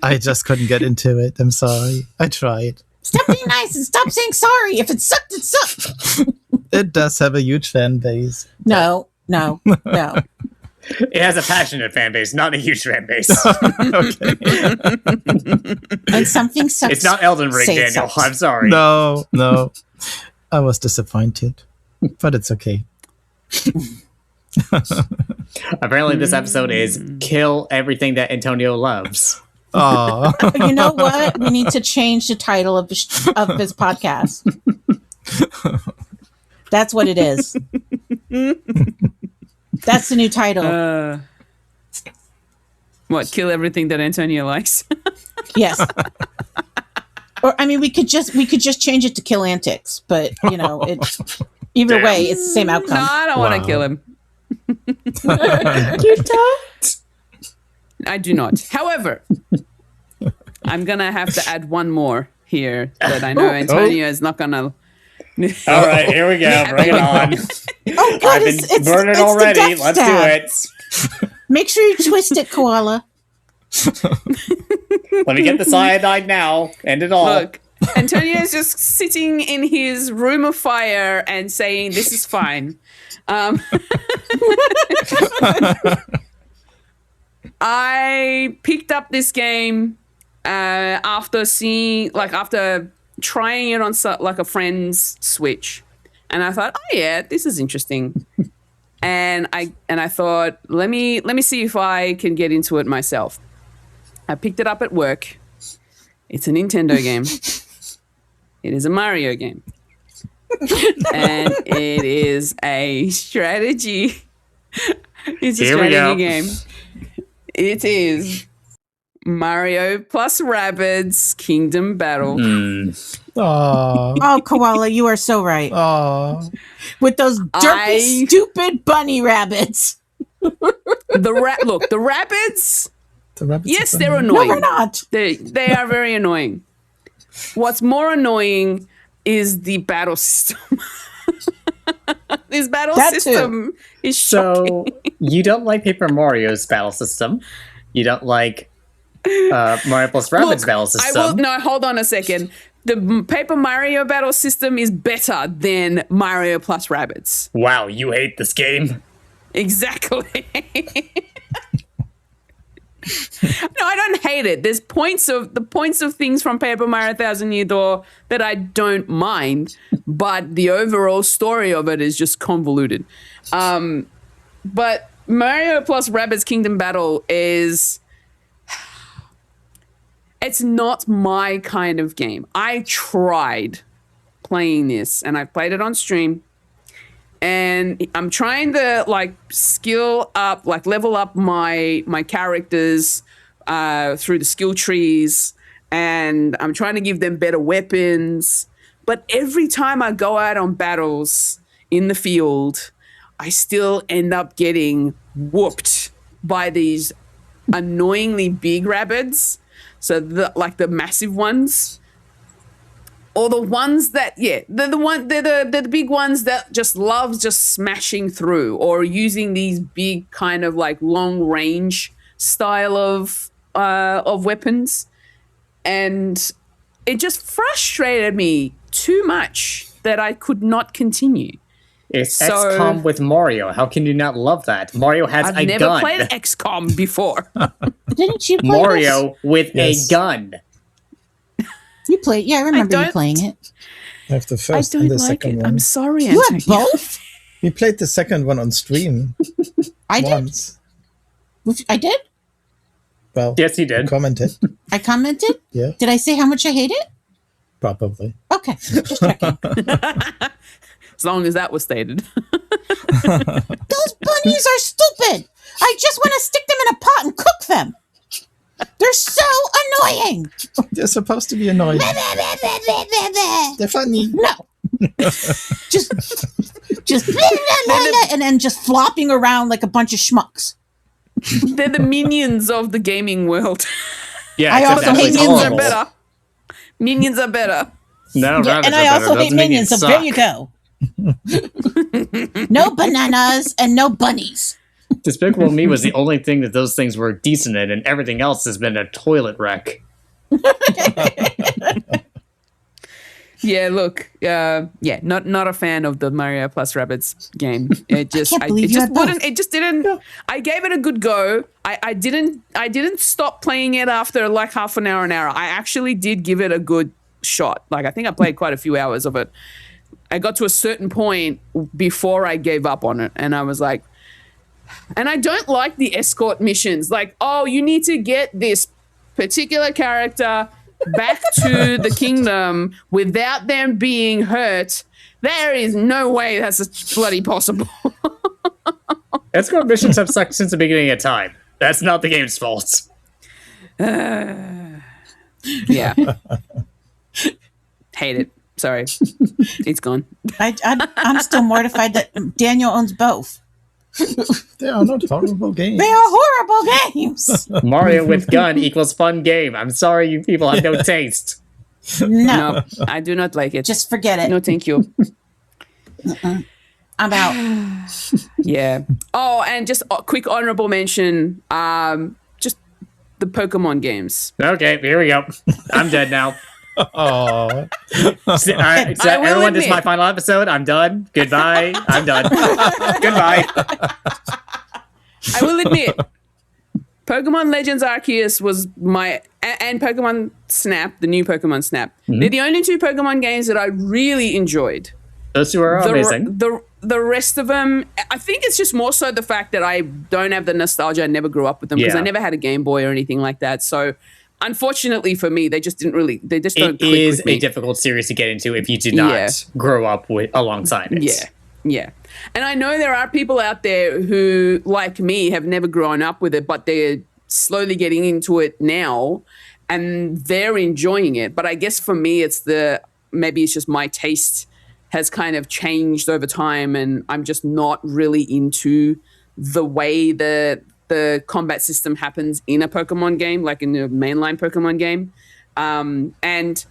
I just couldn't get into it. I'm sorry. I tried.
Stop being nice and stop saying sorry. If it sucked, it sucked.
It does have a huge fan base.
No.
It has a passionate fan base, not a huge fan base.
Okay.
When something sucks,
It's not Elden Ring,
say it
Daniel.
sucks.
I'm sorry.
No. I was disappointed, but it's okay.
Apparently, this episode is kill everything that Antonio loves.
Oh,
You know what? We need to change the title of this podcast. That's what it is. That's the new title.
What? Kill everything that Antonio likes?
Yes. Or I mean, we could just change it to Kill Antix, but you know, either way, it's the same
No,
outcome.
I don't want to
Wow.
kill him.
You don't?
I do not. However, I'm gonna have to add one more here that I know Antonio is not gonna.
All right, here we go. Bring it on.
Oh God,
I've been
it's
burning
it's the
already.
death
Let's
stab.
do it.
Make sure you twist it, Koala.
Let me get the cyanide now. End it all.
Look, Antonio is just sitting in his room of fire and saying, "This is fine." I picked up this game after trying it on like a friend's Switch, and I thought, "Oh yeah, this is interesting." And I thought, let me see if I can get into it myself. I picked it up at work. It's a Nintendo game. It is a Mario game. And it is a strategy. It's a
Here we go.
strategy game. It is Mario plus Rabbids Kingdom Battle.
oh,
Oh, Koala, you are so right.
oh.
With those derpy, stupid bunny rabbits.
The Rabbids
The rabbits.
Yes,
are
they're
funny.
annoying.
No, we're not.
They are very annoying. What's more annoying is the battle system. This battle
That too.
system is shocking.
So you don't like Paper Mario's battle system. You don't like Mario plus Rabbids
Look,
battle system.
No, hold on a second. The Paper Mario battle system is better than Mario plus Rabbids.
Wow, you hate this game.
Exactly. No, I don't hate it. There's points of things from Paper Mario Thousand Year Door that I don't mind, but the overall story of it is just convoluted. But Mario plus Rabbids Kingdom Battle it's not my kind of game. I tried playing this, and I've played it on stream. And I'm trying to skill up, level up my characters through the skill trees, and I'm trying to give them better weapons. But every time I go out on battles in the field, I still end up getting whooped by these annoyingly big rabbits. So the massive ones. Or the ones that, they're the big ones that just love just smashing through or using these big kind of long range style of weapons. And it just frustrated me too much that I could not continue.
It's XCOM with Mario. How can you not love that? Mario has
I've
a
never
gun.
played XCOM before.
Didn't you play
Mario
this?
with
Yes.
a gun.
You played. Yeah, I remember you playing it.
I have the
I
first
don't
and the
like
second
it.
one.
I'm sorry,
You had
Antix.
both.
We played the second one on stream
I did.
once.
I did.
Well,
Yes, you did.
commented.
I commented.
Yeah,
Did I say how much I hate it?
probably.
Okay, just checking.
As long as that was stated.
Those bunnies are stupid. I just want to stick them in a pot and cook them. They're so annoying.
They're supposed to be annoying. They're funny.
No. just and then just flopping around like a bunch of schmucks.
They're the minions of the gaming world.
Yeah,
I
except
also hate
actually
Minions are
horrible.
better. Minions are better.
No,
Yeah,
rabbits
and
are
I
better.
also
Those
hate minions, so
suck.
there you go. No bananas and no bunnies.
Despicable Me was the only thing that those things were decent in, and everything else has been a toilet wreck.
Yeah, look, not a fan of the Mario plus Rabbids game. It just,
can't believe
it
you
just
had both.
wouldn't. It just didn't. I gave it a good go. I didn't stop playing it after half an hour. I actually did give it a good shot. I think I played quite a few hours of it. I got to a certain point before I gave up on it, and I was like, and I don't like the escort missions. Oh, you need to get this particular character back to the kingdom without them being hurt. There is no way that's bloody possible.
Escort missions have sucked since the beginning of time. That's not the game's fault.
Yeah. Hate it. Sorry. It's gone.
I'm still mortified that Daniel owns both.
They are not horrible games.
They are horrible games.
Mario with gun equals fun game. I'm sorry, you people have no taste.
No,
No, I do not like it.
just forget it.
No, thank you.
I'm out.
Yeah. Oh, and just a quick honorable mention. Just the Pokemon games.
Okay, here we go. I'm dead now.
Oh,
All right, so
I will
everyone, this is my
admit-
final episode. I'm done. Goodbye. I'm done. Goodbye.
I will admit, Pokemon Legends Arceus was and Pokemon Snap, the new Pokemon Snap. They're the only two Pokemon games that I really enjoyed.
Those two are amazing.
The rest of them, I think it's just more so the fact that I don't have the nostalgia. I never grew up with them because
Yeah.
I never had a Game Boy or anything like that. So, unfortunately for me, they just don't
It
click
is
with me.
a difficult series to get into if you did not
Yeah.
grow up alongside it.
Yeah. And I know there are people out there who, like me, have never grown up with it, but they're slowly getting into it now and they're enjoying it. But I guess for me, maybe it's just my taste has kind of changed over time and I'm just not really into the way that the combat system happens in a Pokemon game, like in the mainline Pokemon game. And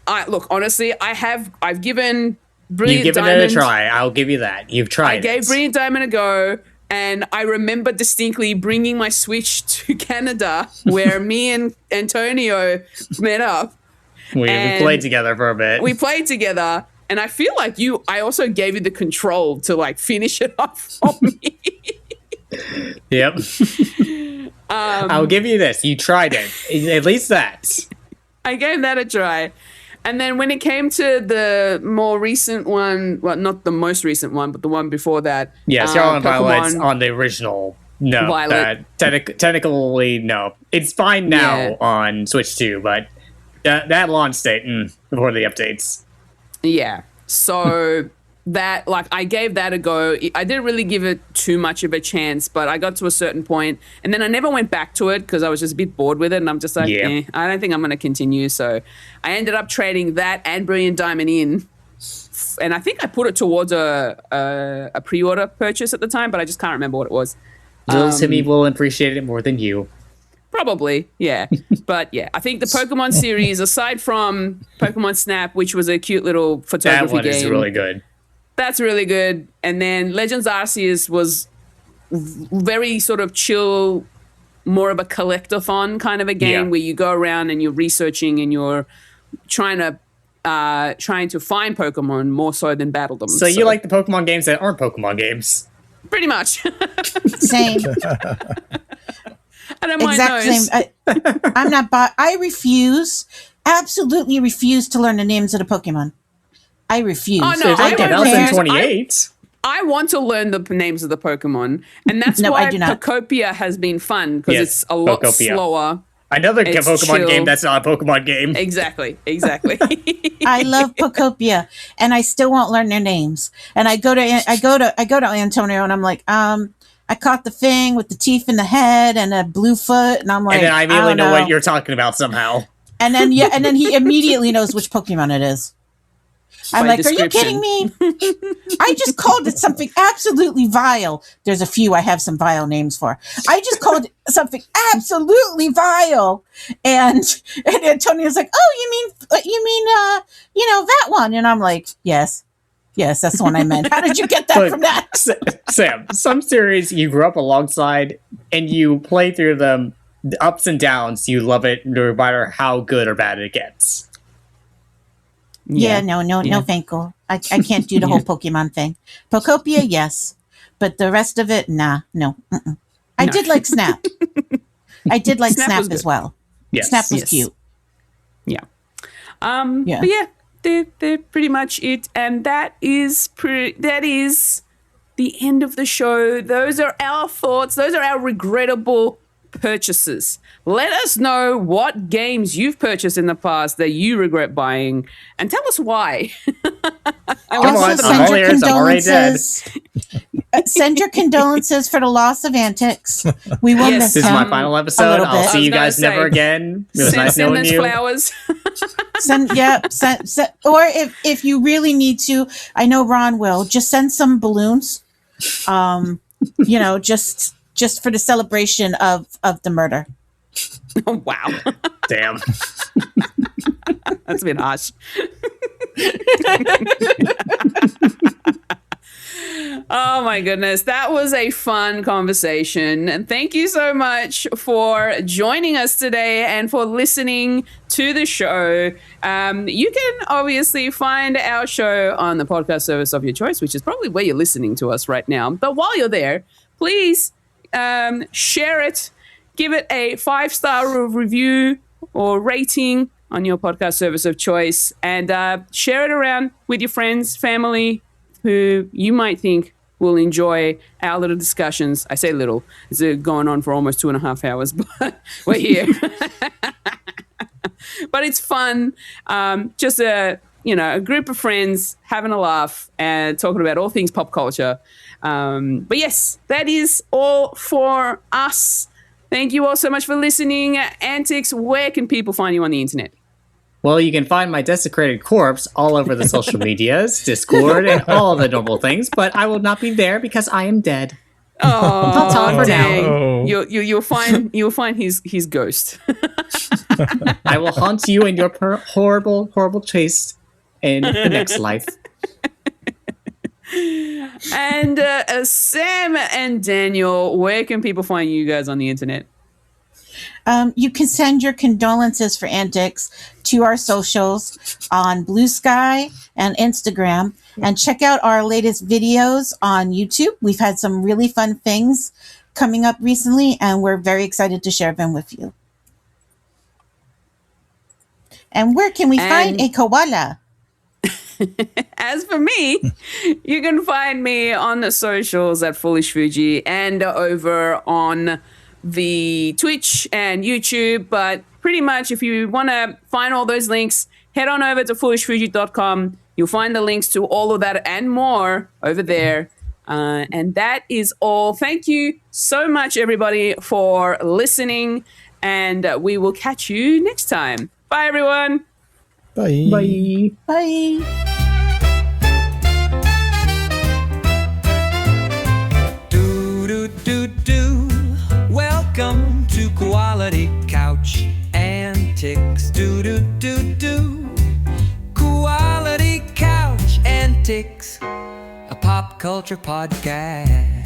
I look, honestly, I've given Brilliant
You've given
Diamond
it a try. I'll give you that. You've tried
I gave Brilliant Diamond a go, and I remember distinctly bringing my Switch to Canada, where me and Antonio met up.
We played together for a bit.
We played together, and I feel like I also gave you the control to like finish it off for me.
Yep. I'll give you this. You tried it. At least that.
I gave that a try. And then when it came to the more recent one, well, not the most recent one, but the one before that.
Yeah, Scarlet and Violet's on the original. No,
Violet.
Technically, no. It's fine now on Switch 2, but that launch date, before the updates.
Yeah. So that, like, I gave that a go. I didn't really give it too much of a chance, but I got to a certain point, and then I never went back to it because I was just a bit bored with it, and I'm just like, I don't think I'm going to continue. So I ended up trading that and Brilliant Diamond in, and I think I put it towards a pre-order purchase at the time, but I just can't remember what it was.
Timmy will appreciate it more than you.
Probably, yeah. But yeah, I think the Pokemon series, aside from Pokemon Snap, which was a cute little photography
That one
game,
is really good.
That's really good. And then Legends Arceus was very sort of chill, more of a collectathon kind of a game where you go around and you're researching and you're trying to find Pokemon more so than battle them.
So you like the Pokemon games that aren't Pokemon games?
Pretty much.
Same.
I don't mind
Exact
those.
same. I'm not. I refuse. Absolutely refuse to learn the names of the Pokemon. I refuse.
Oh, no,
There's
I
like
don't
2028.
I want to learn the names of the Pokemon, and that's
No,
why
I do not.
Pokopia has been fun because
Yes,
it's a lot
Pokopia.
slower.
Another
It's
Pokemon
chill.
game that's not a Pokemon game.
Exactly.
I love Pokopia, and I still won't learn their names. And I go to Antonio, and I'm like, I caught the thing with the teeth in the head and a blue foot, and I'm like,
And then I immediately
don't
know what you're talking about somehow.
And then he immediately knows which Pokemon it is. I'm
By
like, are you kidding me? I just called it something absolutely vile. There's a few I have some vile names for. I just called it something absolutely vile. And Antonio's like, oh, you mean, that one. And I'm like, yes, that's the one I meant. How did you get that
But,
from that?
Sam, some series you grew up alongside and you play through them, the ups and downs, you love it no matter how good or bad it gets.
Yeah, no, thank you. I can't do the whole Pokemon thing. Pokopia, yes. But the rest of it, nah, no. Mm-mm. I did like Snap. I did like
Snap
Snap as well.
Yes.
Snap was
Yes.
cute.
Yeah.
Yeah.
But yeah, they're pretty much it, and that is the end of the show. Those are our thoughts. Those are our regrettable purchases. Let us know what games you've purchased in the past that you regret buying, and tell us why.
Also,
I'm all ears. I'm already dead.
Send your condolences for the loss of Antix. We will
Yes.
miss
This is
him
my final
a
episode.
little
I'll
bit.
see you
I was
guys
gonna
never
say,
again. It was nice
send
knowing
us
you.
flowers.
Send, or if you really need to, I know Ron will, just send some balloons. Just for the celebration of the murder.
Oh, wow.
Damn.
That's a bit harsh. Oh my goodness. That was a fun conversation. And thank you so much for joining us today and for listening to the show. You can obviously find our show on the podcast service of your choice, which is probably where you're listening to us right now. But while you're there, please share it. Give it a 5-star review or rating on your podcast service of choice, and share it around with your friends, family, who you might think will enjoy our little discussions. I say little. It's going on for almost 2.5 hours, but we're here. But it's fun. Just a group of friends having a laugh and talking about all things pop culture. But yes, that is all for us. Thank you all so much for listening. Antix, where can people find you on the internet?
Well, you can find my desecrated corpse all over the social medias, Discord, and all the normal things, but I will not be there because I am dead.
Oh,
That's all for now.
dang. You'll find his ghost.
I will haunt you in your horrible, horrible chase in the next life.
And Sam and Daniel, where can people find you guys on the internet?
You can send your condolences for Antix to our socials on Blue Sky and Instagram, and check out our latest videos on YouTube. We've had some really fun things coming up recently, and we're very excited to share them with you. And where can we find a koala?
As for me, you can find me on the socials at Foolish Fuji and over on the Twitch and YouTube. But pretty much, if you want to find all those links, head on over to foolishfuji.com. You'll find the links to all of that and more over there. And that is all. Thank you so much, everybody, for listening. And we will catch you next time. Bye, everyone.
Bye.
Bye.
Bye.
Do. Welcome to Quality Couch Antics. Do. Quality Couch Antics, a pop culture podcast.